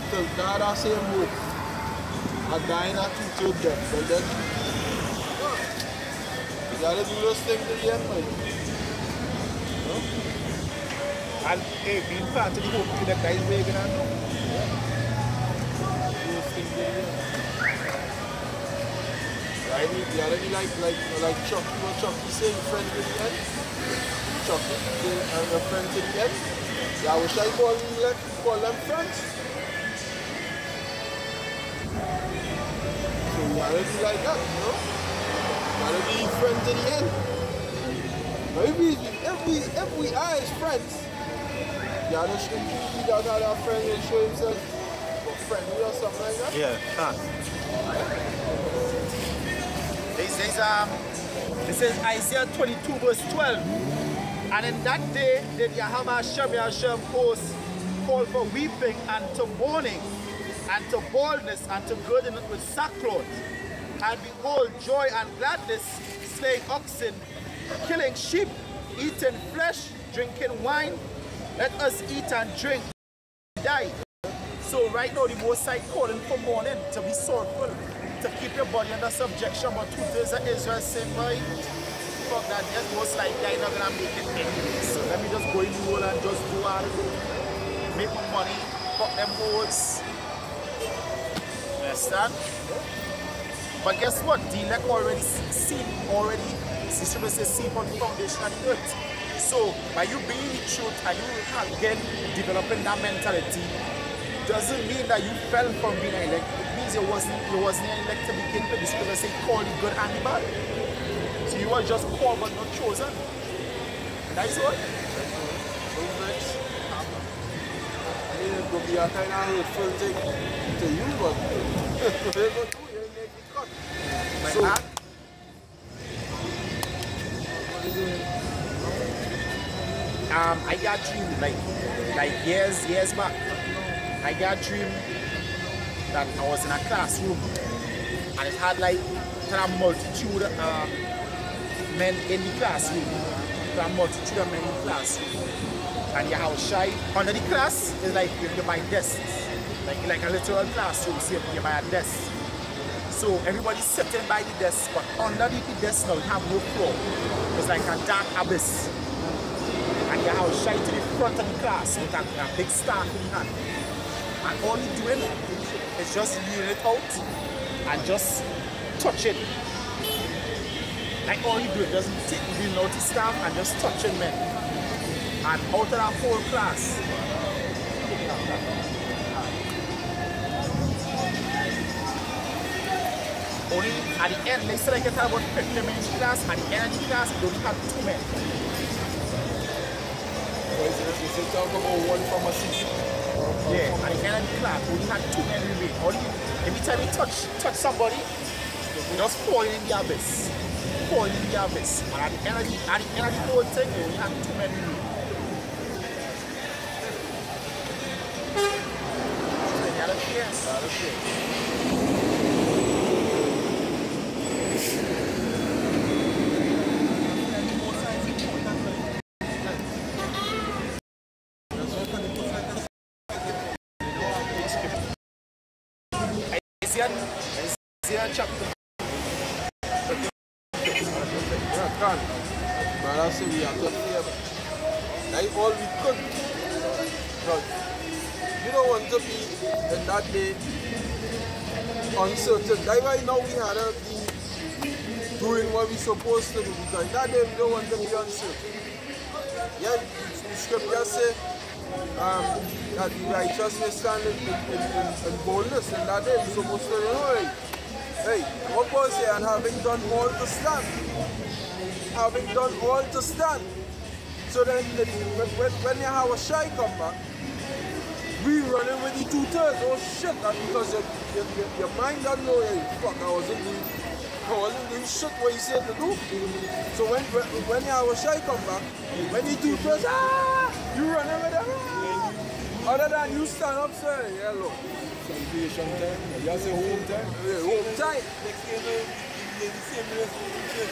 tell God I say work, I die in a two-third death, well then, you gotta do those things to the end, man. No? And hey, being part of the hope to that guy is waving and no. Those things to the end. Right? You gotta be like Chucky, what Chucky say, friend to the end. Chucky, and a friend to the end. Yeah, I wish I call them friends. So you gotta be like that, you know? You gotta be friend to the end. But if we are his friends, you gotta show him, he does have that friend and show himself friendly or something like that. Yeah, This is Isaiah 22 verse 12. And in that day did Yahweh Hashem host call for weeping and to mourning and to baldness and to girding it with sackcloth. And behold, joy and gladness, slaying oxen, killing sheep, eating flesh, drinking wine, let us eat and drink, die. So right now the Most High calling for mourning, to be sorrowful, to keep your body under subjection. But 2/3 of Israel saying, boy, fuck that, yes, most likely I'm not gonna make it anyway. So let me just go in the world and just do all I do. Make my money, fuck them boats. You understand? But guess what? The elect already seen, system is seen from the foundation of the earth. So by you being the truth and you again developing that mentality, doesn't mean that you fell from being an elect. It means you wasn't an elect to begin with. The scripture say call the good and the bad. So you were just called but not chosen. That is what? It could be a kind of hurtful thing to you, but what you go do, you make the cut. Like So, that? what are you doing? I got a dream like years back. I got a dream that I was in a classroom and it had like a multitude of men in the classroom. A multitude of men in the classroom. And you have shy under the class is like you buy desks. Like a literal classroom, so you buy a desk. So everybody's sitting by the desk, but underneath the desk now you have no floor. It's like a dark abyss. And you have shy to the front of the class with a big staff in the hand. And all you're doing is just lean it out and just touch it. Like all you do, just lean out the staff and just touching men. And out of that whole class, only at the end, they said I get about 50 minutes class, at the end of the class, they only have 2 men. Is it talk about one from a city? Yeah, at the end of the class, we only had 2 men remain. Only every time you touch somebody, you just fall in the abyss. Fall in the abyss. And at the end of the whole thing, we only had 2 men remain. Yes. Isaiah chapter. Brother, so we have to fear. That's all we could. But you don't want to be in that day uncertain. That's why now we had to be doing what we're supposed to do, because that day we don't want to be uncertain. Yeah, the scripture say that the righteous may stand in boldness, and that day we're supposed to know, hey, what was here, and having done all to stand. Having done all to stand. So then when you have a shy come back, we running with the 2/3. Oh shit, that's because your mind doesn't know, hey, fuck, I wasn't doing shit what you said to do. So when you have a shy come back, when the 2/3, you running with them. Other than you stand up, sir, yeah, look. Celebration time, you say home time? Yeah, home time. Next year, you're the same race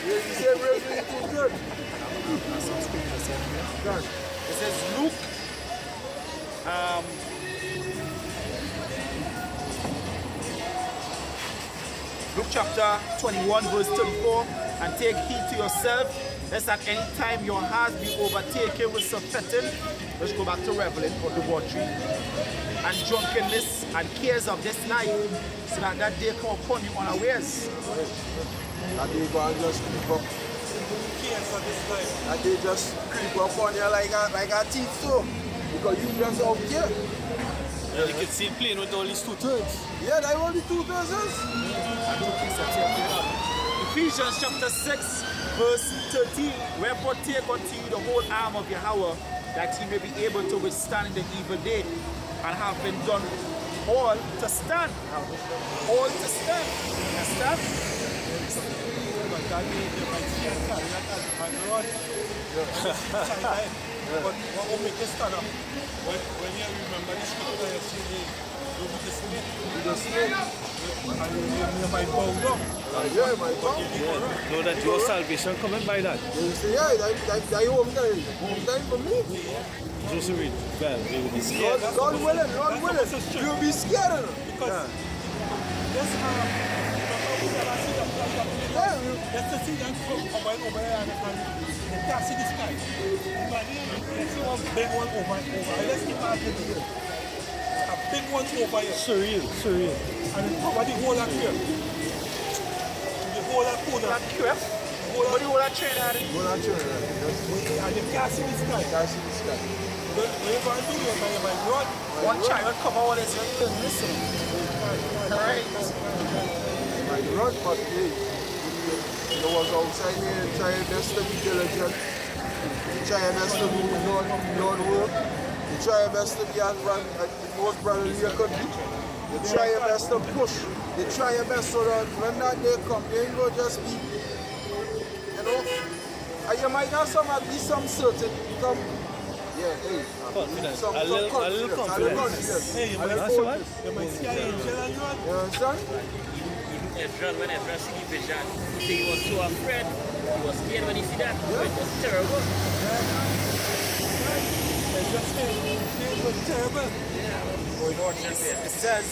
You're the same race with the 2/3. It says Luke Luke chapter 21 verse 34, and take heed to yourself, lest at any time your heart be overtaken with surfeiting. Let's go back to reveling or debauchery and drunkenness and cares of this life, so that day come upon you unawares. That day go and just creep up. That day just creep up on you like a thief too. Because you just out here. Yeah, you can see it playing with all these 2/3. Yeah, that's all the 2/3 is. Ephesians chapter 6 verse 13, wherefore take unto you the whole arm of Yahweh, that ye may be able to withstand in the evil day, and have been done all to stand. All to stand. Understand? But what will make you stand up? When you remember the scripture yesterday, You just smoke. And you might bow down. Yeah, my God. Know that your salvation coming by that. You say, yeah, that's home time. Home time for me. Just read. Well, they will be scared. Lord willing, Lord willing. You'll be scared of them. Because let's see that come over here and you can't see the sky. But let's see one big one over. Let's keep asking here. A big one over here. Surreal. And it cover the whole of here. The whole of Puna. What do you want to train at it? And you can't see the sky. When you're going to do it, you might run. One child cover all this, you're missing. Alright. Like run, but hey, you was outside here and try your best to be diligent. You try your best to do Lord work. You try your best to be as most brotherly you could be. You try your best to push. You try your best so that when that day comes, you ain't gonna just be, you know, and you might have at least some certain come. Yeah, hey. Confidence. A little confidence. Hey, you might see an angel and run. You understand? When Ezra see the vision, he was so afraid, he was scared when he see that. It was terrible. It was terrible. It says,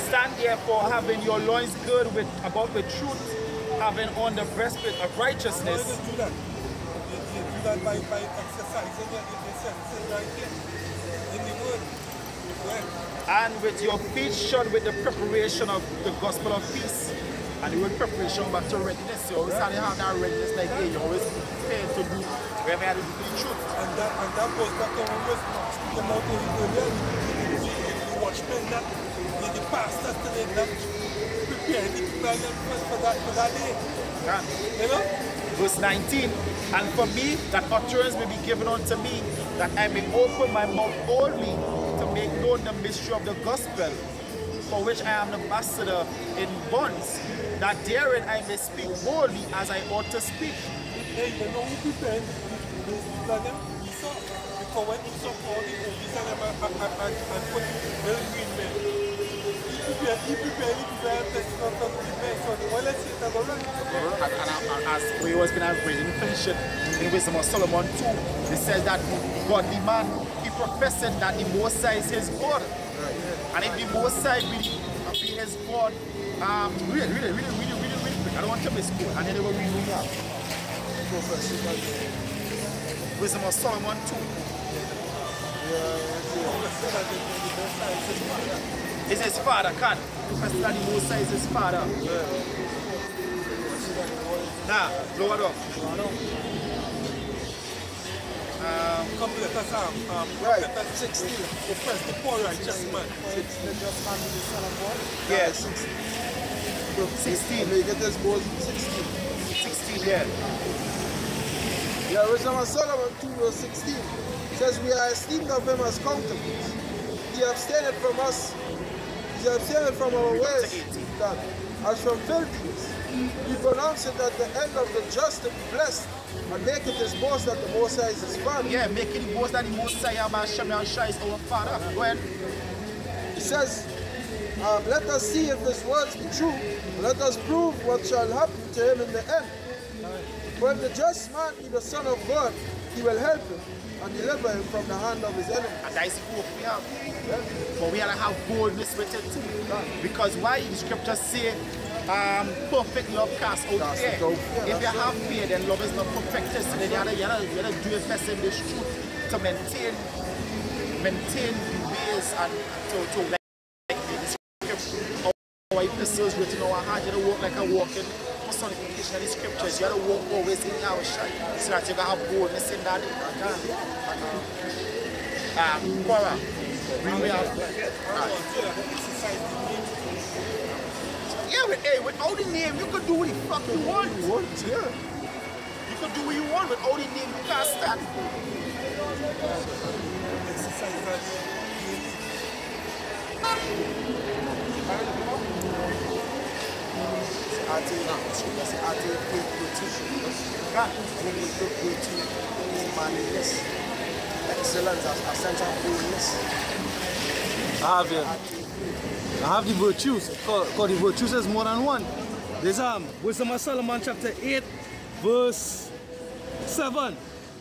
stand therefore having your loins girded about with truth, having on the breastplate of righteousness. How do you do that? You do that by exercising your senses right here in the word. Yeah. And with your feet shod with the preparation of the gospel of peace. And the word preparation back to readiness. You always have to have that readiness like hey, you always prepared to do wherever you have to do the truth. And that goes back to when we were speaking about the watchmen, that the pastors today that preparing the people for that day. Yeah. You know? Verse 19, and for me that utterance may be given unto me, that I may open my mouth boldly to make known the mystery of the gospel, for which I am the ambassador in bonds, that therein I may speak boldly as I ought to speak. Hey, you know who prepared them? Esau. Because when Esau called the Ovis and put little green men, he prepared the so well, let's see that already. And as we was going to read in Finishing in Wisdom of Solomon 2, it says that godly man, he professed that the Most High is his God. And if the Most High really be his God, really quick. I don't want to miss school. And then they will read me out. Wisdom of Solomon 2. Is his father, can confess that the Most High is his father. Now, lower down. Come let us right. let us 16. Oppress the poor righteous man. Yes. 16. They get this board 16. 16, yeah. Yeah, Wisdom of Solomon 2 verse 16 says, we are esteemed of him as counterfeits. He abstained from us. He abstained from our ways. That, as from filthiness. He pronounced it at the end of the just to be blessed, and make it his boast that the Most High is his father. Yeah, make it boast that the Most High is our father. Go ahead. He says, let us see if his words be true, and let us prove what shall happen to him in the end. For if the just man be the Son of God, he will help him and deliver him from the hand of his enemy. And that is the hope we have. Yeah. But we have to have boldness with it too. Because why the scriptures say perfect love casts out fear. If you have fear, then love is not perfected. So then you have to do your best in this truth to maintain the ways and to like the scripture. Our epistles written in our heart, you have to walk like a walking personification of the scriptures. You have to walk always in our shine so that you can have boldness in that. Quora, bring me out. Yeah, without the name, you could do what the fuck you want. Yeah. You could do what you want without the name, you can't stand. excellence, a sense of wholeness. I have the virtues, because the virtues is more than one. There's Wisdom of Solomon chapter 8, verse 7.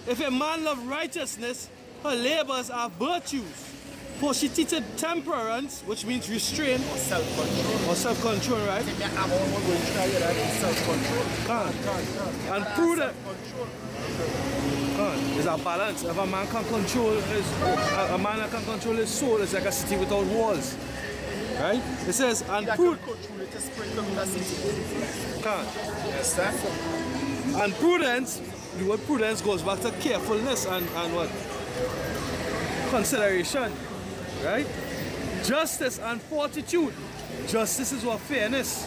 If a man love righteousness, her labors are virtues. For she teacheth temperance, which means restraint. Or self-control. Or self-control, right? Self-control. And prudence. There's a balance. If a man can control his soul, it's like a city without walls. Right? It says, and and prudence, the word prudence goes back to carefulness and what? Consideration. Right? Justice and fortitude. Justice is what fairness.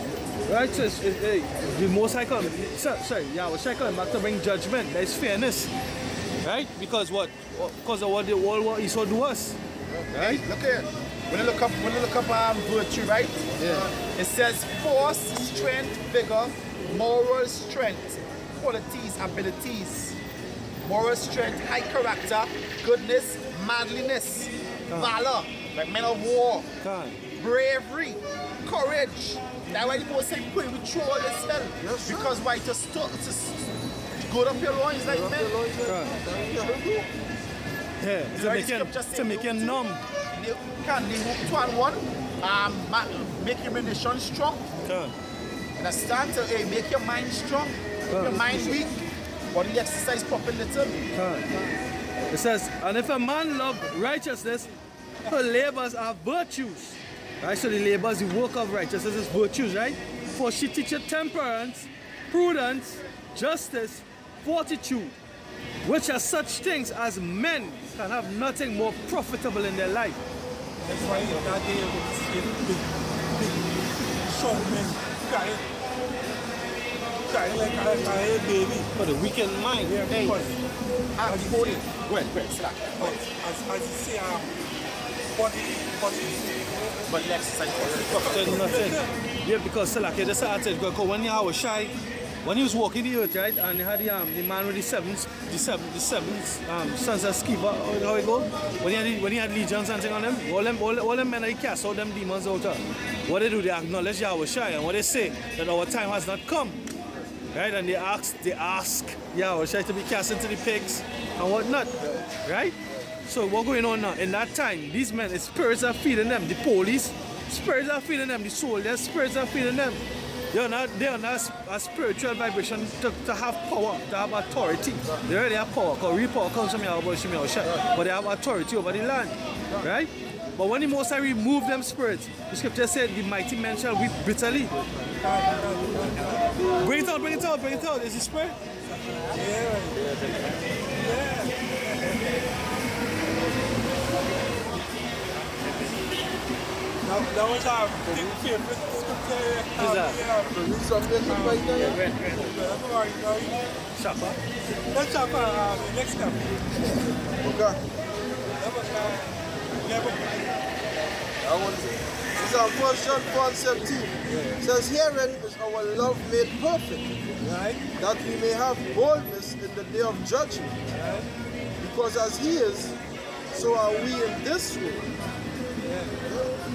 Right? So the most I come. Yahweh Shai coming back to bring judgment. There's fairness. Right? Because what? Because of what the world what Esau do us. Right? Look here. When you look up virtue, right? Yeah. It says force, strength, vigor, moral strength, qualities, abilities, moral strength, high character, goodness, manliness, valor, like men of war, bravery, courage. That's why the most say pray with through all this hell. Yes, because why to go up your loins like men. To make you numb. Can the hook 2 and 1 make your munition strong. Understand? So, hey, make your mind strong. Your mind weak. Body exercise proper little. It says, and if a man love righteousness, her labors are virtues. Right? So the labors, the work of righteousness is virtues, right? For she teacheth temperance, prudence, justice, fortitude, which are such things as men can have nothing more profitable in their life. That's why that day big short men crying like a baby. For the weekend mind. Yeah, hey. Because As you say, but the exercise nothing. Yeah, because like I just said, when Yahweh Shai, when he was walking the earth, right, and he had the man with the seven sons of Sceva, how it go? When he had legions and things on them, all them men they cast all them demons out. What they do, they acknowledge Yahweh Shai, and what they say that our time has not come. Right? And they ask Yahweh Shai to be cast into the pigs and whatnot. Right? So what's going on now? In that time, these men, the spirits are feeding them, the police, spirits are feeding them, the soldiers, spirits are feeding them. They are not a spiritual vibration to have power, to have authority. They already have power, because real power comes from Yahweh Shai, but they have authority over the land. Right? But when the Most High remove them spirits, the scripture said the mighty men shall weep bitterly. Bring it out. Is it spirit? Yeah. That was our big favorite scripture. Who's that? Shapa. Let's Shapa next time. Okay. This is our 1 John 4:17. It says, herein is our love made perfect, right? That we may have boldness in the day of judgment. Right? Because as he is, so are we in this world.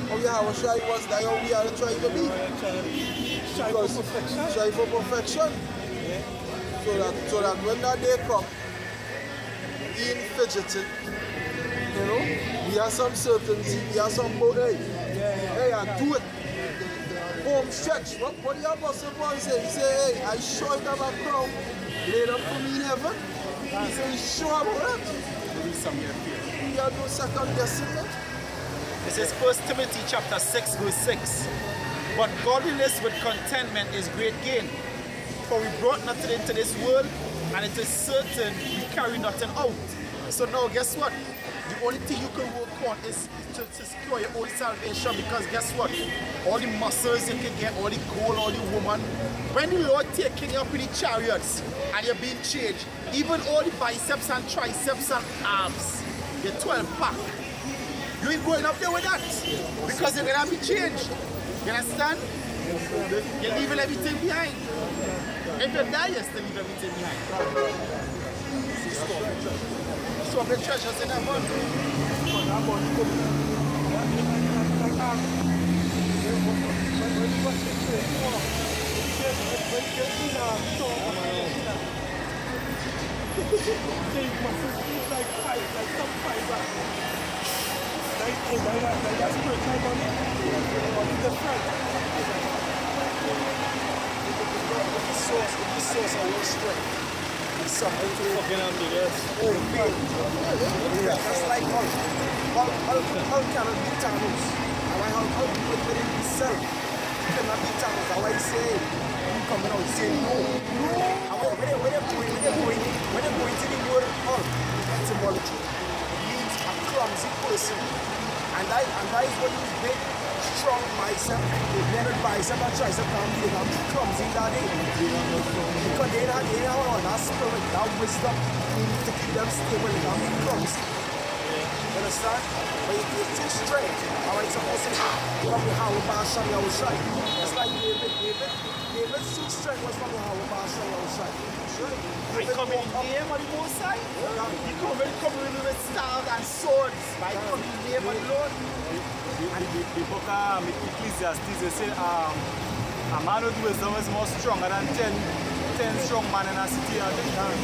Oh yeah, our Shai was that we are trying to be. Strive for perfection. So that when that day comes, we ain't fidgeting. You know, we have some certainty, we have some hey, I do it. Home stretch. What the Apostle Paul say? He say, hey, I sure have a crown laid up for me in heaven. He say, he's sure about that. We have no second guessing that. This is 1 Timothy chapter 6, verse 6. But godliness with contentment is great gain. For we brought nothing into this world, and it is certain we carry nothing out. So now, guess what? The only thing you can work on is to secure your own salvation, because guess what? All the muscles you can get, all the gold, all the woman. When the Lord taking you up in the chariots and you're being changed, even all the biceps and triceps and arms, your 12-pack, you ain't going up there with that, because you're going to be changed. You understand? You're leaving everything behind. If you die, you still leave everything behind. So up the treasures in heaven. The source of your strength. Something to fucking ambiguous. That's like how cannot be Thanos. And why how do it within himself? He cannot be Thanos. That's why he say, you coming out saying no. And when they're going to the word Hulk, etymology, it means a clumsy person. And that is what he was big, strong bicep, with Leonard bicep and tricep can't be clumsy that day. Because they have that spirit, that wisdom to keep them stable, they can't be clumsy. You understand? But it takes strength. Alright, supposed to come with Howard Bash and Yahushai. It's like David's true strength was from the Howard Bash and Yahushai. I come in the name of the Most High. You come in with stars and swords. By coming in the name of the Lord. And the book of Ecclesiastes, they say a man with wisdom is more stronger than 10 strong men in a city at the time.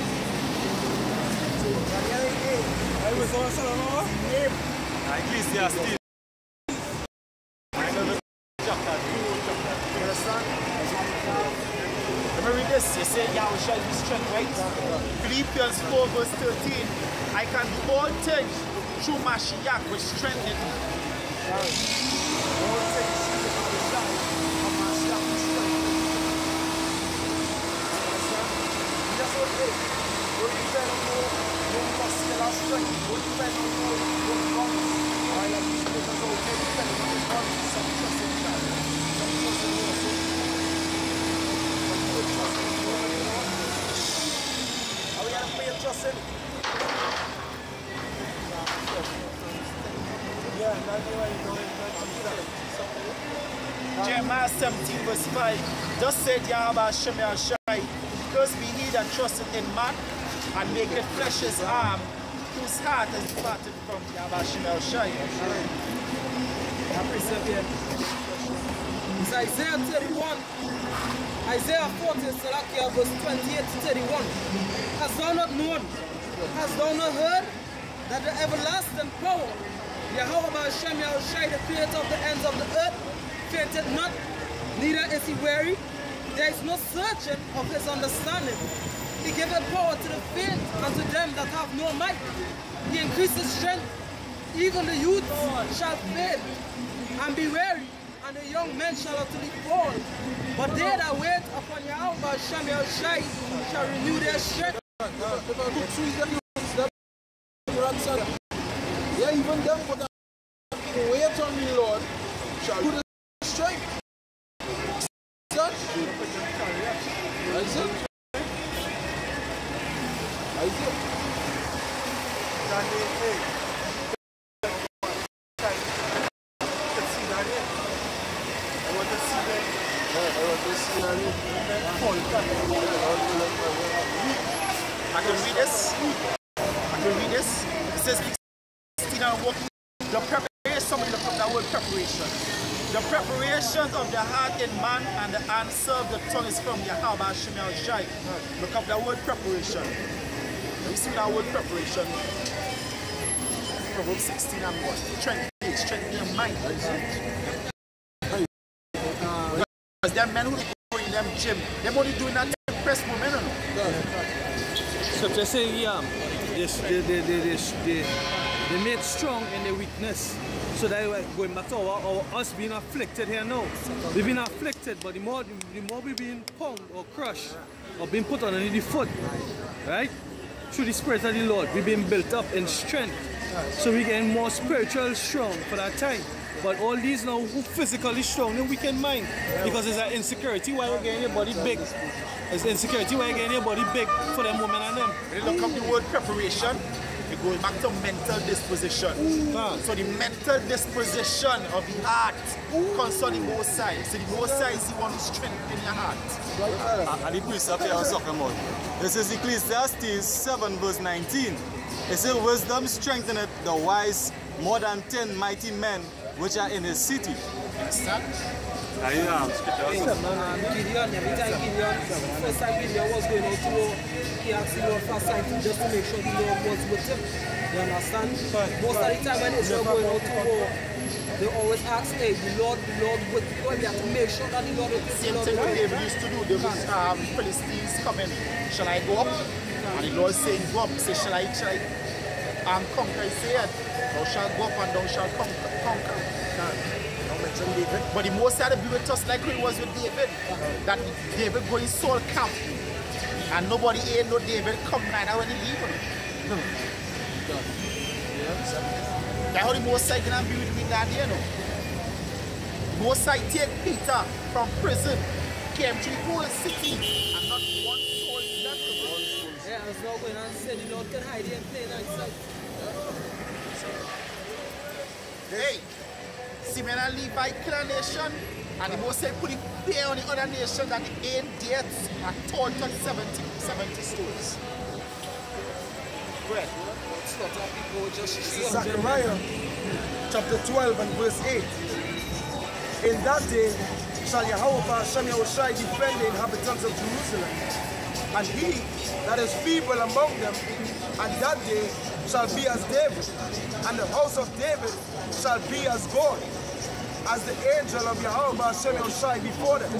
I was also a name. Ecclesiastes. Remember this, you say Yahweh shall be strength, right? Philippians 4 verse 13. I can do all things through Mashiach which strengtheneth me. All things through Mashiach which strengtheneth me. That's what it is. Don't depend on no muscular strength. Don't depend on no guns. I like these people so they depend on the guns. Some trust in God. Some trust in God. Are we going to pay a trust in? Yeah, that's why you know Jeremiah 17 verse 5. Thus said Yahweh Hashem Yahushai, cursed be he that trusteth in man, and maketh flesh his arm, whose heart is departed from Yahweh Hashem Yahushai. It's Isaiah 31. Isaiah 40, Salakia, verse 28 to 31. Hast thou not known? Hast thou not heard that the everlasting power, Yahweh Hashem Yahushai, the creator of the ends of the earth, fainteth not, neither is he weary. There is no searching of his understanding. He giveth power to the faint and to them that have no might. He increases strength. Even the youth shall fail and be weary, and the young men shall utterly fall. But they that wait upon Yahweh Hashem Yahushai shall renew their strength. Yeah, even them that wait on the Lord shall do the strength. I can read this. It says, the preparation, somebody look up that word preparation. The preparations of the heart in man and the answer of the tongue is from Yahweh Hashem Yahushai. Look up that word preparation. Let me see that word preparation. Proverbs 16 and 1. Strengthen your mind. Because there are men who go in them gym, they're only doing that to impress women. So to say, they made strong in their weakness. So that going back to us being afflicted here now. We've been afflicted, but the more we've been pounded or crushed or being put underneath the foot, right? Through the Spirit of the Lord, we've been built up in strength. So we're getting more spiritual strong for that time. But all these now who physically strong in weakened mind. Because it's an insecurity why you're getting your body big. It's insecurity why you're getting your body big for them women and them. When you look up the word preparation, It goes back to mental disposition. So the mental disposition of the heart concerning both sides. So the both sides you want to strengthen your heart. And the precept here I was talking about. This is Ecclesiastes 7 verse 19. It says, wisdom strengtheneth the wise more than 10 mighty men which are in his city. Understand? Gideon, every time Gideon, first time Gideon was going out to war, he asked the Lord for a sign just to make sure the Lord was with him. You understand? Most of the time when Israel going out to war, they always ask, hey, the Lord with you. They have to make sure that the Lord is with you. Same thing what David used to do. There was Philistines coming. Shall I go up? And the Lord saying, go up. He said, shall I conquer? He said, thou shalt go up and thou shalt conquer. But the most had to be with us like it was with David. That David going Saul camp and nobody ain't no David come neither when he leave. That's how the Most High gonna be with me that day, you know. Most High take Peter from prison, came to the whole city, and not one soul left of it. Yeah, I was not going and said the Lord can hide and play outside. Hey, Simeon and Levi kill a nation, and the Most High put the fear on the other nation that the ain't dead at all to 70 stories. Go ahead. Zechariah chapter 12 and verse 8. In that day shall Yahweh Hashem Yahushai defend the inhabitants of Jerusalem, and he that is feeble among them at that day shall be as David, and the house of David shall be as God, as the angel of Yahweh Hashem Yahushai before them.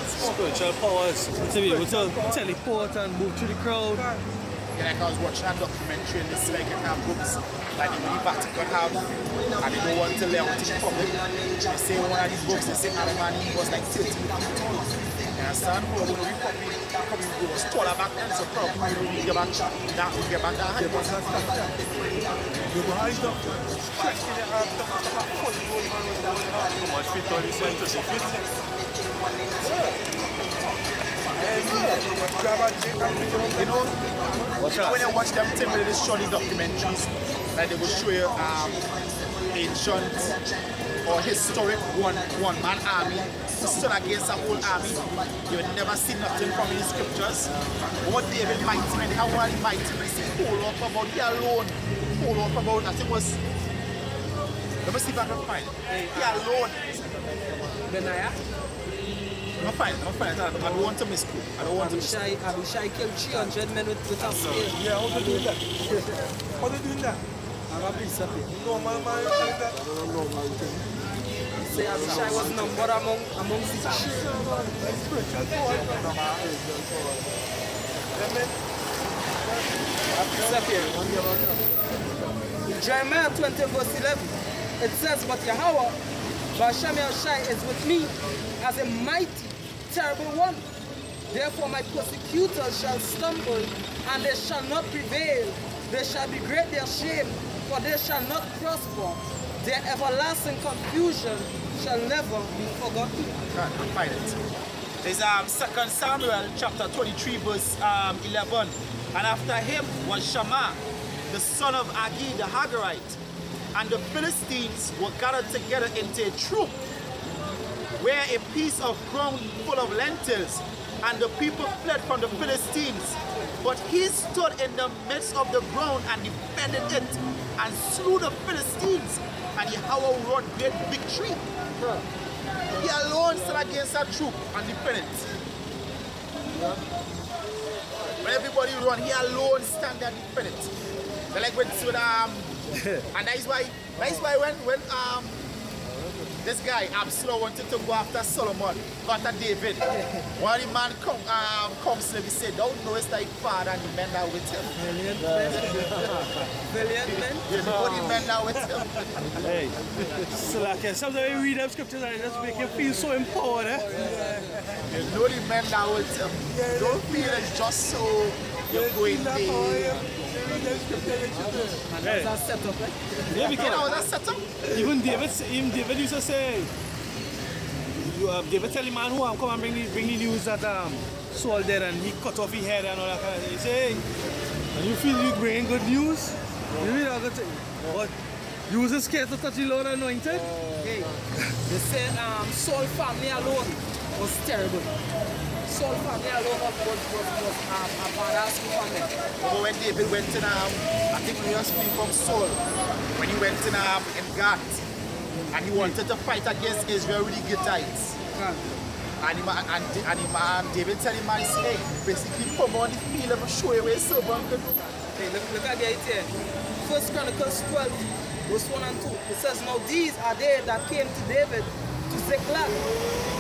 Spiritual powers to be able to teleport and move through the crowd. Yeah, like I was watching a documentary and this like have books like the Vatican have, and they don't want to let out to the public. They say one of these books, they say Adam and Eve was like 13 feet tall. You understand? Who the Republic was taller back then, so probably we get back that height. You go high up, stretching your arms up, how much fit on this one to see fit? You know, when you watch them tell me they show the documentaries, like they will show you ancient or historic one-man army stood against a whole army. You would never see nothing from the scriptures. What David mighty men, how one mighty men say, hold up about, he alone, hold up about, I think it was, let me see if I can find it. He alone. Benaiah? I'm fine. I don't want to miss. I don't want to miss. Abishai killed 300 men with a spear. Yeah, how they doing that? How they doing that? I'm a precept here. Normal man doing that? Say Abishai was numbered among the Spiritual power. precept here. In Jeremiah 20 verse 11, it says, but Yahweh, Hashem Yahushai is with me as a mighty, terrible one. Therefore my persecutors shall stumble, and they shall not prevail. They shall be greatly ashamed, for they shall not prosper. Their everlasting confusion shall never be forgotten. Right, I find it. There's 2 Samuel chapter 23 verse 11. And after him was Shammah, the son of Agi the Hagarite. And the Philistines were gathered together into a troop, where a piece of ground full of lentils, and the people fled from the Philistines. But he stood in the midst of the ground and defended it, and slew the Philistines, and Yahweh wrought great victory. He alone stood against that troop and defended it. When everybody run, he alone stand there and defend it. They're like with and that is why when this guy Absalom wanted to go after Solomon, go after David, one of the man comes to him, he said, don't know it's thy father and the men that with him. Brilliant men. Brilliant men. Yeah, the men that with him. Hey, so like sometimes you read them scriptures and it just make you feel so empowered, eh? You know the men that with him. Don't feel it's just so you're going there. That's a setup, eh? Yeah, because You know, that's setup. even David used to say, David tell the man who come and bring the news that Saul dead and he cut off his head and all that kind of thing. He say, hey, and you feel you bring good news? You mean I got to, what? You wasn't scared to touch the Lord anointed? Hey, they say Saul family alone was terrible. Saul family alone was a badass family. But when David went in, I think we were speaking from Saul, when he went in Gath, and he wanted to fight against Israel with the Gittites. And David tell him, man, hey, basically come on the field and show you where servant can do. Hey, look at it here. 1 Chronicles 12, verse 1 and 2. It says, now these are they that came to David to Ziklag,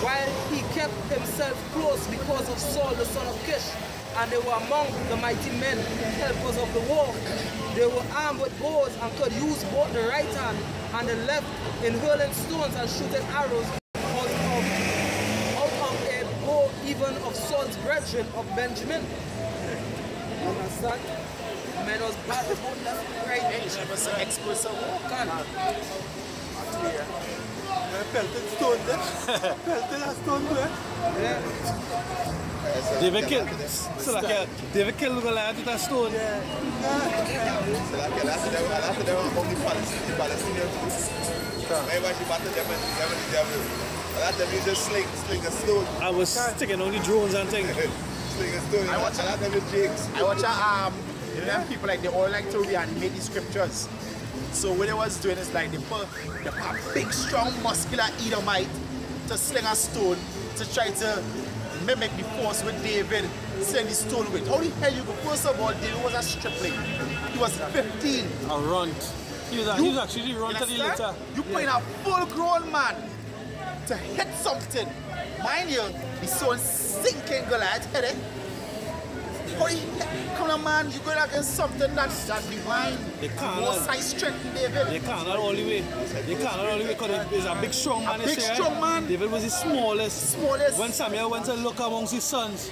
while he kept himself close because of Saul the son of Kish. And they were among the mighty men, helpers of the war. They were armed with bows and could use both the right hand and the left in hurling stones and shooting arrows out of a bow even of Saul's brethren of Benjamin. Understand? Men was bad with both left and right. He was an expert of war. Pelted stone there. Pelted a stone there. Yeah. David killed. So like David killed Goliath with a stone. So like that's them among the Palestinian troops. Whenever she battled them and the devil. A lot of them use just sling a stone. I was taking only drones and things. Sling a stone. A lot of them use jigs. I watch them people like they all like to reanimate the scriptures. So what they was doing is like they put a big, strong, muscular Edomite to sling a stone to try to mimic the force with David sling the stone with. How the hell you go? First of all, David was a stripling. He was 15. A runt. He was actually the runt of the litter. You put a full-grown man to hit something. Mind you, the stone sinking Goliath hit it. Come on, man, you go against something that's divine. They can't. More size strength than David. They can't all the way. They can't all the way because he's a big strong man. A big strong man. David was the smallest. When Samuel went to look amongst his sons,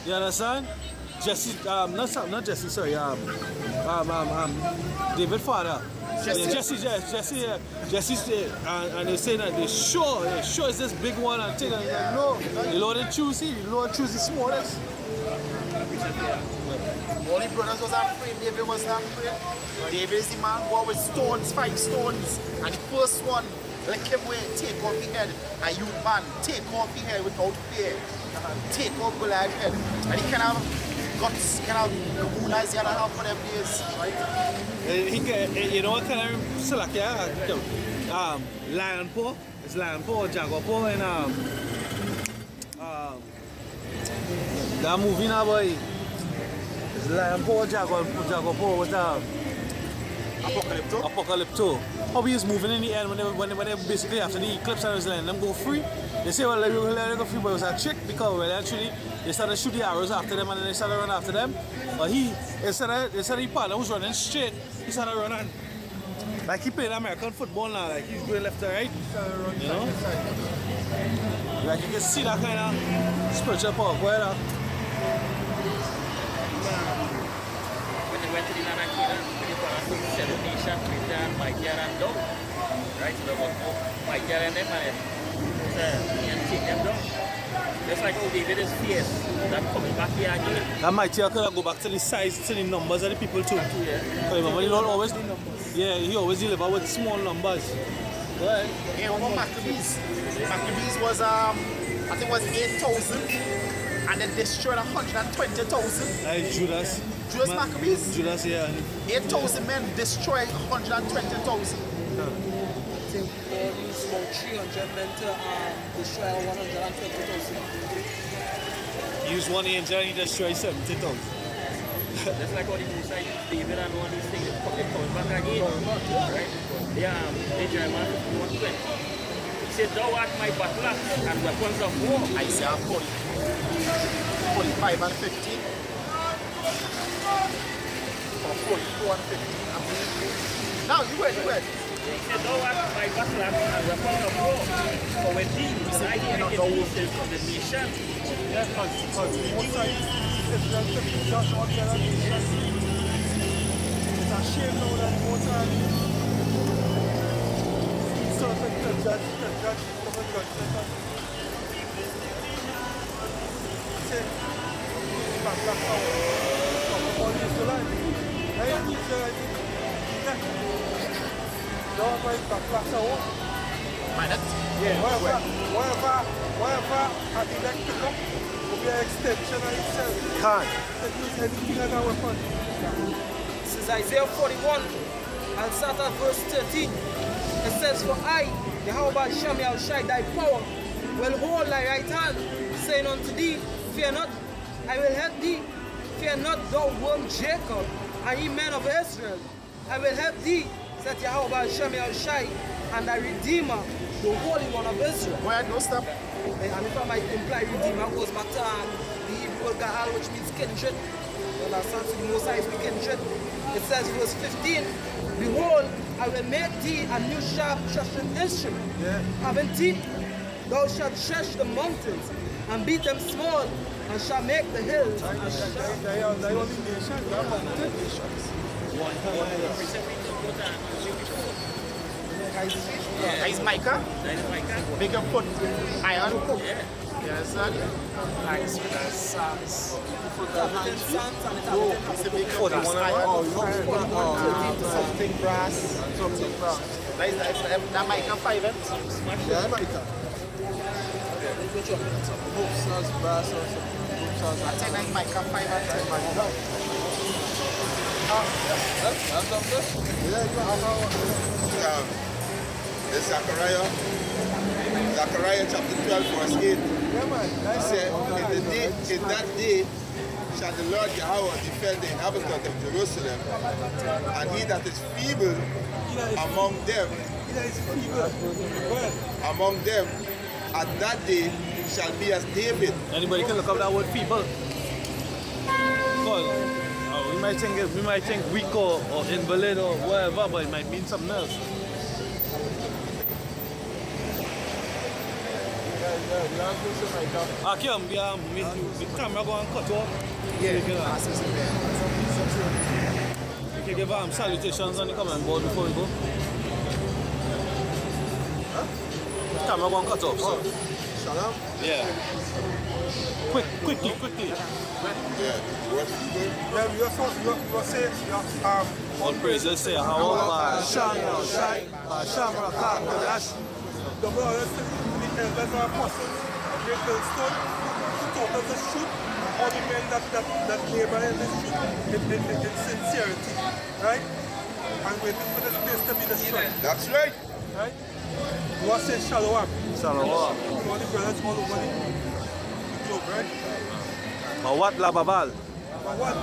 you understand? Jesse, not Jesse, sorry, David's father. Jesse, and they say that they sure is this big one and thing. And no, the Lord didn't choose him. The Lord chose the smallest. All the brothers was afraid, David was not afraid. David is the man who with stones, 5 stones. And the first one, let him take off the head. A youth man, take off the head without fear. Take off Goliath's head. And he can have guts, can have kaboom as he had for them days. Right? You know what kind of select lion paw? It's lion paw, jaguar paw, and that movie now, boy. It's lion paw, jaguar paw with Apocalypto. How he is moving in the end when they basically after the eclipse and was letting them go free. They say, well, let them go free, but it was a trick because well, actually they started to shoot the arrows after them and then they started running after them. But he, instead of the partner who's running straight, he started running. Like he played American football now, like he's going left to right. You know? Like you can see that kind of spiritual power. When they went to the Nanakina, seven nations with them, mightier and down. Right? So they were mightier and them and take them down. Just like how David is fierce, that coming back here again. That mightier could go back to the size, to the numbers of the people too. Yeah. Remember, he always, he always deliver with small numbers. Right. Yeah, what Maccabees? Maccabees was, I think it was 8,000 and then destroyed 120,000. Judas. Judas Maccabees? Judas, yeah. 8,000 men destroyed 120,000. I think all these about 300 men to destroy 120,000. He used one angel and he destroyed 70,000. Just like all the Musa used David and all these things, they come back again. Right? They Jeremiah 51:20. He said, thou art my battle axe and weapons of war. Isaiah 45 and 15. Or 44 and 15. Now you read. He said, thou art my battle axe and weapons of war. For when thee, I hear the voices of the nation. Yeah, because Israel took Joshua to the nation. It's a shame now that most of these serpent to judge, come and judge them. Say, back out. All these to life. Right? Yeah. Don't mind back out. Minute? Yeah. Whatever had the neck pick up, will be an extension of itself. Can't. They use anything as a weapon. This is Isaiah 41, and start at verse 13. It says, For I, Yahweh Shem Yahushai, thy power, will hold thy right hand, saying unto thee, Fear not, I will help thee. Fear not, thou worm Jacob, and ye men of Israel. I will help thee, said Yahweh Shem Yahushai, and thy Redeemer, the Holy One of Israel. Where no stop? And if I might imply Redeemer, goes back to the Hebrew Gahal, which means kindred. You understand? So the Most High is the kindred. It says, verse 15, Behold, I will make thee a new sharp threshing instrument, having teeth. Thou shalt thresh the mountains, and beat them small, and shall make the hills. They only nations, they are mountain nations. Is Micah? Make him put iron. Yeah. Yes, sir. Nice with the sons. Something brass. Something brass. That Micah 5, eh? Yeah, Micah. Brass or something. I think that's Micah 5 This Zechariah chapter 12 verse 8. He said, in that day shall the Lord Yahweh defend the inhabitants of Jerusalem, and he that is feeble among them at that day shall be as David. Anybody can look up that word feeble. We might think weak or invalid or whatever, but it might mean something else. Kim, the camera go and cut off. Yeah, you can give salutations on the comment board before we go. Camera go and cut off. So. Shalom? Yeah. Quickly. All praises say how The brothers the elders are apostles, great millstone, taught us the truth, all the men that labor in this truth in sincerity, right? And waiting for this place to be destroyed. That's right. Right? God says Shalom. Shalom. All the brothers all over the globe, right? What lababal? What?